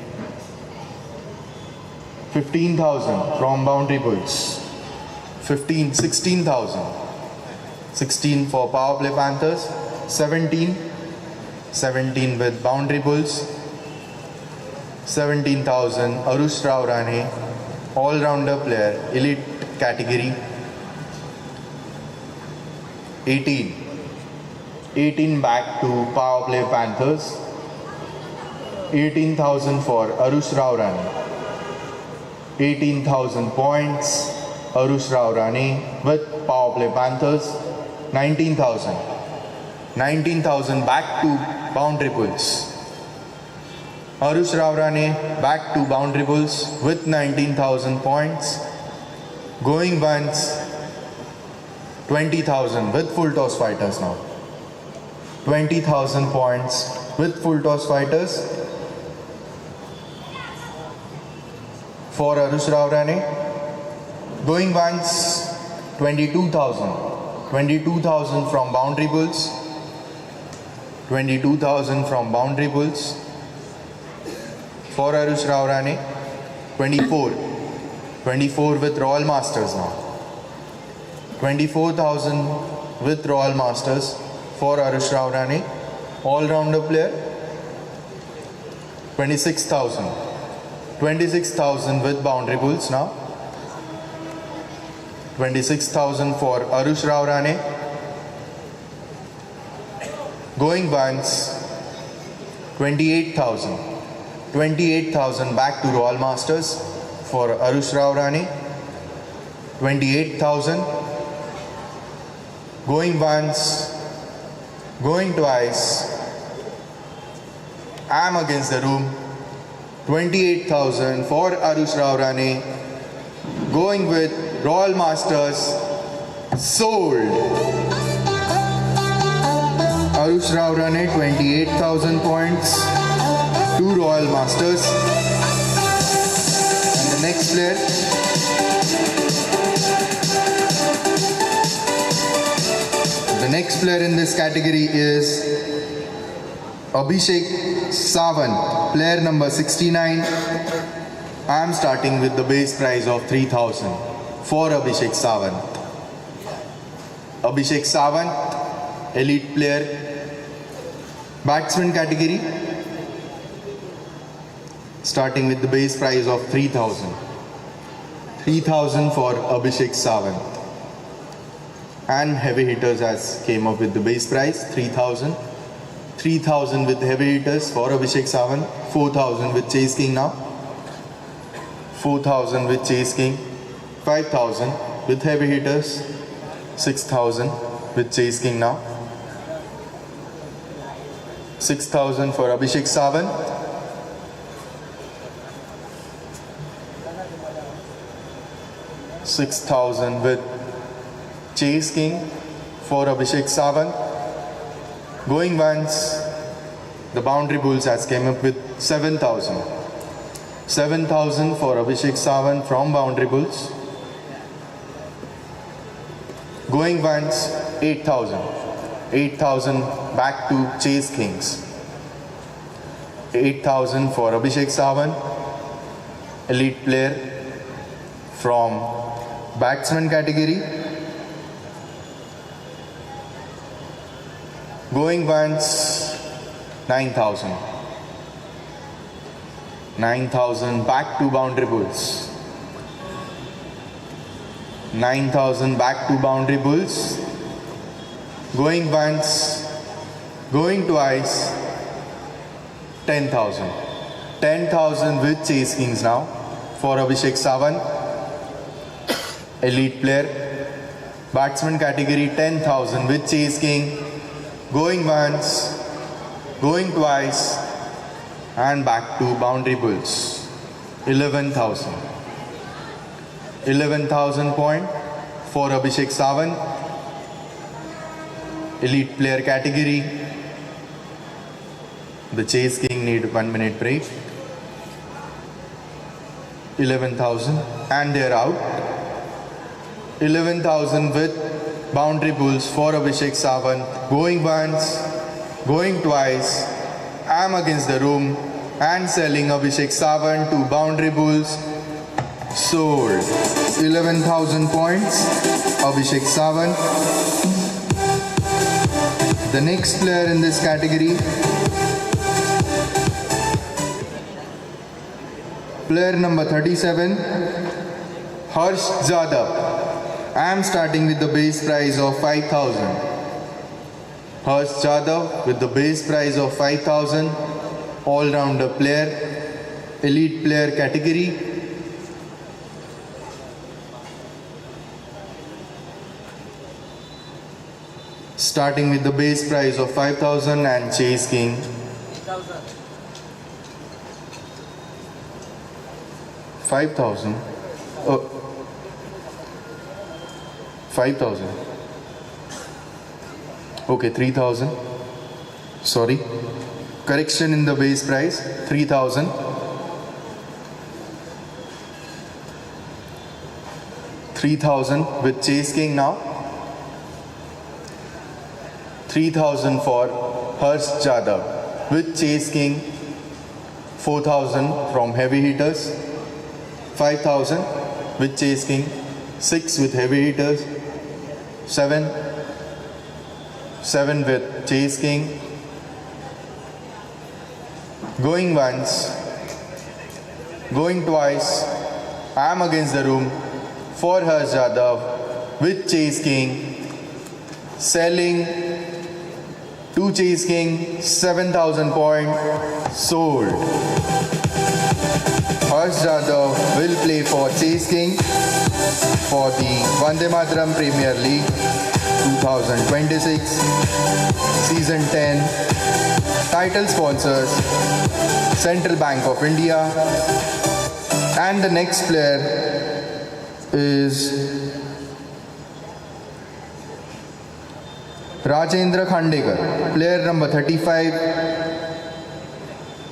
15,000 from Boundary Bulls. 16,000. 16 for Power Play Panthers. 17 with Boundary Bulls. 17,000 Arush Raurani, all-rounder player, elite category. 18 back to Power Play Panthers. 18,000 for Arush Raurani. 18,000 points Arush Raurani with Power Play Panthers. 19,000. 19,000 back to Boundary Bulls. Arush Raurani back to Boundary Bulls with 19,000 points. Going once. 20,000 with full toss fighters now. 20,000 points with full toss fighters for Arush Raurani. Going once. 22,000. 22,000 from Boundary Bulls. 22,000 from Boundary Bulls for Arush Raurani. 24 with Royal Masters now. 24,000 with Royal Masters for Arush Raurani, all-rounder player. 26,000 with Boundary Bulls now. 26,000 for Arush Raurani. Going once. 28,000 back to Royal Masters for Arush Rao Rane, 28,000. Going once, going twice. I'm against the room. 28,000 for Arush Rao Rane. Going with Royal Masters. Sold. Arush Rao Rane, 28,000 points to Royal Masters. And the next player, in this category is Abhishek Sawant, player number 69. I am starting with the base prize of 3,000 for Abhishek Sawant. Abhishek Sawant, elite player, batsman category, starting with the base prize of 3,000. 3,000 for Abhishek Sawant. And heavy hitters has came up with the base price 3,000. 3,000 with heavy hitters for Abhishek Sawant. 4,000 with Chase King now. 4,000 with Chase King. 5,000 with heavy hitters. 6,000 with Chase King now. 6,000 for Abhishek Sawant. 6,000 with Chase King for Abhishek Sawant. Going once, the Boundary Bulls has came up with 7,000. 7,000 for Abhishek Sawant from Boundary Bulls. Going once, 8,000. 8,000 back to Chase Kings. 8,000 for Abhishek Sawant, elite player from batsman category. Going once, 9,000. 9,000 back to Boundary Bulls. 9,000 back to Boundary Bulls. Going once, going twice, 10,000. 10,000 with Chase Kings now for Abhishek Sawant, elite player, batsman category. 10,000 with Chase King. Going once, going twice, and back to Boundary Bulls. 11,000. 11,000 point for Abhishek Sawant, elite player category. The Chase King need 1 minute break. 11,000 and they're out. 11,000 with Boundary Bulls for Abhishek Sawant. Going once, going twice. I'm against the room and selling Abhishek Sawant to Boundary Bulls. Sold. 11,000 points. Abhishek Sawant. The next player in this category, player number 37, Harsh Jadhav. I am starting with the base price of 5,000. Harsh Jadhav with the base price of 5,000. All-rounder player, elite player category. Starting with the base price of 5,000 and Chase King. 5,000. Oh, 5,000. Okay, 3,000. Sorry. Correction in the base price. 3,000. 3,000 with Chase King now. 3,000 for Harsh Jadhav with Chase King. 4,000 from heavy hitters. 5,000 with Chase King. 6 with heavy hitters. 7 with Chase King. Going once, going twice. I'm against the room for Harsh Jadhav with Chase King. Selling to Chase King, 7,000 point. Sold. Harsh Jadhav will play for Chase King for the Vande Mataram Premier League 2026 Season 10. Title sponsors Central Bank of India. And the next player is Rajendra Khandekar, player number 35,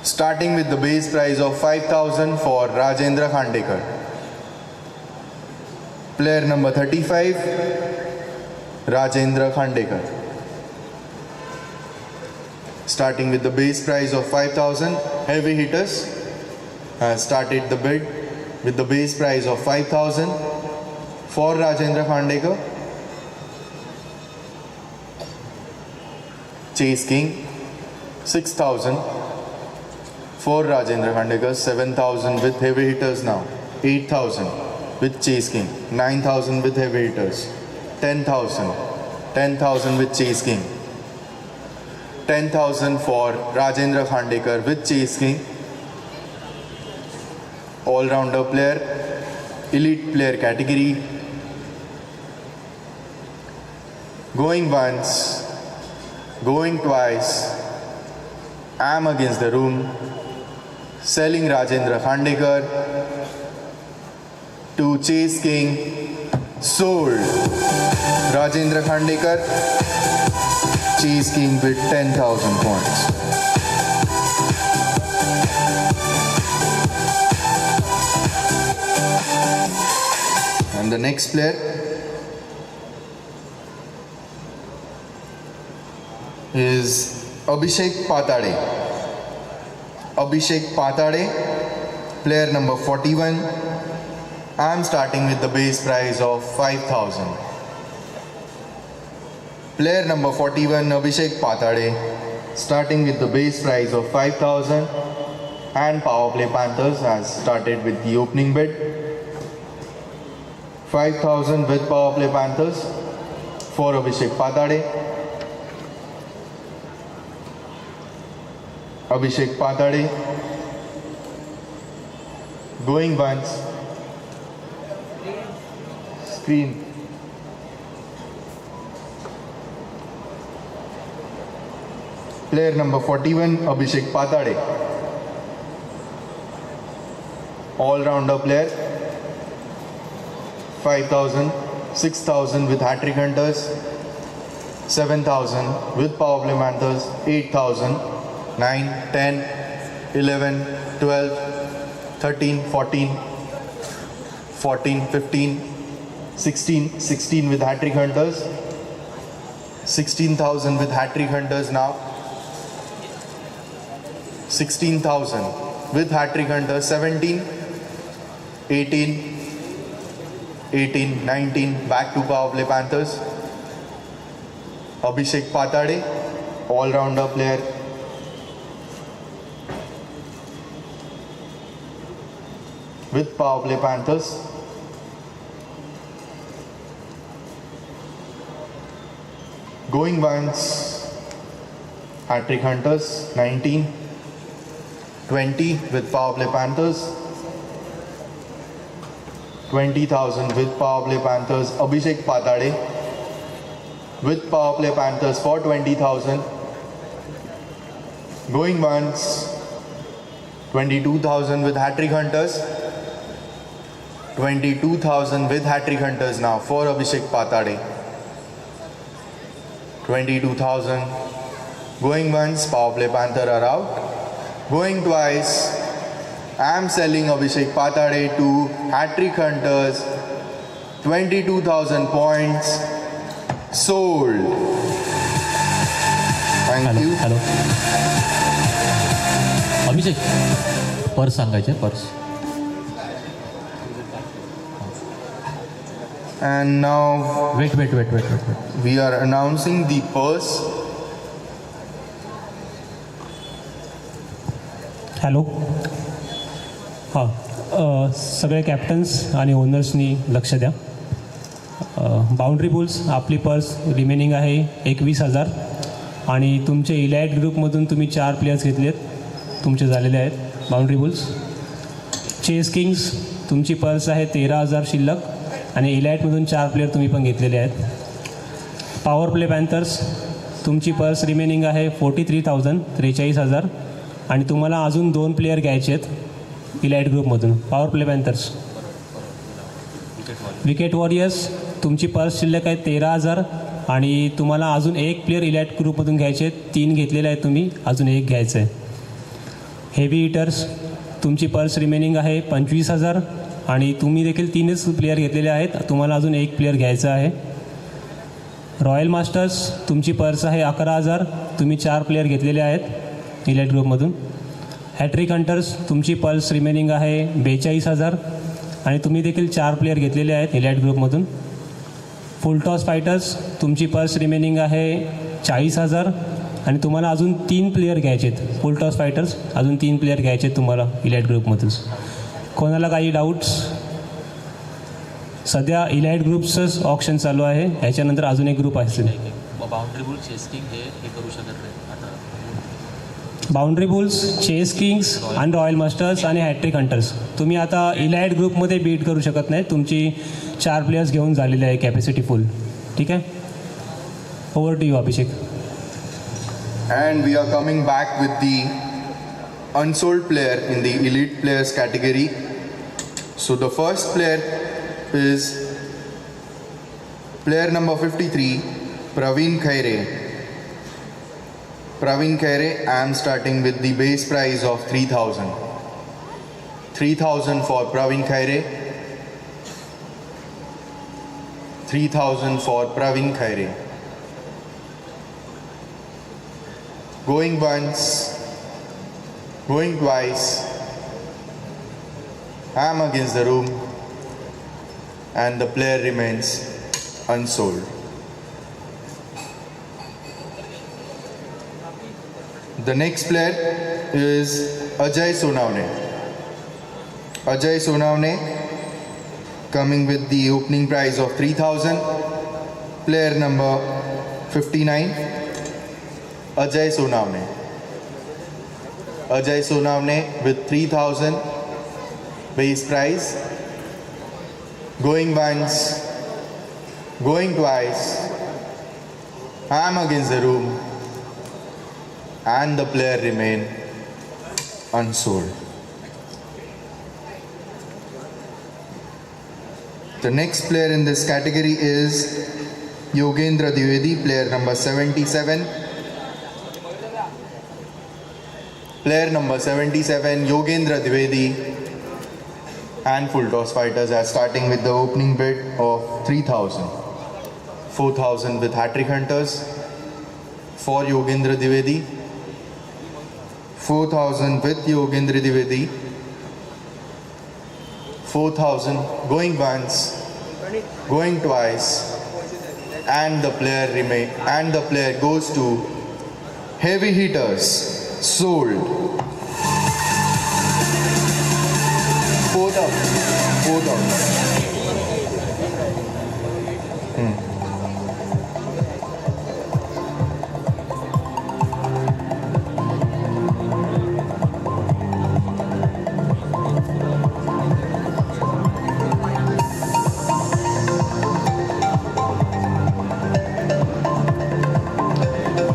starting with the base price of 5,000 for Rajendra Khandekar. Player number 35, Rajendra Khandekar. Starting with the base price of 5,000, heavy hitters has started the bid with the base price of 5,000 for Rajendra Khandekar. Chase King 6,000 for Rajendra Khandekar, 7,000 with heavy hitters now, 8,000 with Chase King, 9,000 with heavy hitters, 10,000, 10,000 with Chase King, 10,000 for Rajendra Khandekar with Chase King. All-rounder player, elite player category. Going once, going twice, am against the room, selling Rajendra Khandekar to Chase King, sold. Rajendra Khandekar, Chase King with 10,000 points. And the next player is Abhishek Patade. Abhishek Patade, player number 41. I am starting with the base price of 5,000. Player number 41, Abhishek Patade, starting with the base price of 5,000, and Power Play Panthers has started with the opening bid. 5,000 with Power Play Panthers for Abhishek Patade. Abhishek Patade going once. Screen. Player number 41, Abhishek Patade. All-rounder player. 5,000, 6,000 with hat-trick hunters, 7,000 with power play panthers, 8,000, 9, 10, 11, 12, 13, 14, 14, 15, 16, 16 with hat-trick hunters, 16,000 with hat-trick hunters now, 16,000 with hat-trick hunters, 17, 18, 18, 19, back to Power Play Panthers. Abhishek Patade, all-rounder player. With Power Play Panthers. Going once, hat-trick hunters, 19, 20 with Power Play Panthers. 20,000 with Power Play Panthers, Abhishek Patade with Power Play Panthers for 20,000. Going once, 22,000 with hat-trick hunters. 22,000 with hat-trick hunters now for Abhishek Patade. 22,000. Going once, Power Play Panther are out. Going twice, I am selling Abhishek Patade to hat-trick hunters, 22,000 points, sold. Thank you. Hello Abhishek purse सांगायचे purse. And now wait. We are announcing the purse. Hello हां सगळे captains आणि ओनर्सनी लक्ष द्या. Boundary bulls आपली purse remaining आहे 21,000 आणि तुमचे इलाइट ग्रुपमधून तुम्ही 4 प्लेयर्स घेतलेत, तुमचे झालेले आहेत बाउंड्री बुल्स. चेस किंग्स तुमची पर्स आहे 13,000 शिल्लक आणि इलाइटमधून 4 प्लेयर तुम्ही पण घेतलेले आहेत. पॉवर प्ले पॅन्थर्स तुमची पर्स रिमेनिंग आहे 43,000 43,000 आणि तुम्हाला अजून 2 प्लेयर घ्यायचे आहेत इलाइट ग्रुपमधून. Power play panthers. Wicket warriors तुमची पर्स शिल्लक आहे 13,000 आणि तुम्हाला अजून 1 प्लेयर इलाइट ग्रुपमधून घ्यायचे आहेत. 3 घेतलेले आहेत तुम्ही, अजून 1 घ्यायचं आहे. हेवी हिटर्स तुमची पर्स रिमेनिंग आहे 25,000 आणि तुम्ही देखील 3च प्लेयर घेतलेले आहेत, तुम्हाला अजून 1 प्लेयर घ्यायचा आहे. रॉयल मास्टर्स तुमची पर्स आहे 11,000, तुम्ही 4 प्लेयर घेतलेले आहेत इलाइट ग्रुपमधून. हॅट्रिक हंटर्स तुमची पर्स रिमेनिंग आहे 42,000 आणि तुम्ही देखील 4 प्लेयर घेतलेले आहेत इलाइट ग्रुपमधून. फुल टॉस फायटर्स तुमची पर्स रिमेनिंग आहे 40,000 आणि तुम्हाला अजून 3 प्लेयर घ्यायचे आहेत. फुल टॉस फायटर्स अजून 3 प्लेयर घ्यायचे आहेत तुम्हाला इलाइट ग्रुपमधून. कोणाला काही डाऊट्स? सध्या इलाइट ग्रुपचंच ऑप्शन चालू आहे, याच्यानंतर अजून एक ग्रुप असेल. बाउंड्री बुल चेस्टिंग हे करू शकत नाही आता. बाउंड्री बुल्स, चेस किंग्स आणि रॉयल मास्टर्स आणि हॅट्रिक हंटर्स तुम्ही आता इलाइट ग्रुपमध्ये बीट करू शकत नाही. तुमची 4 प्लेयर्स घेऊन झालेले आहे, कॅपॅसिटी फुल. ठीक आहे. Over to you Abhishek. And we are coming back with the unsold player in the elite players category. So the first player is player number 53, Praveen Khaire. Praveen Khaire, I am starting with the base price of 3,000. 3,000 for Praveen Khaire. 3,000 for Praveen Khaire. Going once, going twice. I am against the room and the player remains unsold. The next player is Ajay Sonawne. Ajay Sonawne coming with the opening price of 3,000. Player number 59. Ajay Sonawne. Ajay Sonawne with 3,000 base price. Going once, going twice. I am against the room and the player remain unsold. The next player in this category is Yogendra Dwivedi, player number 77. Player number 77, Yogendra Dwivedi, and full toss fighters are starting with the opening bid of 3,000. 4,000 with hat-trick hunters for Yogendra Dwivedi. 4,000 with Yogendra Dwivedi. 4,000 going once, going twice, and the player goes to heavy hitters. Sold. 4,000.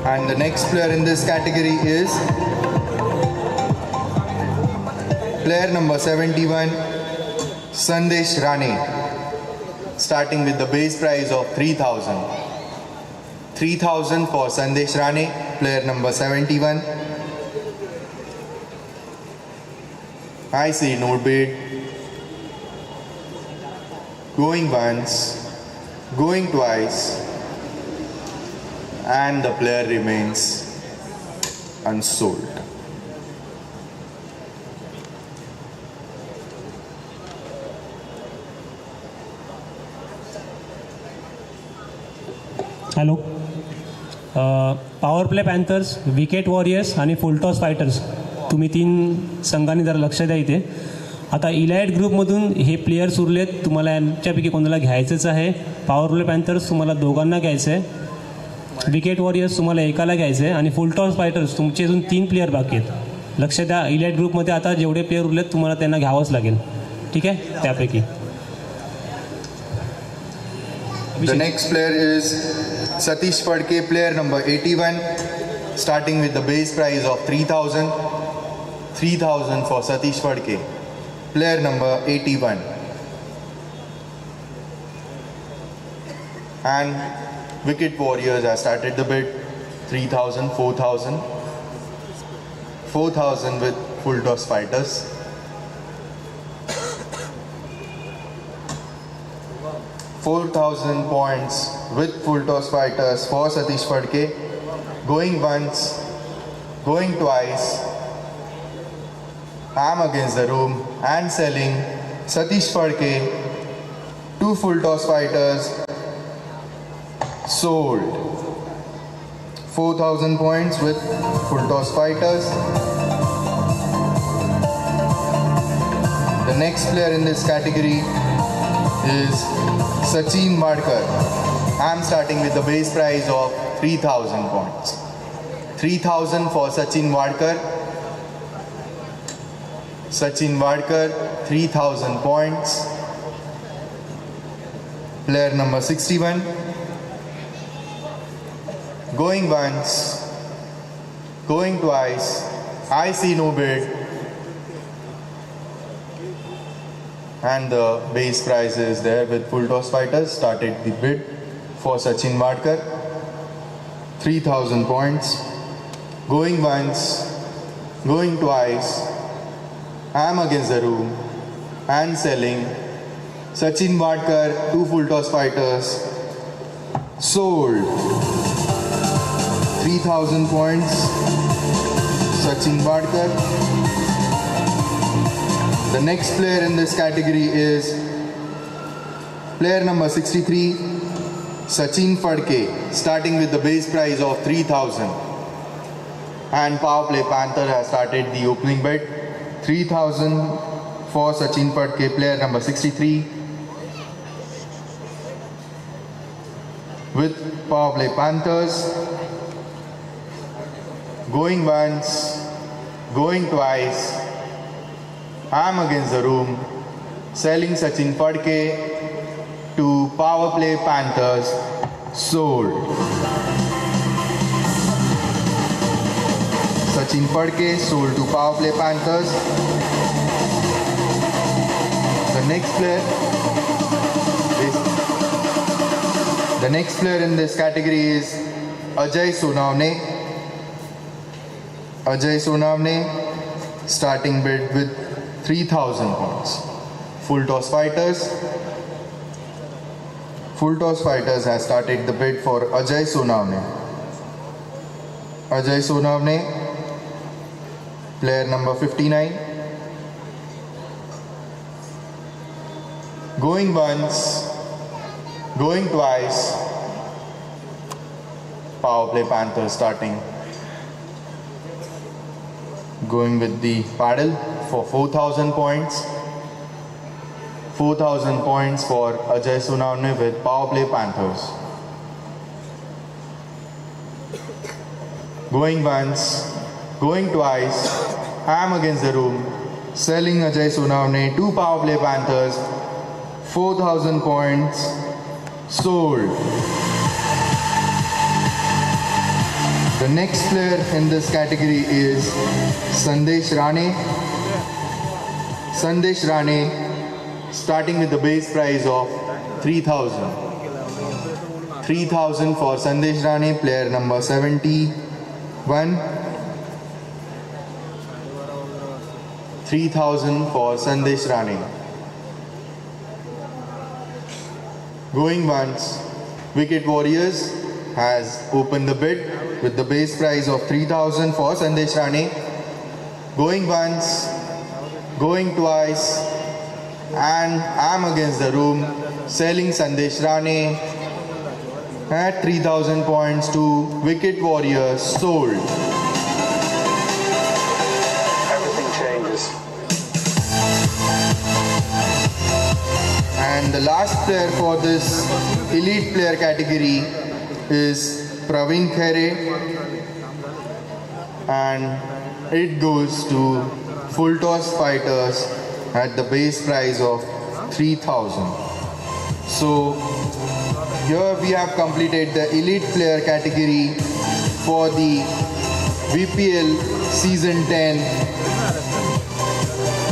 And the next player in this category is player number 71, Sandesh Rane, starting with the base price of 3,000. 3,000 for Sandesh Rane, player number 71. I see no bid. Going once, going twice, and the player remains unsold. Hello. Power play panthers, wicket warriors आणि full toss fighters तुम्ही 3 संघांनी जरा लक्ष द्या इथे. आता elite ग्रुपमधून हे players उरलेत, तुम्हाला यांच्यापैकी कोणाला घ्यायचंच आहे. पॉवर प्ले पॅन्थर्स तुम्हाला दोघांना घ्यायचं आहे. विकेट वॉरियर्स तुम्हाला एकाला घ्यायचं आहे आणि फुल टॉस फायटर्स तुमचे अजून 3 प्लेयर बाकी आहेत. लक्ष द्या, इलाइट ग्रुपमध्ये आता जेवढे प्लेयर उरलेत तुम्हाला त्यांना घ्यावंच लागेल. ठीक आहे, त्यापैकी The next player is Satish Fadke, player number 81, starting with the base price of 3,000. 3,000 for Satish Fadke, player number 81. And Wicket Warriors have started the bid. 3,000, 4,000. 4,000 with full toss fighters. 4,000 points with full toss fighters for Satish Fadke. Going once, going twice. I'm against the room and selling Satish Fadke. 2 full toss fighters sold. 4,000 points with full toss fighters. The next player in this category is Sachin Wadkar. I'm starting with the base price of 3,000 points. 3,000 for Sachin Wadkar. Sachin Wadkar, 3,000 points. Player number 61. Going once, going twice. I see no bid. And the base price is there with full toss fighters. Started the bid for Sachin Wadkar. 3,000 points. Going once, going twice. I'm against the room and selling Sachin Wadkar, 2 full toss fighters sold. 3,000 points. Sachin Wadkar. The next player in this category is player number 63, Sachin Fadke, starting with the base price of 3,000. And Power Play Panther has started the opening bid. 3,000 for Sachin Fadke, player number 63. With Power Play Panthers. Going once, going twice. I'm against the room, selling Sachin Fadke to Power Play Panthers, sold. Sachin Fadke sold to Power Play Panthers. The next player in this category is Ajay Sonavne. Ajay Sonavne, starting bid with 3,000 points. Full toss fighters. Full toss fighters has started the bid for Ajay Sonavne. Ajay Sonavne, player number 59. Going once, going twice. Power Play Panthers starting. Going with the paddle for 4,000 points. 4,000 points for Ajay Sonavne with Power Play Panthers. Going once, going twice. I'm against the room. Selling Ajay Sonavne to Power Play Panthers. 4,000 points sold. The next player in this category is Sandesh Rane. Sandesh Rane, starting with the base price of 3,000. 3,000 for Sandesh Rane, player number 71. 3,000 for Sandesh Rane. Going once, Wicket Warriors has opened the bid with the base price of 3,000 for Sandesh Rane. Going once, going twice, and I'm against the room, selling Sandesh Rane at 3,000 points to Wicket Warriors, sold. Everything changes. And the last player for this elite player category is Praveen Khere, and it goes to full toss fighters at the base prize of 3,000. So here we have completed the elite player category for the VPL season 10,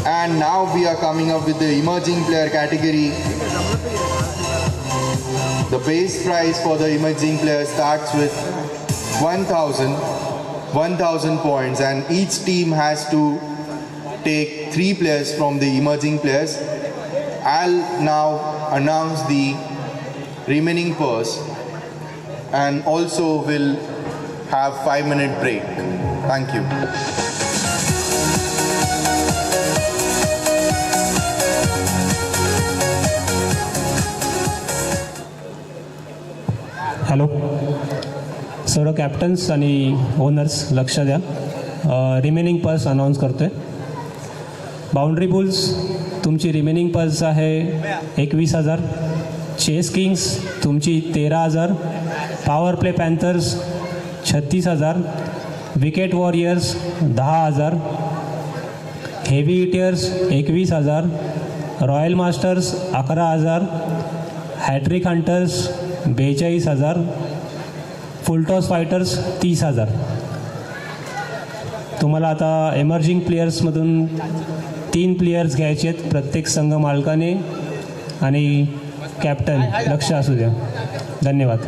and now we are coming up with the emerging player category. The base prize for the emerging player starts with 1,000 points, and each team has to take 3 players from the emerging players. I'll now announce the remaining purse and also will have 5-minute break. Thank you. Hello सर्व captains आणि owners लक्ष द्या. Remaining purse announce करतो आहे. Boundary bulls तुमची remaining purse आहे 21,000. Chase kings तुमची 13,000. Power play panthers 36,000. Wicket warriors 10,000. Heavy hitters 21,000. Royal masters 11,000. Hattrick hunters 42,000. Full toss fighters 30,000. तुम्हाला आता एमर्जिंग प्लेयर्समधून 3 प्लेयर्स घ्यायचे आहेत प्रत्येक संघ मालकाने आणि कॅप्टन लक्ष असू द्या. धन्यवाद.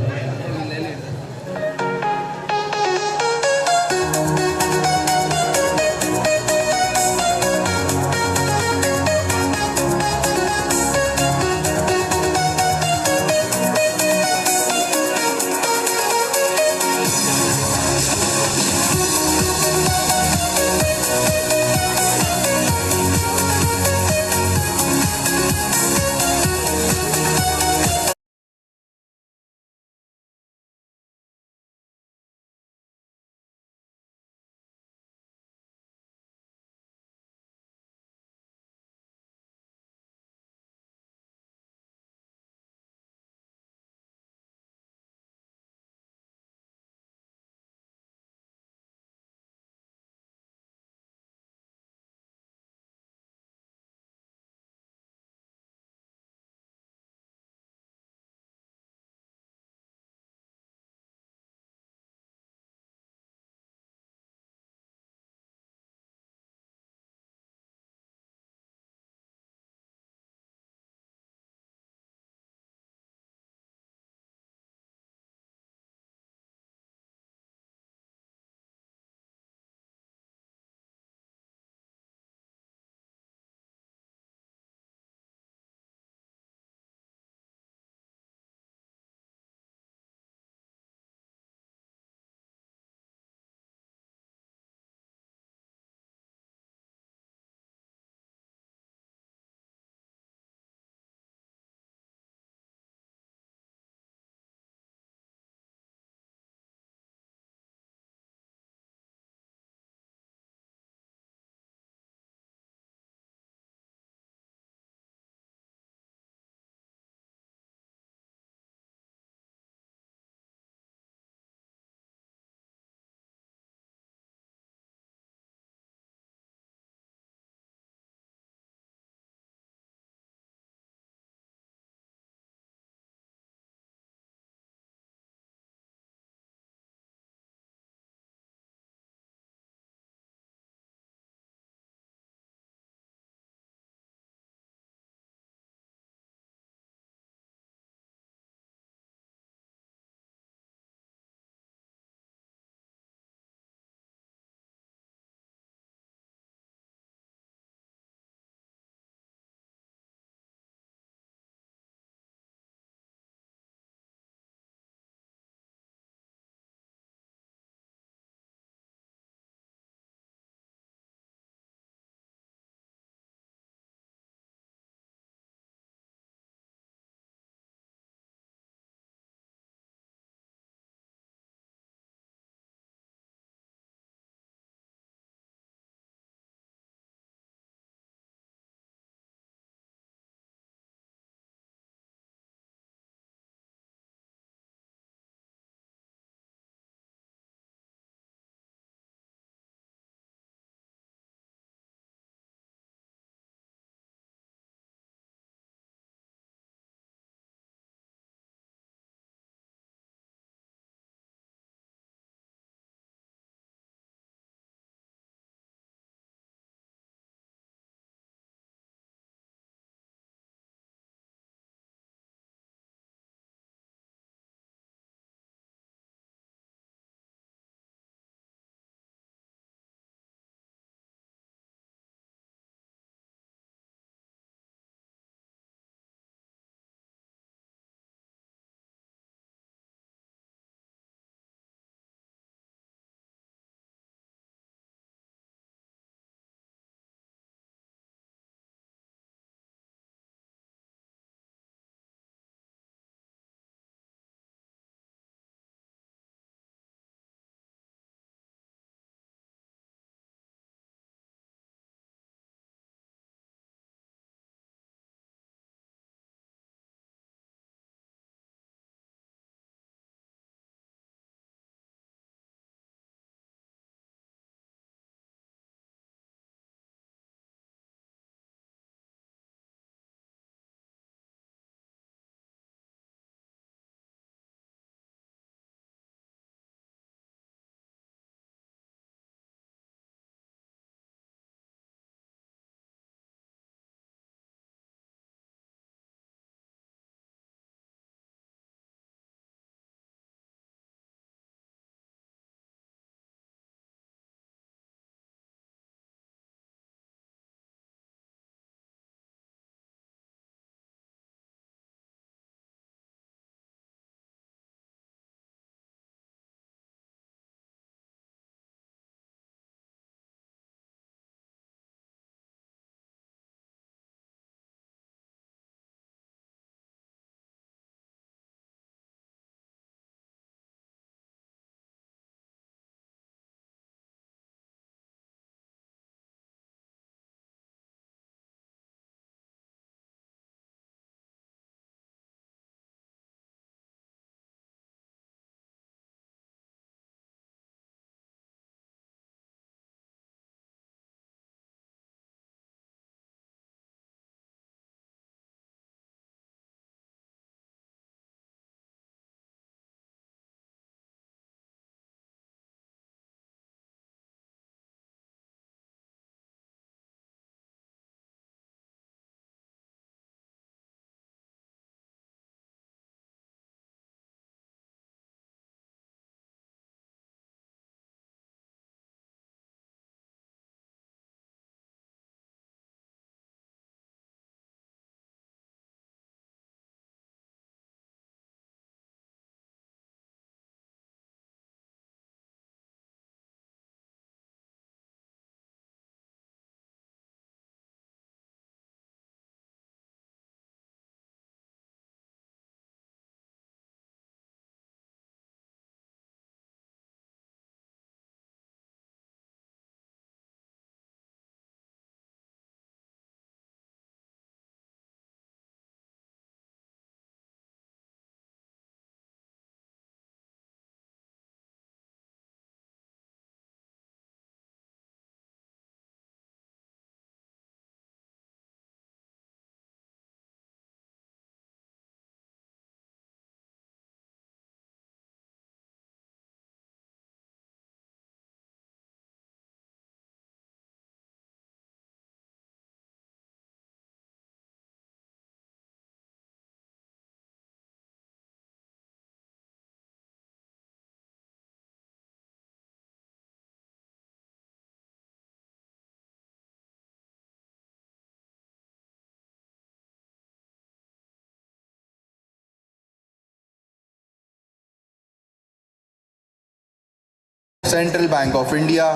Central Bank of India.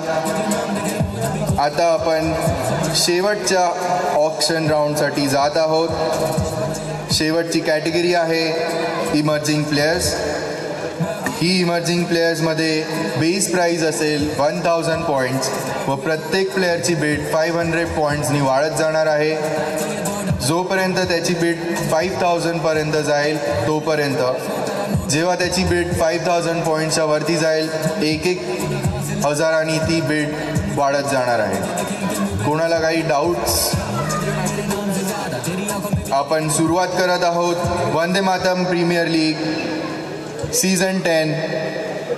आता आपण शेवटच्या ऑक्शन राऊंडसाठी जात आहोत. शेवटची कॅटेगरी आहे इमर्जिंग प्लेयर्स. ही इमर्जिंग प्लेयर्समध्ये बेस प्राईज असेल 1000 पॉईंट्स व प्रत्येक प्लेयरची बीट 500 पॉईंट्सनी वाढत जाणार आहे. जोपर्यंत त्याची बीट 5000पर्यंत जाईल तोपर्यंत, जेव्हा त्याची बीट 5000 पॉईंट्सच्या वरती जाईल 1-1 हजारांनी ती बीट वाढत जाणार आहे. कोणाला काही डाऊट्स? आपण सुरुवात करत आहोत Vande Mataram premier league season 10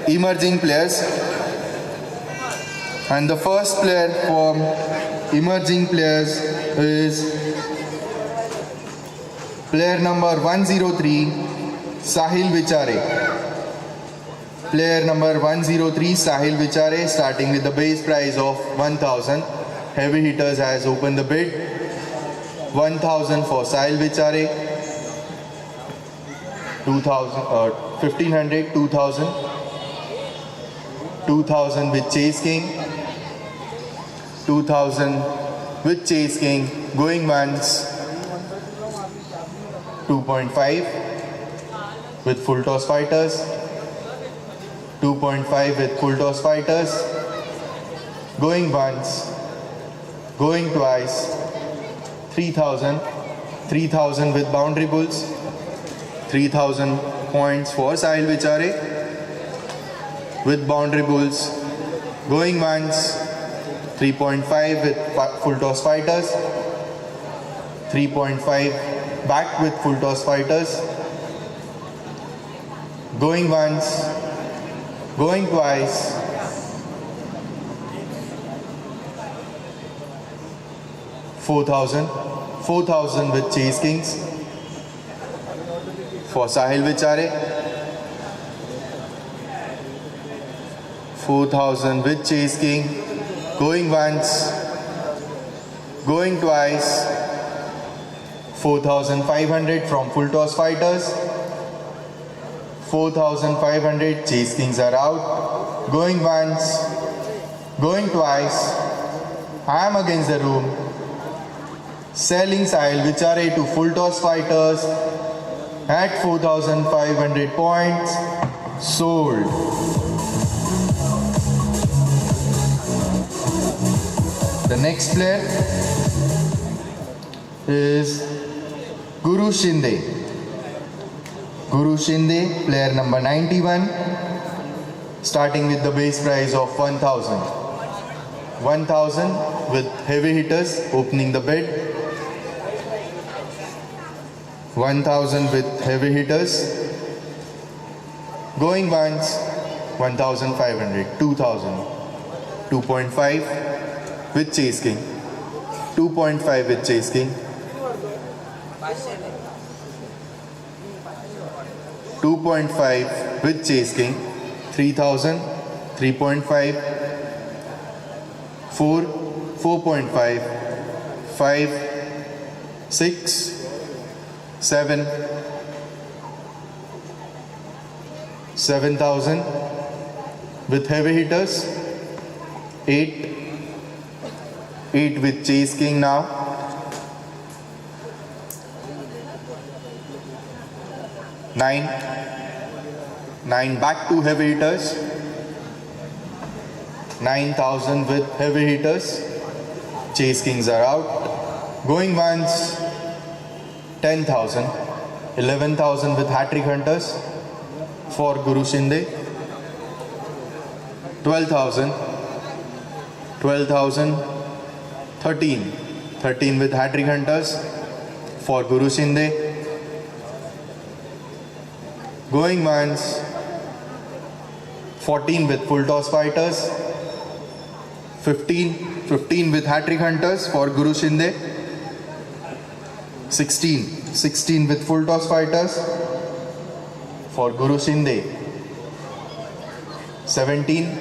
emerging players. and the first player from emerging players is player number 103 Sahil Vichare. Player number 103 Sahil Vichare, starting with the base price of 1000. Heavy hitters has opened the bid. 1000 for Sahil Vichare. 1500, 2000. 2000 with Chase King. 2000 with Chase King. Going once. 2.5 with full toss fighters. 2.5 with full toss fighters. Going once. Going twice. 3000. 3000 with boundary bulls. 3000 points for Sahil Vichare with boundary bulls. Going once. 3.5 with full toss fighters. 3.5 back with full toss fighters. Going once. Going twice. 4,000 with Chase Kings for Sahil Vichare. 4,000 with Chase King. Going once. Going twice. 4,500 from full toss fighters. 4,500. Chase Kings are out. Going once. Going twice. I am against the room. Selling Sahil Vichare to full toss fighters at 4,500 points. Sold. The next player is Guru Shinde. Guru Shinde, player number 91, starting with the base price of 1,000. 1,000 with heavy hitters opening the bid. 1,000 with heavy hitters. Going once. 1,500. 2,000. 2.5 with Chase King. 2.5 with Chase King. 2.5 with Chase King. 3,000. 3.5. 4. 4.5. 5. 6. 7. 7,000 with heavy hitters. 8. 8 with Chase King now. 9. 9 back to heavy hitters. 9,000 with heavy hitters. Chase Kings are out. Going once. 10,000. 11,000 with hat-trick hunters for Guru Shinde. 12,000. 12,000. 13. 13 with hat-trick hunters for Guru Shinde. Going once. 14 with full toss fighters. 15. 15 with hat-trick hunters for Guru Shinde. 16. 16 with full toss fighters for Guru Shinde. 17.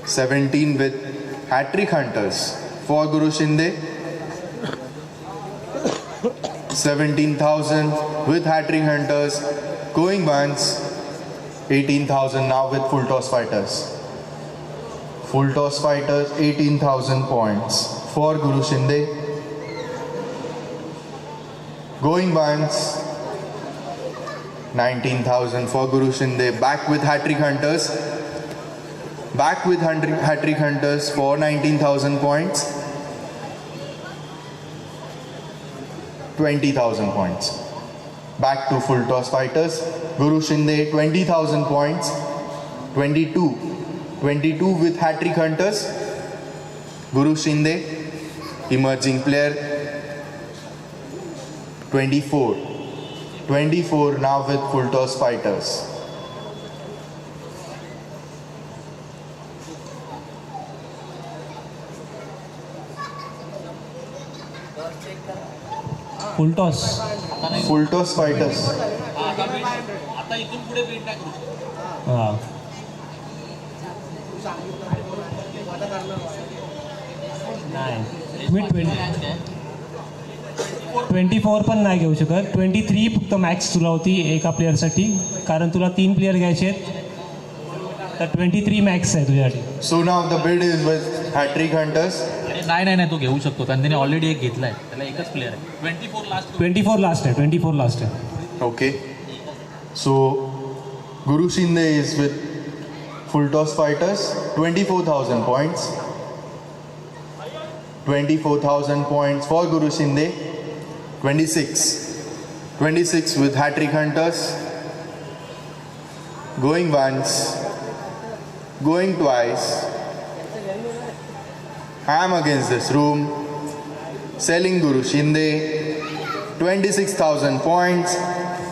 17 with hat-trick hunters for Guru Shinde. 17,000 with hat-trick hunters. Going once. 18,000 now with full toss fighters. Full toss fighters, 18,000 points for Guru Shinde. Going once, 19,000 for Guru Shinde. Back with hat-trick hunters. Back with hat-trick hunters for 19,000 points. 20,000 points. Back to full toss fighters. Guru Shinde, 20,000 points. 22 with hat-trick hunters. Guru Shinde, emerging player. 24 now with full toss fighters. Full toss fighters. आता इथून पुढे beat नाही करू शकत. हां नाही तुम्ही 24 पण नाही घेऊ शकत. 23 फक्त मॅक्स तुला होती एका प्लेअरसाठी, कारण तुला 3 प्लेअर घ्यायचे आहेत, तर 23 मॅक्स आहे तुझ्यासाठी. So now the bid is with hat-trick hunters. नाही तो घेऊ शकतो, कारण त्याने ऑलरेडी एक घेतलाय, त्याला एकच प्लेअर आहे. 24 लास्ट आहे. 24 लास्ट आहे. Okay. So Guru Shinde is with full toss fighters, 24,000 points. 24,000 points for Guru Shinde. 26 with hat-trick hunters. Going once, going twice. I am against this room. Selling Guru Shinde. 26,000 points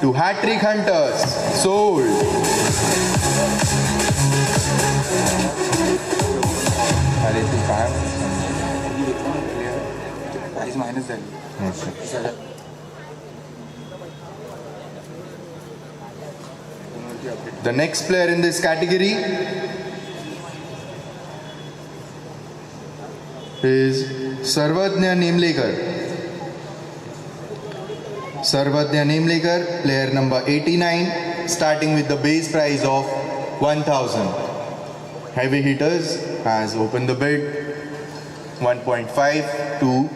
to hat-trick hunters. Sold. The next player in this category is Sarvajna Nimlekar. Sarvajna Nimlekar, player number 89, starting with the base price of 1,000. Heavy hitters has opened the bid. 1.5, 2,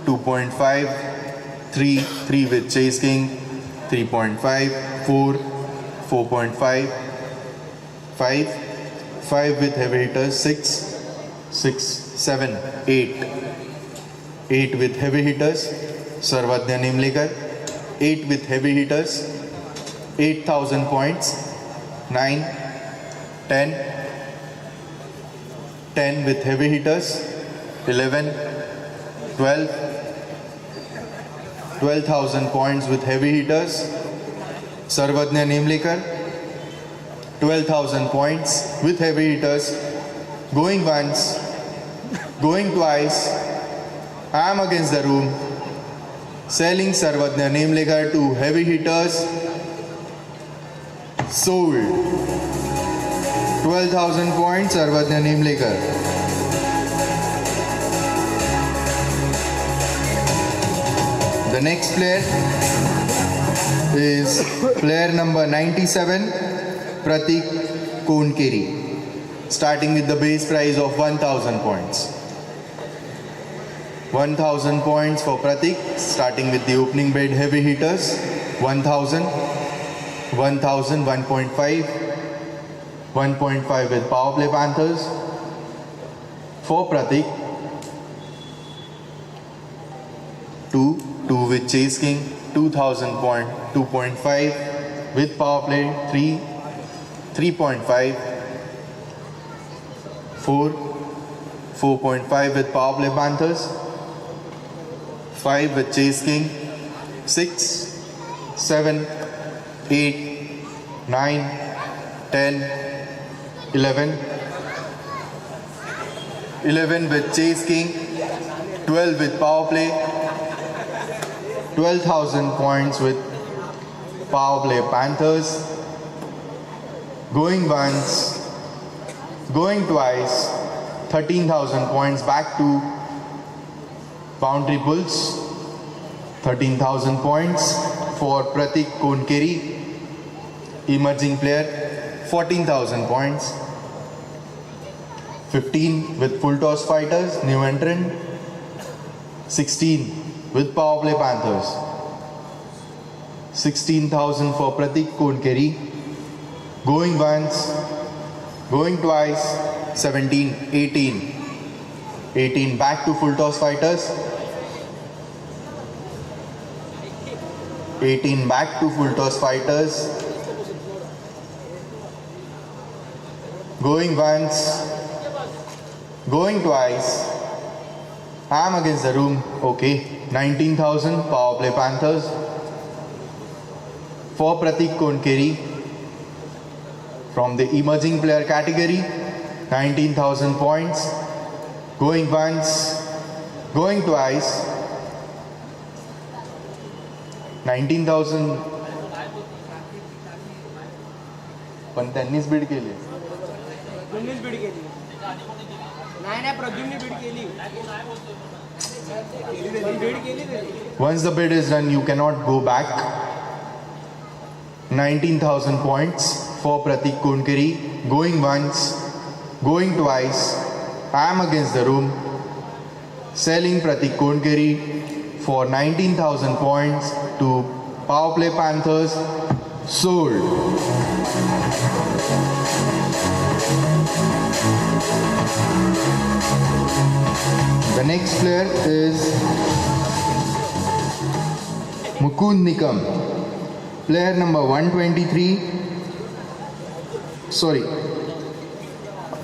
2.5, 3 with Chase King, 3.5, 4, 4.5, 5 with heavy hitters, 6, 7, 8 with heavy hitters. Sarvajna Nimlekar, 8 with heavy hitters, 8,000 points. 9, 10 with heavy hitters, 11, 12,000 points with heavy hitters. Sarvajna Nimlekar, 12,000 points with heavy hitters. Going once, going twice. I am against the room. Selling Sarvajna Nimlekar to heavy hitters. Sold. 12,000 points, Sarvajna Nimlekar. The next player is player number 97, Pratik Konkeri, starting with the base price of 1,000 points. 1,000 points for Pratik, starting with the opening bid heavy hitters. 1,000, 1.5, 1.5 with power play Panthers. For Pratik, 2 with Chase King, 2,000 point, 2.5 with power play, 3.5, 4.5 with power play Panthers, 5 with Chase King, 6, 7, 8, 9, 10, 11 with Chase King, 12 with power play, 12,000 points with power play Panthers. Going once, going twice, 13,000 points back to Boundary Bulls. 13,000 points for Pratik Konkeri, emerging player. 14,000 points. 15 with full toss fighters, new entrant. 16 with power play Panthers. 16,000 for Pratik Konkeri. Going once, going twice. 17, 18. 18 back to full toss fighters. 18 back to full toss fighters. Going once, going twice. I'm against the room. Okay. 19,000 power play Panthers. For Pratik Konkeri from the emerging player category. 19,000 points. Going once, going twice. 19,000. पण त्यांनीच बीड केली. Once the bid is done, you cannot go back. 19,000 points for Pratik Konkeri. Going once, going twice. I am against the room. Selling Pratik Konkeri for 19,000 points to Power Play Panthers. Sold. The next player is Mukund Nikam. Player number 123. Sorry.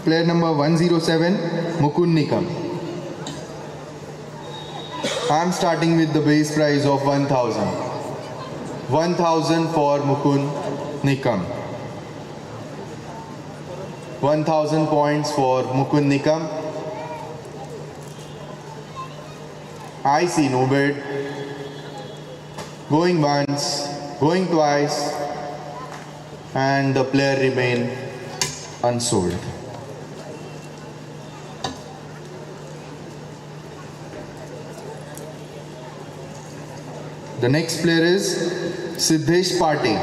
Player number 107, Mukund Nikam. I am starting with the base price of 1,000. 1,000 for Mukund Nikam. 1,000 points for Mukund Nikam. I see no bid. Going once, going twice, and the player remain unsold. The next player is Siddhesh Pate.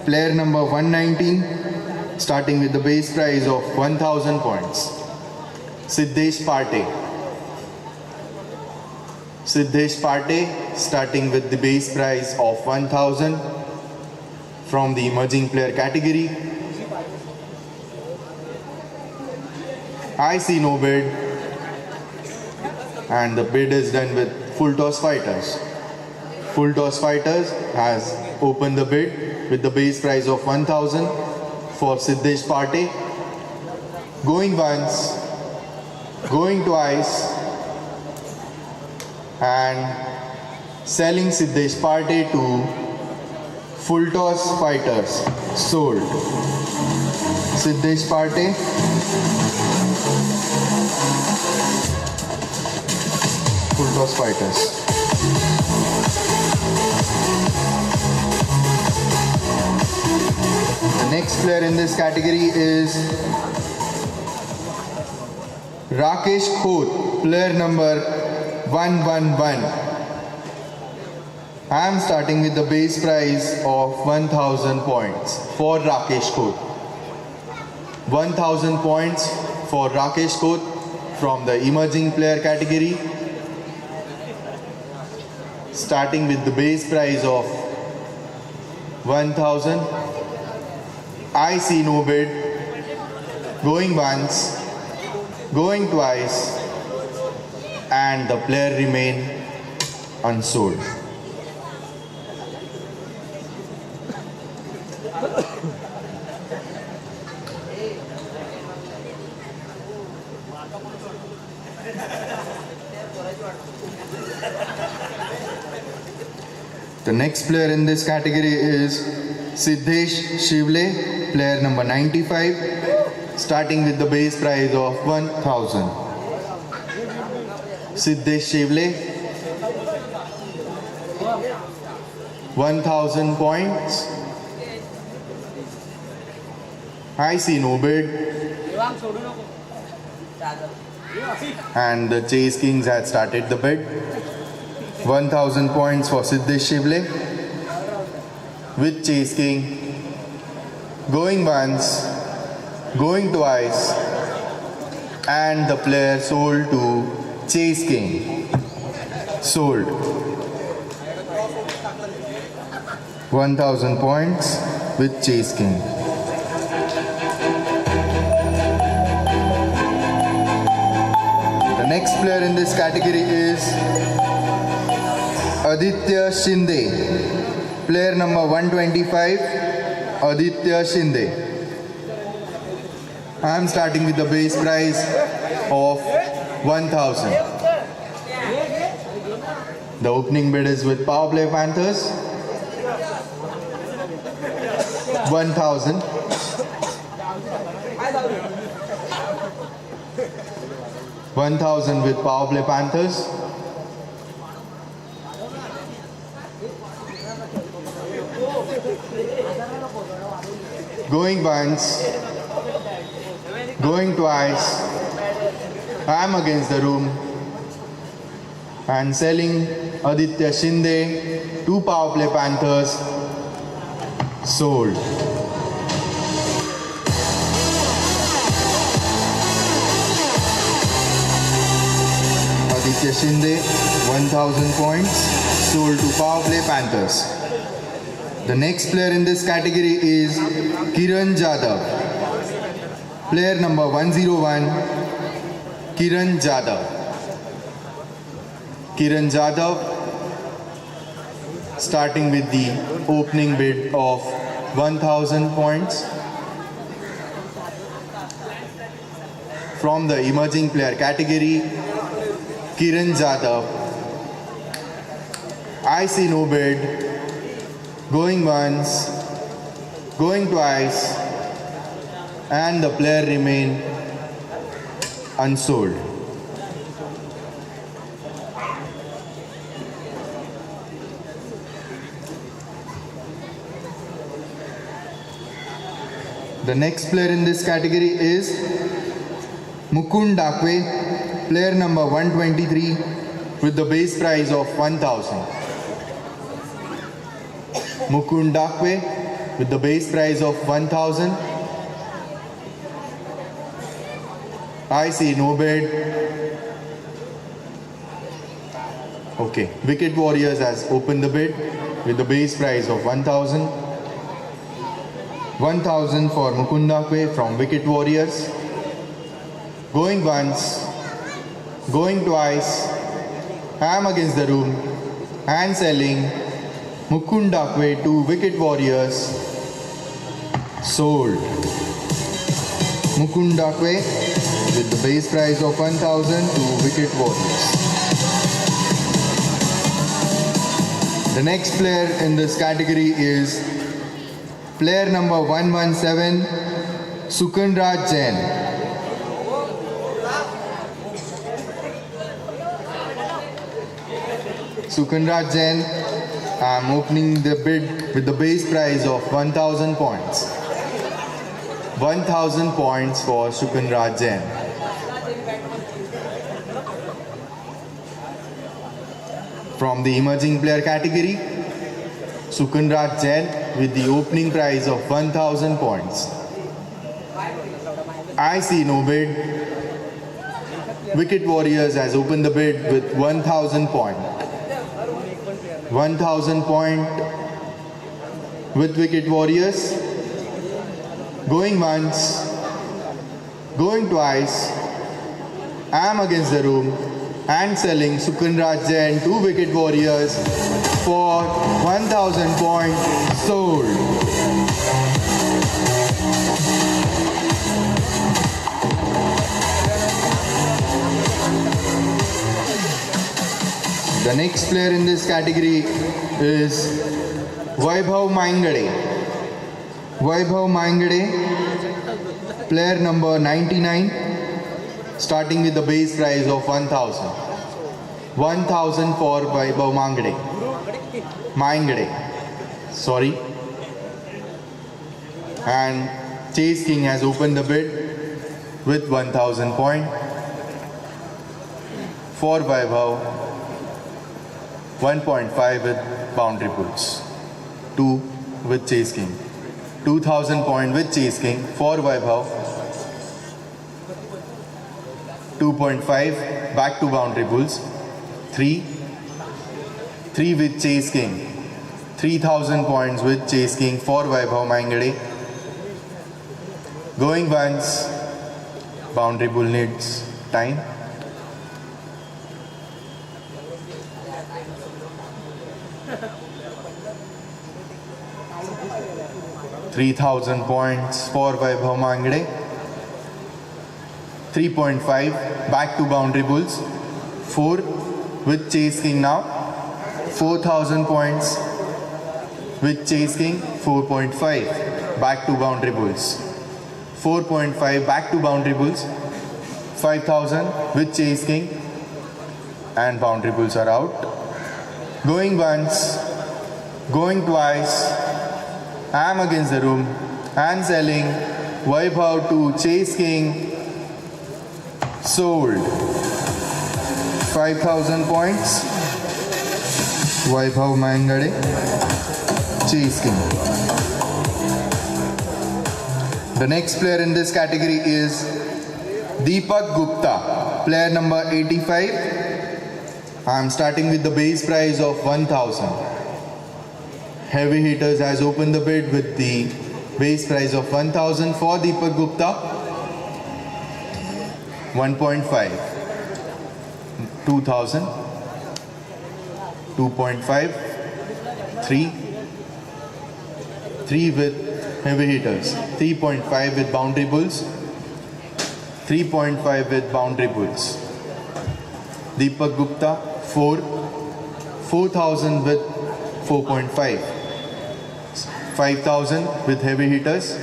Player number 119, starting with the base price of 1,000 points. Siddhesh Pate. Siddhesh Pate, starting with the base price of 1,000 from the emerging player category. I see no bid, and the bid is done with full toss fighters. Full toss fighters has opened the bid with the base price of 1,000 for Siddhesh Pate. Going once, going twice, and selling Siddhesh Pate to full toss fighters. Sold. Siddhesh Pate. Full toss fighters. The next player in this category is Rakesh Khoth, player number 111. I am starting with the base price of 1,000 points for Rakesh Khoth. 1,000 points for Rakesh Khoth from the emerging player category. Starting with the base price of 1,000. I see no bid. Going once, going twice, and the player remain unsold. The next player in this category is Siddhesh Shivle, player number 95, starting with the base price of 1,000. Siddhesh Shivle, 1,000 points. I see no bid. And the Chase Kings had started the bid. 1,000 points for Siddhesh Shivle with Chase King. Going once, going twice, and the player sold to Chase King. Sold. 1000 points with Chase King. The next player in this category is Aditya Shinde. Player number 125, Aditya Shinde. I am starting with the base price of 1000. The opening bid is with Power Play Panthers. 1000. 1000 with Power Play Panthers. Going once, going twice. I am against the room and selling Aditya Shinde to Power Play Panthers. Sold. Aditya Shinde, 1000 points, sold to Power Play Panthers. The next player in this category is Kiran Jadhav. Player number 101, Kiran Jadhav. Kiran Jadhav, starting with the opening bid of 1000 points. From the emerging player category, Kiran Jadhav. I see no bid. Going once, going twice, and the player remain unsold. The next player in this category is Mukund Dakwe, player number 123 with the base price of 1000. Mukund Dakwe with the base price of 1000. I see no bid. Okay, Wicket Warriors has opened the bid with the base price of 1000. 1000 for Mukund Dakwe from Wicket Warriors. Going once, going twice. I am against the room and selling Mukund Dakwe to Wicket Warriors. Sold. Mukund Dakwe with the base price of 1000 to Wicket Warriors. The next player in this category is player number 117, Sukanraj Jain. Sukanraj Jain, I am opening the bid with the base price of 1000 points. 1000 points for Sukanraj Jain. From the emerging player category, Sukanraj Jain with the opening price of 1000 points. I see no bid. Wicket Warriors has opened the bid with 1000 points. 1000 point with Wicket Warriors. Going once, going twice. I am against the room and selling Sukanraj Jain to Wicket Warriors for 1000 points. Sold. The next player in this category is Vaibhav Maingade. Vaibhav Maingade, player number 99, starting with the base price of 1000. 1000 for Vaibhav Maingade. Sorry. And Chase King has opened the bid with 1000 point for Vaibhav. 1.5 with boundary pulls. 2 with Chase King. 2000 point with Chase King for Vaibhav. 2.5 back to boundary bulls. 3 with chase king. 3000 points with chase king for Vaibhav Mangade. Going once. Boundary bull needs time. $3,000 points for Vaibhav Mangade. 3.5 back to boundary bulls. 4 with chase king now. 4,000 points with chase king. 4.5 back to boundary bulls. 4.5 back to boundary bulls. 5,000 with chase king, and boundary bulls are out. Going once, going twice. I'm against the room and selling. Vaibhav to chase king. Sold. 5,000 points. Vaibhav Mangade. Chase king. The next player in this category is Deepak Gupta, player number 85. I'm starting with the base price of 1,000. Heavy Hitters has opened the bid with the base price of 1,000 for Deepak Gupta. 1.5. 2,000. 2.5. 3. 3 with Heavy Hitters. 3.5 with boundary bulls. 3.5 with boundary bulls. Deepak Gupta 4. 4,000 with 4.5. 5,000 with heavy hitters.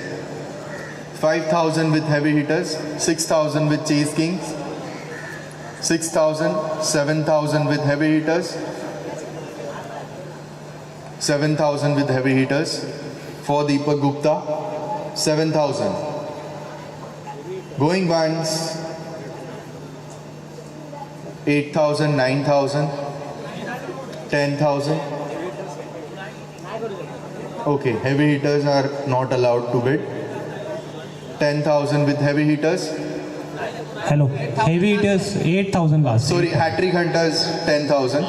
5,000 with heavy hitters. 6,000 with chase kings. 6,000. 7,000 with heavy hitters. 7,000 with heavy hitters. For Deepak Gupta, 7,000. Going once, 8,000, 9,000, 10,000. Okay, heavy hitters are not allowed to bid. 10,000 with heavy hitters. Hello, heavy hitters 8,000 last. Sorry, hat-trick hunters 10,000.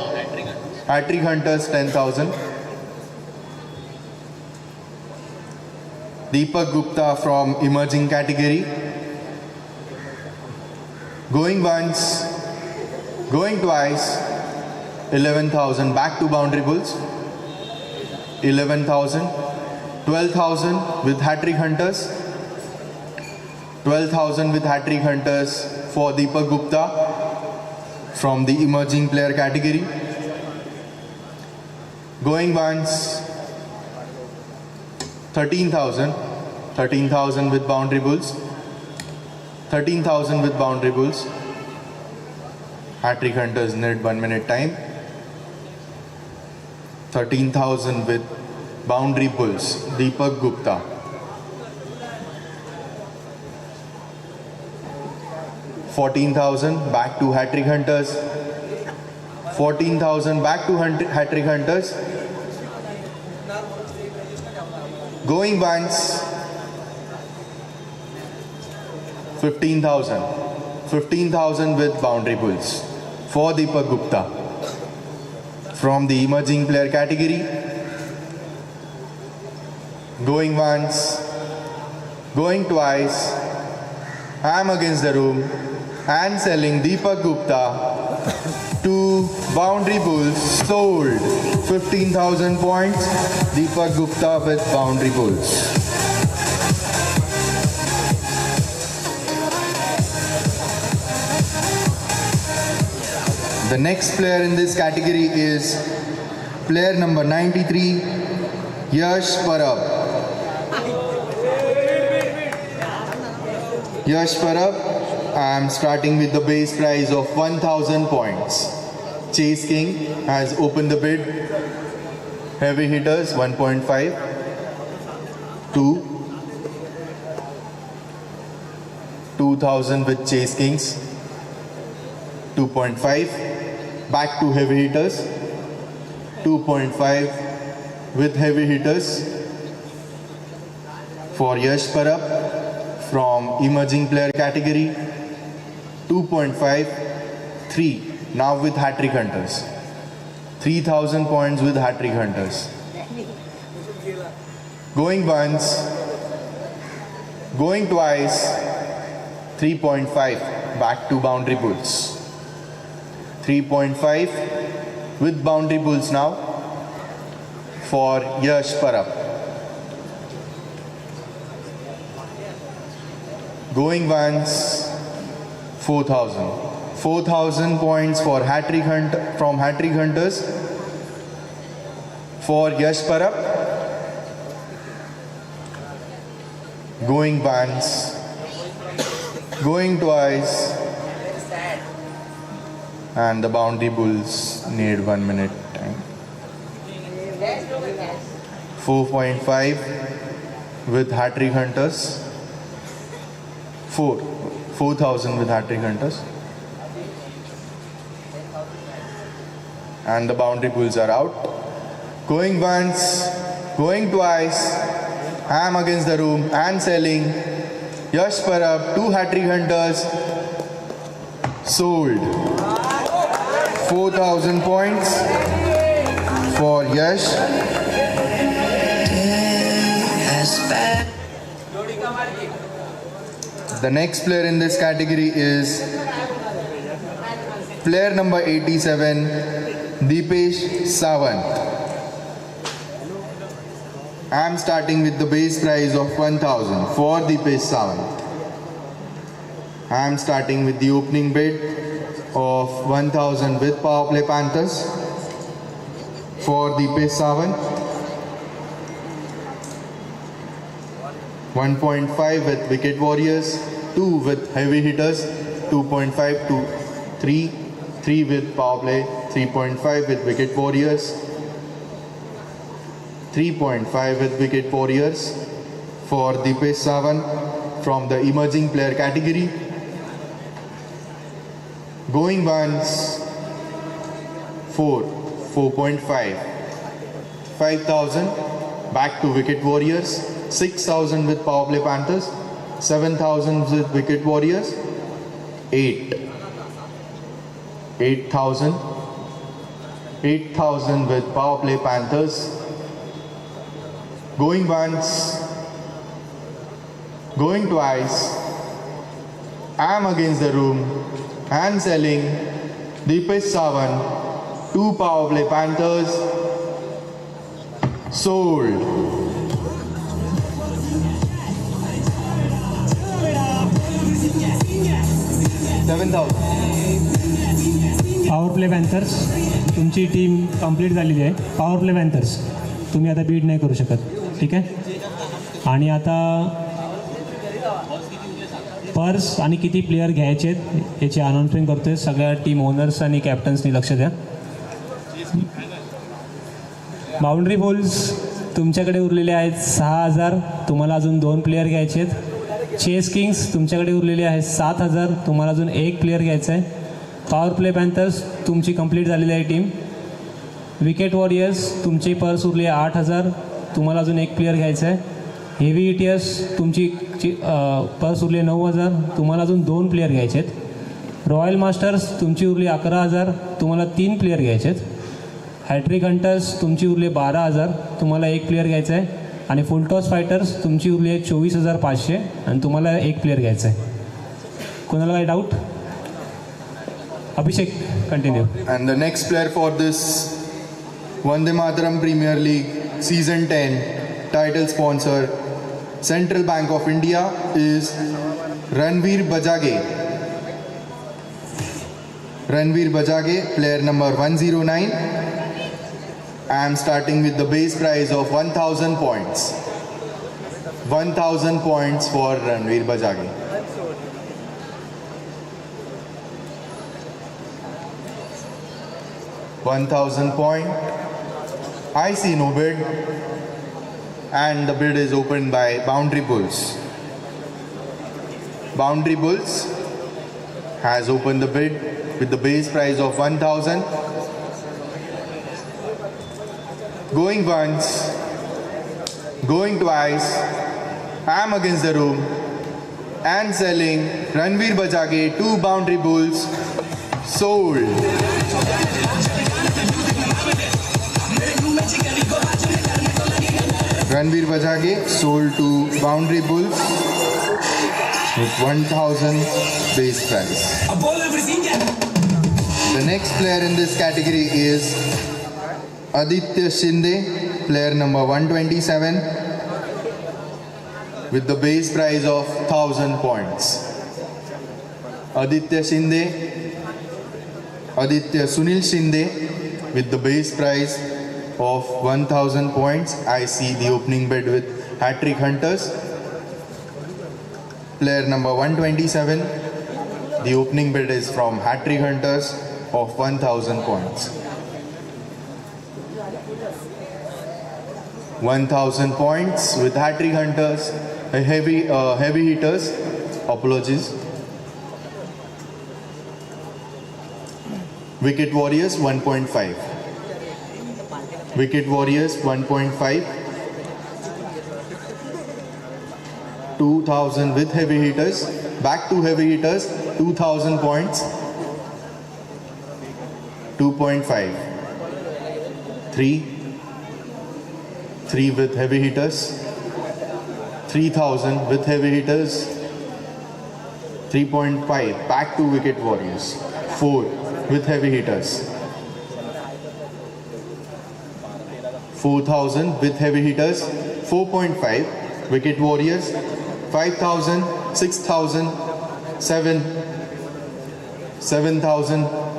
Hat-trick hunters 10,000. Deepak Gupta from emerging category. Going once, going twice. 11,000 back to boundary bulls. 11,000. 12,000 with hat-trick hunters. 12,000 with hat-trick hunters for Deepak Gupta from the emerging player category. Going once. 13,000. 13,000 with boundary bulls. 13,000 with boundary bulls. Hat-trick hunters need 1 minute time. 13,000 with boundary bulls. Deepak Gupta. 14,000 back to hat-trick hunters. 14,000 back to hat-trick hunters. Going once. 15,000. 15,000 with boundary bulls for Deepak Gupta from the emerging player category. Going once, going twice. I'm against the room and selling Deepak Gupta to boundary bulls. Sold. 15,000 points. Deepak Gupta with boundary bulls. The next player in this category is player number 93, Yash Parab. Yash Parab, I am starting with the base price of 1,000 points. Chase King has opened the bid. Heavy hitters 1.5, 2, 2,000 with Chase Kings, 2.5. Back to heavy hitters. 2.5 with heavy hitters for Yash Parab from emerging player category. 2.5, 3. Now with hat-trick hunters. 3,000 points with hat-trick hunters. Going once, going twice, 3.5, back to boundary bulls. 3.5 with boundary bulls now for Yash Parab. Going once, 4,000. 4,000 points for hat-trick from hat-trick hunters for Yash Parab. Going once, going twice, and the boundary bulls need 1 minute time. 4.5 with hat-trick hunters. 4,000 with hat-trick hunters. And the boundary bulls are out. Going once, going twice, ham against the room and selling. Yash Parab, 2 hat-trick hunters, sold. 4,000 points for Yash. The next player in this category is player number 87, Deepesh Sawant. I am starting with the base price of 1,000 for Deepesh Sawant. I am starting with the opening bid of 1,000 with Power Play Panthers for Deepesh Sawant. 1.5 with Wicket Warriors, 2 with Heavy Hitters, 2.5 to 3, 3 with Power Play, 3.5 with Wicket Warriors, 3.5 with Wicket Warriors for Deepesh Sawant from the emerging player category. Going once, 4.5, 5,000 back to Wicket Warriors, 6,000 with Power Play Panthers, 7,000 with Wicket Warriors, 8,000 with Power Play Panthers. Going once, going twice, I am against the room and selling Deepesh Sawant, 2 Power Play Panthers, sold. 7,000. Power play Panthers, तुमची team complete झालेली आहे. Power play Panthers, तुम्ही आता beat नाही करू शकत, ठीक आहे. आणि आता पर्स आणि किती प्लेयर घ्यायचे आहेत याची अनाउन्समेंट करतोय. सगळ्या टीम ओनर्स आणि कॅप्टन्सनी लक्ष द्या. बाउंड्री बॉल्स तुमच्याकडे उरलेले आहेत 6,000. तुम्हाला अजून 2 प्लेयर घ्यायचे आहेत. चेस किंग्स तुमच्याकडे उरलेले आहेत 7,000. तुम्हाला अजून 1 प्लेयर घ्यायचा आहे. पॉवर प्ले पॅन्थर्स तुमची कंप्लीट झालेली आहे टीम. विकेट वॉरियर्स तुमची पर्स उरली आहे 8,000. तुम्हाला अजून 1 प्लेयर घ्यायचा आहे. हेवी हिटर्स तुमची पर्स उरली आहे 9,000. तुम्हाला अजून 2 प्लेयर घ्यायचे आहेत. रॉयल मास्टर्स तुमची उरली 11,000. तुम्हाला 3 प्लेयर घ्यायचे आहेत. हॅट्रिक हंटर्स तुमची उरली 12,000. तुम्हाला 1 प्लेयर घ्यायचा आहे. आणि फुलटॉस फायटर्स तुमची उरली आहे 24,500 आणि तुम्हाला 1 प्लेयर घ्यायचा आहे. कोणाला काही doubt? Abhishek, continue. And the next player for this Vande Mataram Premier League Season 10 title sponsor Central Bank of India is Ranveer Bajage. Ranveer Bajage, player number 109. I am starting with the base price of 1,000 points. 1,000 points for Ranveer Bajage. £1,000. I see no bid, and the bid is opened by Boundary Bulls. Boundary Bulls has opened the bid with the base price of 1,000. Going once, going twice, I am against the room and selling Ranveer Bajage 2 boundary bulls, sold. Ranveer Bajage sold to boundary bulls with 1000 base price. The next player in this category is Aditya Shinde, player number 127, with the base price of 1000 points. Aditya Sunil Shinde with the base price of 1000 points. I see the opening bid with Hat-Trick Hunters. Player number 127, the opening bid is from Hat-Trick Hunters of 1000 points. 1000 points with Hat-Trick Hunters, heavy hitters, apologies. Wicket Warriors 1.5. Wicket Warriors 1.5. 2000 with heavy hitters. Back to heavy hitters, 2000 points. 2.5. 3 with heavy hitters. 3000 with heavy hitters. 3.5. Back to Wicket Warriors. 4 with heavy hitters. 4000 with heavy hitters. 4.5. Wicket Warriors. 5000, 6000, 7000,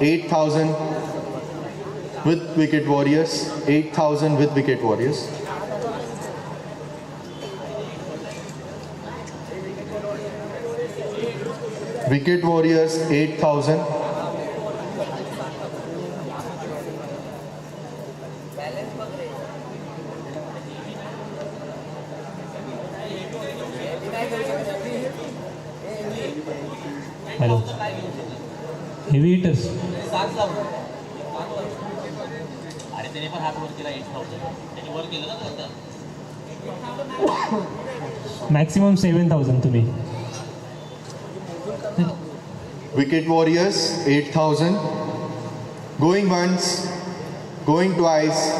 8000 with Wicket Warriors. 8000 with Wicket Warriors. Wicket Warriors 8000. Hello heavy hitters आणि त्याने पण हात वर केला 8000 त्याने वर केलं ना आता maximum 7000 तुम्ही Wicket Warriors 8000. Going once, going twice.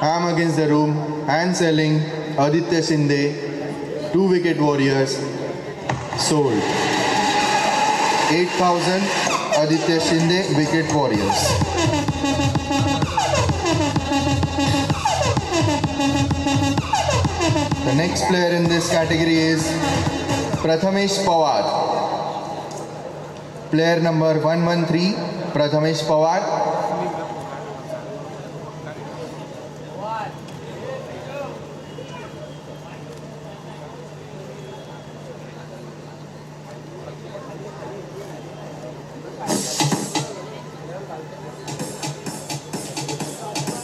I'm against the room and selling Aditya Shinde 2 Wicket Warriors, sold. 8000 Aditya Shinde Wicket Warriors. The next player in this category is Prathamesh Pawar. Player number 113, Prathamesh Pawar.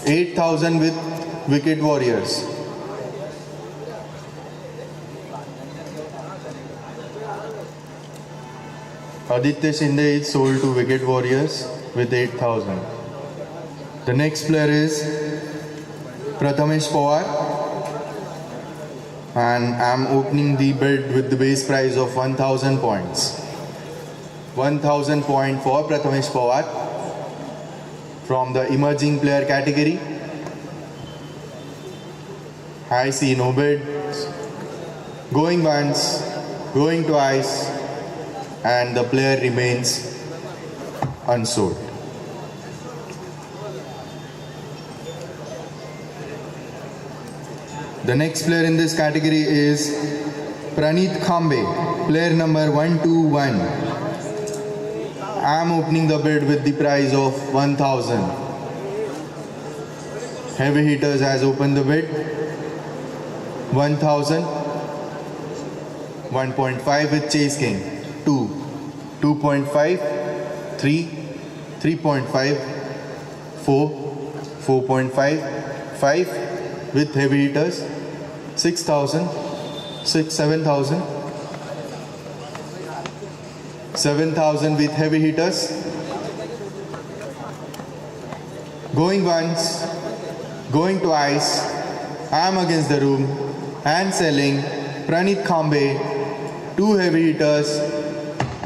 $8,000 with Wicket Warriors. Aditya Shinde is sold to Wicket Warriors with 8,000. The next player is Prathamesh Pawar, and I'm opening the bid with the base price of 1,000 points. 1,000 point for Prathamesh Pawar from the emerging player category. I see no bid. Going once, going twice, and the player remains unsold. The next player in this category is Praneeth Khambe, player number 121. I am opening the bid with the price of 1,000. Heavy hitters has opened the bid. 1,000. 1.5 with Chase King. 2, 2.5, 3, 3.5, 4, 4.5, 5 with heavy hitters, 6,000, 7,000, 7,000 with heavy hitters. Going once, going twice, I am against the room and selling Praneeth Khambe 2 heavy hitters,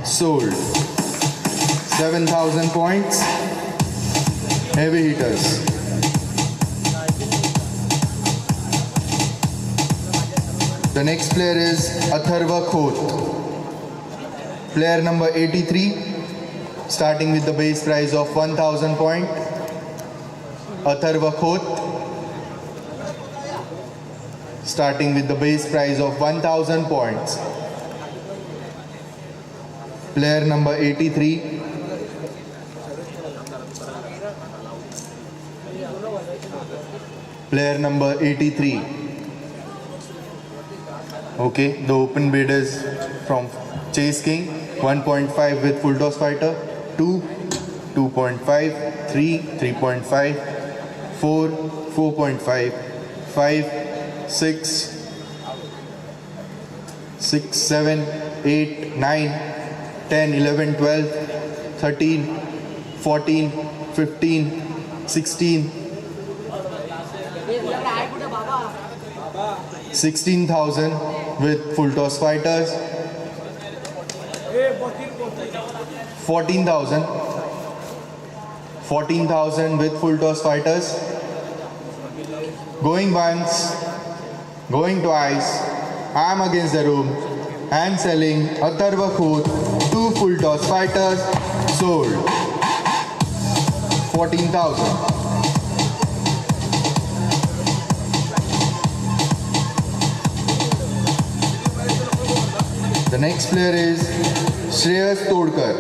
sold. 7,000 points, heavy hitters. The next player is Atharva Khoth. Player number 83, starting with the base price of 1,000 points. Atharva Khoth, starting with the base price of 1,000 points. Player number 83. Player number 83. Okay, the open bid is from Chase King, 1.5 with full toss fighter, 2, 2.5, 3, 3.5, 4, 4.5, 5, 6, 6, 7, 8, 9, 10, 11, 12, 13, 14, 15, 16, 16,000 with full toss fighters, 14,000, 14,000 with full toss fighters, going once, going twice, I am against the room and selling Atharva Khoth, 2 full toss fighters, sold. 14,000. The next player is Shreyas Todkar.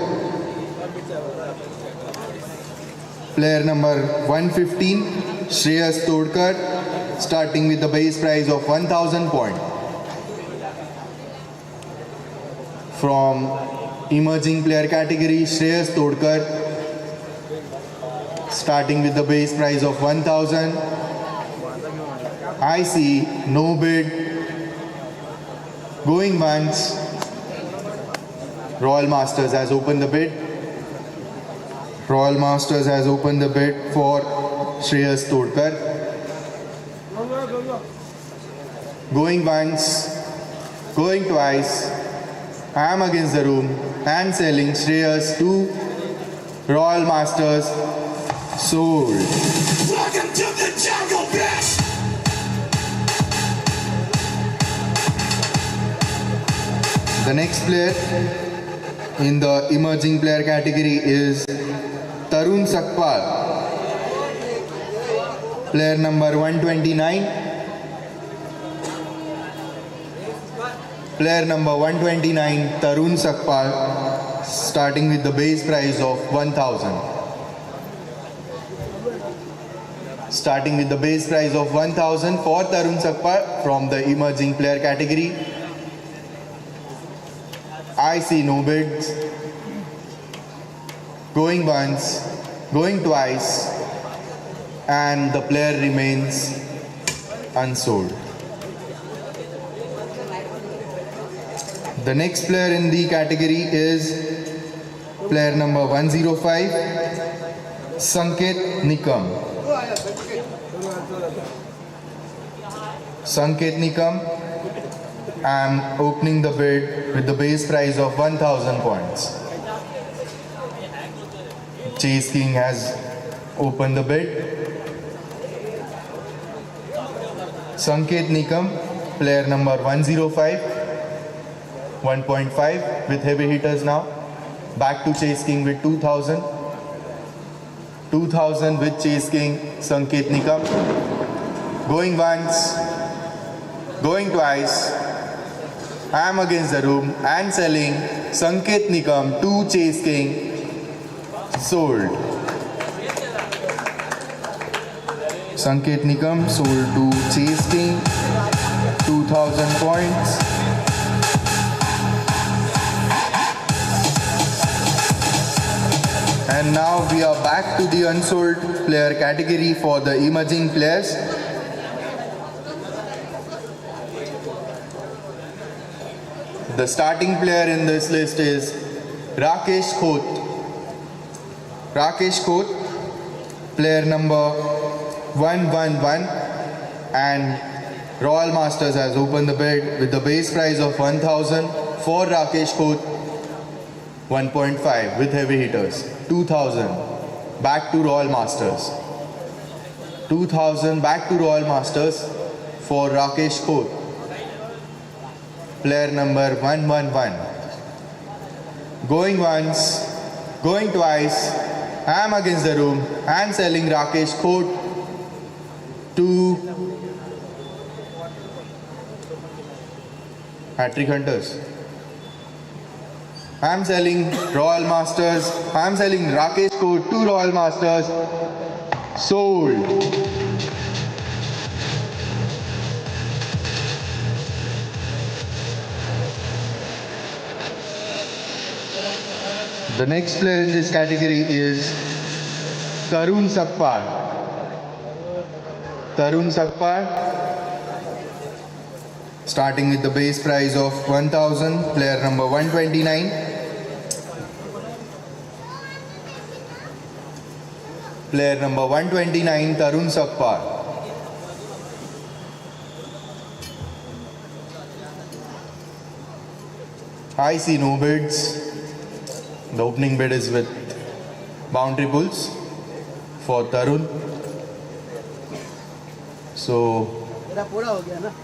Player number 115, Shreyas Todkar, starting with the base price of 1,000 points. From emerging player category, Shreyas Todkar, starting with the base price of 1,000. I see no bid. Going once. Royal Masters has opened the bid. Royal Masters has opened the bid for Shreyas Todkar. Going once, going twice, I am against the room and selling Shreyas to Royal Masters, sold. Welcome to the jungle, bitch! The next player in the emerging player category is Tarun Sakpal. Player number 129. Player number 129, Tarun Sakpal, starting with the base price of 1,000. Starting with the base price of 1,000 for Tarun Sakpal from the emerging player category. I see no bids. Going once, going twice, and the player remains unsold. The next player in the category is player number 105, Sanket Nikam. Sanket Nikam, I am opening the bid with the base price of 1,000 points. Chase King has opened the bid. Sanket Nikam, player number 105, 1.5 with heavy hitters now. Back to Chase King with 2,000. 2,000 with Chase King, Sanket Nikam. Going once, going twice. I am against the room and selling Sanket Nikam to Chase King, sold. Sanket Nikam sold to Chase King, 2,000 points. And now we are back to the unsold player category for the emerging players. The starting player in this list is Rakesh Khoth. Rakesh Khoth, player number 111, and Royal Masters has opened the bid with the base price of 1,000 for Rakesh Koth, 1.5 with heavy hitters. 2000 back to Royal Masters. 2000 back to Royal Masters for Rakesh Koth. Player number 111. Going once, going twice. I am against the room and selling Rakesh Koth to Hat-trick Hunters. I am selling Royal Masters. I am selling Rakesh Koth to Royal Masters. Sold. The next player in this category is Tarun Sakpal. Tarun Sakpal, starting with the base price of 1000, player number 129. Player number 129, Tarun Sakpal. I see no bids. The opening bid is with boundary pulls for Tarun. So,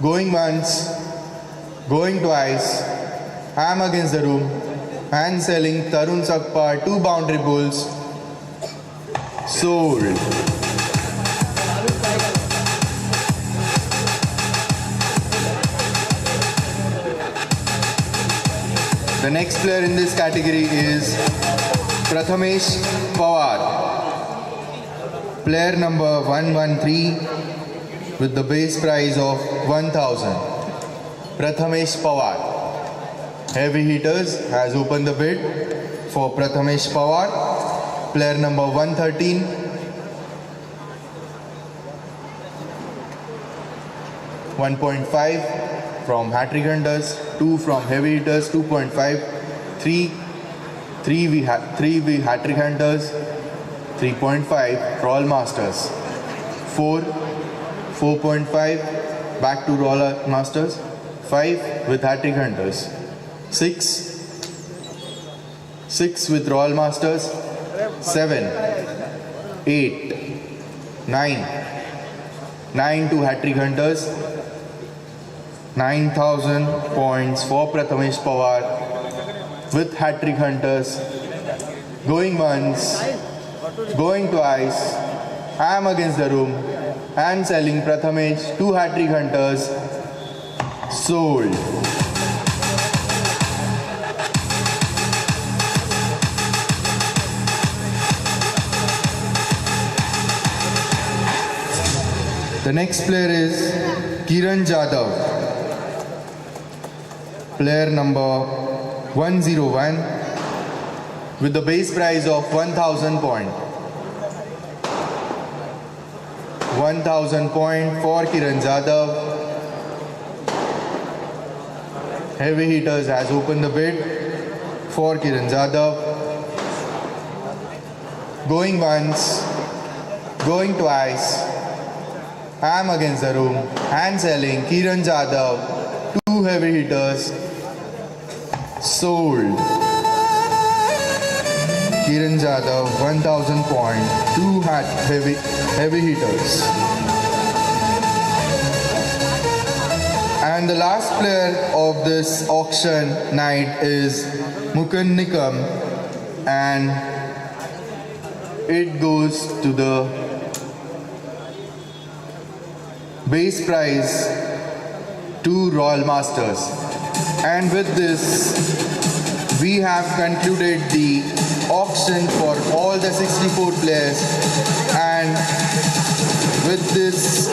going once, going twice, I am against the room and selling Tarun Sakpal 2 boundary pulls. Sold. The next player in this category is Prathamesh Pawar. Player number 113 with the base price of 1000. Prathamesh Pawar. Heavy Hitters has opened the bid for Prathamesh Pawar. Player number 113. $1.5 from Hat-trick Hunters, 2 from Heavy Hitters, 2.5, 3 Hat-trick Hunters, 3.5 Royal Masters, 4.5 back to Royal Masters, 5 with Hat-trick Hunters, 6 with Royal Masters, 7, 8, 9 to Hat-trick Hunters. 9,000 points for Prathamesh Pawar with Hat-trick Hunters. Going once, going twice. I am against the room and selling Prathamesh 2 Hat-trick Hunters. Sold. The next player is Kiran Jadhav. Player number 101 with the base price of 1000 point. 1000 point for Kiran Jadhav. Heavy Hitters has opened the bid for Kiran Jadhav. Going once, going twice. I am against the room and selling Kiran Jadhav 2 Heavy Hitters. Sold. Kiran Jadhav 1000 point, 2 heavy hitters. And the last player of this auction night is Mukund Nikam, and it goes to the base price 2 Royal Masters. And with this, we have concluded the auction for all the 64 players, and with this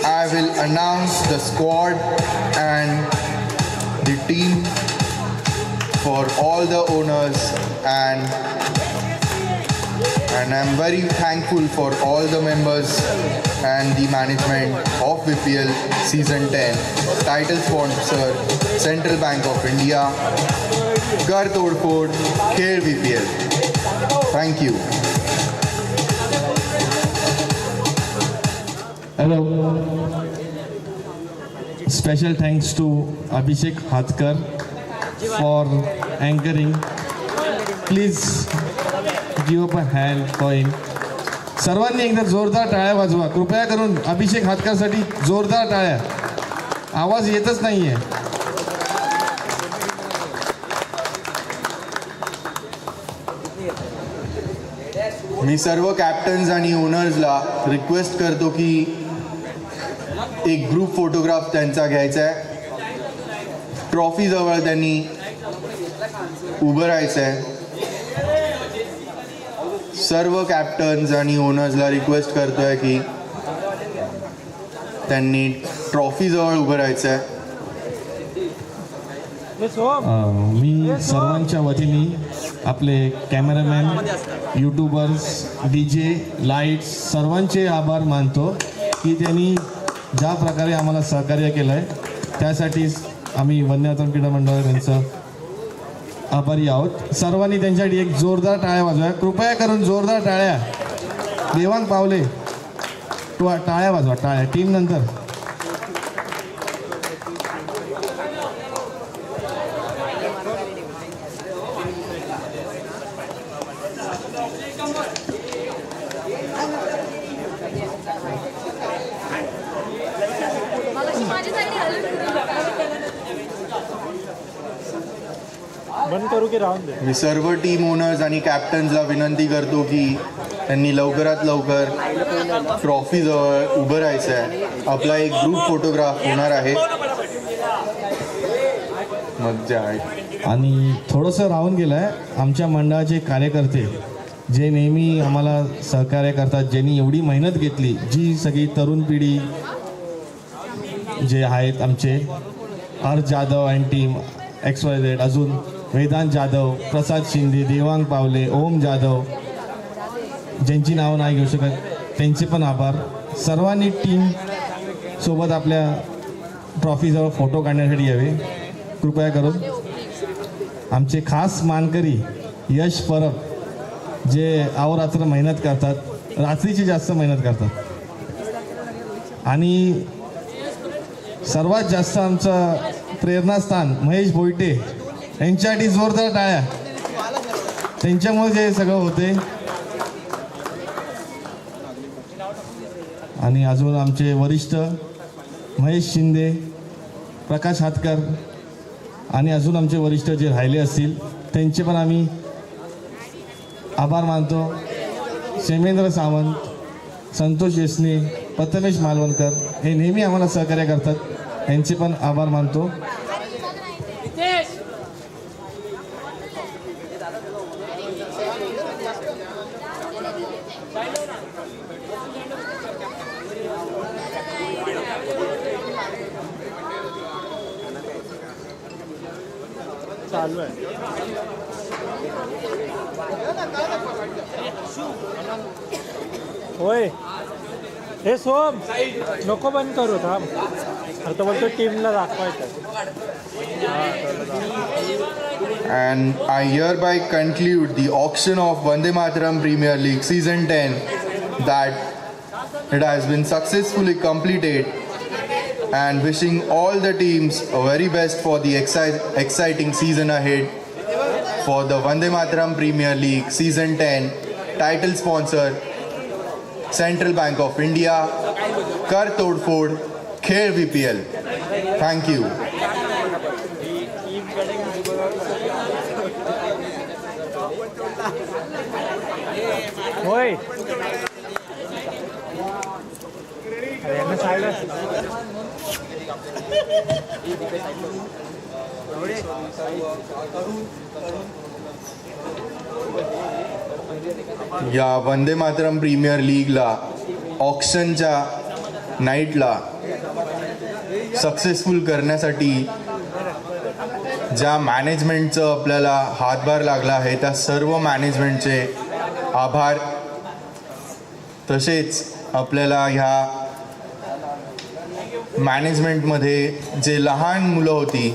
I will announce the squad and the team for all the owners, and I'm very thankful for all the members and the management of VPL Season 10. Title sponsor Central Bank of India. Kar Tod Phod, Khel VPL. Thank you. Hello. Special thanks to Abhishek Hatkar for anchoring. Please give up a hand for him. सर्वांनी एकदा जोरदार टाळ्या वाजवा कृपया करून. अभिषेक हातकरसाठी जोरदार टाळ्या. आवाज येतच नाहीये. मी सर्व कॅप्टन्स आणि ओनर्सला रिक्वेस्ट करतो की एक ग्रुप फोटोग्राफ त्यांचा घ्यायचा आहे. ट्रॉफीजवळ त्यांनी उभं राहायचं आहे. सर्व कॅप्टन्स आणि ओनर्सला रिक्वेस्ट करतोय की त्यांनी ट्रॉफीजवळ उभं राहायचं आहे. मी सर्वांच्या वतीने आपले कॅमेरामॅन, यूट्यूबर्स, DJ, लाईट्स सर्वांचे आभार मानतो की त्यांनी ज्या प्रकारे आम्हाला सहकार्य केलं आहे त्यासाठी आम्ही वंदे मातरम क्रीडा मंडळ यांचं आभारी आहोत. सर्वांनी त्यांच्यासाठी एक जोरदार टाळ्या वाजवा कृपया करून. जोरदार टाळ्या. देवांग पावले टाळ्या वाजवा. टाळ्या टीम नंतर. बंद करू की राहून दे. मी सर्व टीम ओनर्स आणि कॅप्टन्सला विनंती करतो की त्यांनी लवकरात लवकर ट्रॉफीजवळ उभं राहायचं आहे. आपला एक ग्रुप फोटोग्राफ होणार आहे. मज्जा आहे. आणि थोडंसं राहून गेलं आहे. आमच्या मंडळाचे कार्यकर्ते जे नेहमी आम्हाला सहकार्य करतात, ज्यांनी एवढी मेहनत घेतली, जी सगळी तरुण पिढी जे आहेत आमचे हर्ष जाधव अँड टीम XYZ, अजून वेदांत जाधव, प्रसाद शिंदे, देवांग पावले, ओम जाधव, ज्यांची नावं नाही घेऊ शकत त्यांचे पण आभार. सर्वांनी टीम सोबत आपल्या ट्रॉफीजवळ फोटो काढण्यासाठी यावे कृपया करून. आमचे खास मानकरी यश परब जे अहोरात्र मेहनत करतात, रात्रीची जास्त मेहनत करतात. आणि सर्वात जास्त आमचं प्रेरणास्थान महेश भोईटे यांच्यासाठी जोरदार टाळ्या. त्यांच्यामुळे जे सगळं होते. आणि अजून आमचे वरिष्ठ महेश शिंदे, प्रकाश हातकर आणि अजून आमचे वरिष्ठ जे राहिले असतील त्यांचे पण आम्ही आभार मानतो. क्षेमेंद्र सावंत, संतोष येसने, प्रथमेश मालवणकर हे नेहमी आम्हाला सहकार्य करतात. यांचे पण आभार मानतो. चालू आहे. होय हे सोम नको बंद करू थांब. आता बोलतो टीमला दाखवायचं. And I hereby conclude the auction of Vande Mataram Premier League Season 10 that it has been successfully completed, and wishing all the teams a very best for the exciting season ahead for the Vande Mataram Premier League Season 10. Title sponsor Central Bank of India. Kar Todfod Khel VPL. Thank you. होय यांना side या वंदे Mataram premiere लीगला ऑक्शनच्या नाईटला successful करण्यासाठी ज्या मॅनेजमेंटचं आपल्याला हातभार लागला आहे त्या सर्व मॅनेजमेंटचे आभार. तसेच आपल्याला ह्या मॅनेजमेंटमध्ये जे लहान मुलं होती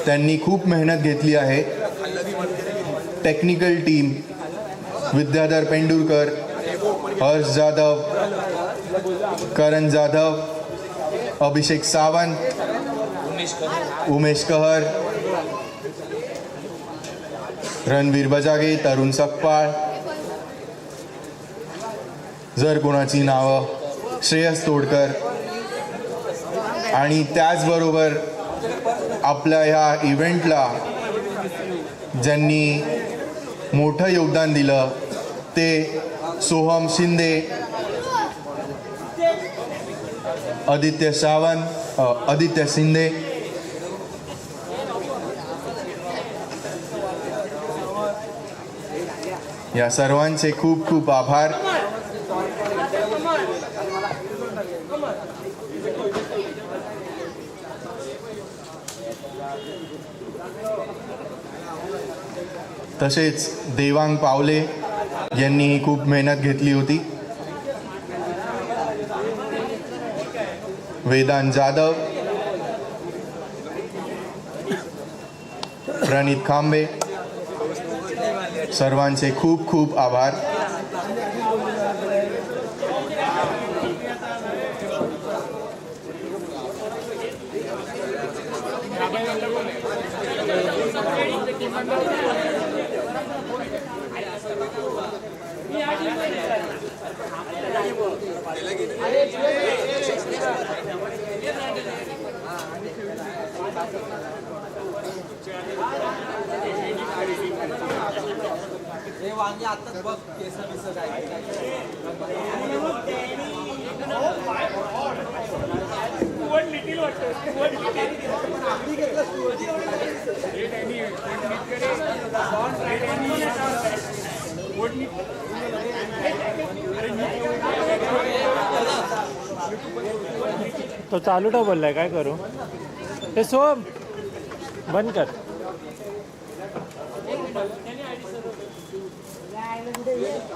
त्यांनी खूप मेहनत घेतली आहे. टेक्निकल टीम विद्याधर पेंडुरकर, हर्ष जाधव, करण जाधव, अभिषेक सावंत, उमेश कहर, रणवीर बजागे, तरुण सकपाळ. जर कोणाची नावं श्रेयस तोडकर आणि त्याचबरोबर आपल्या ह्या इव्हेंटला ज्यांनी मोठं योगदान दिलं ते सोहम शिंदे, आदित्य सावंत, आदित्य शिंदे, या सर्वांचे खूप खूप आभार. तसेच देवांग पावले यांनी खूप मेहनत घेतली होती. वेदांत जाधव, प्रणित खांबे, सर्वांचे खूप खूप आभार. तो चालू ठेव बोललाय, काय करू? हे सोम बंद कर. Yeah.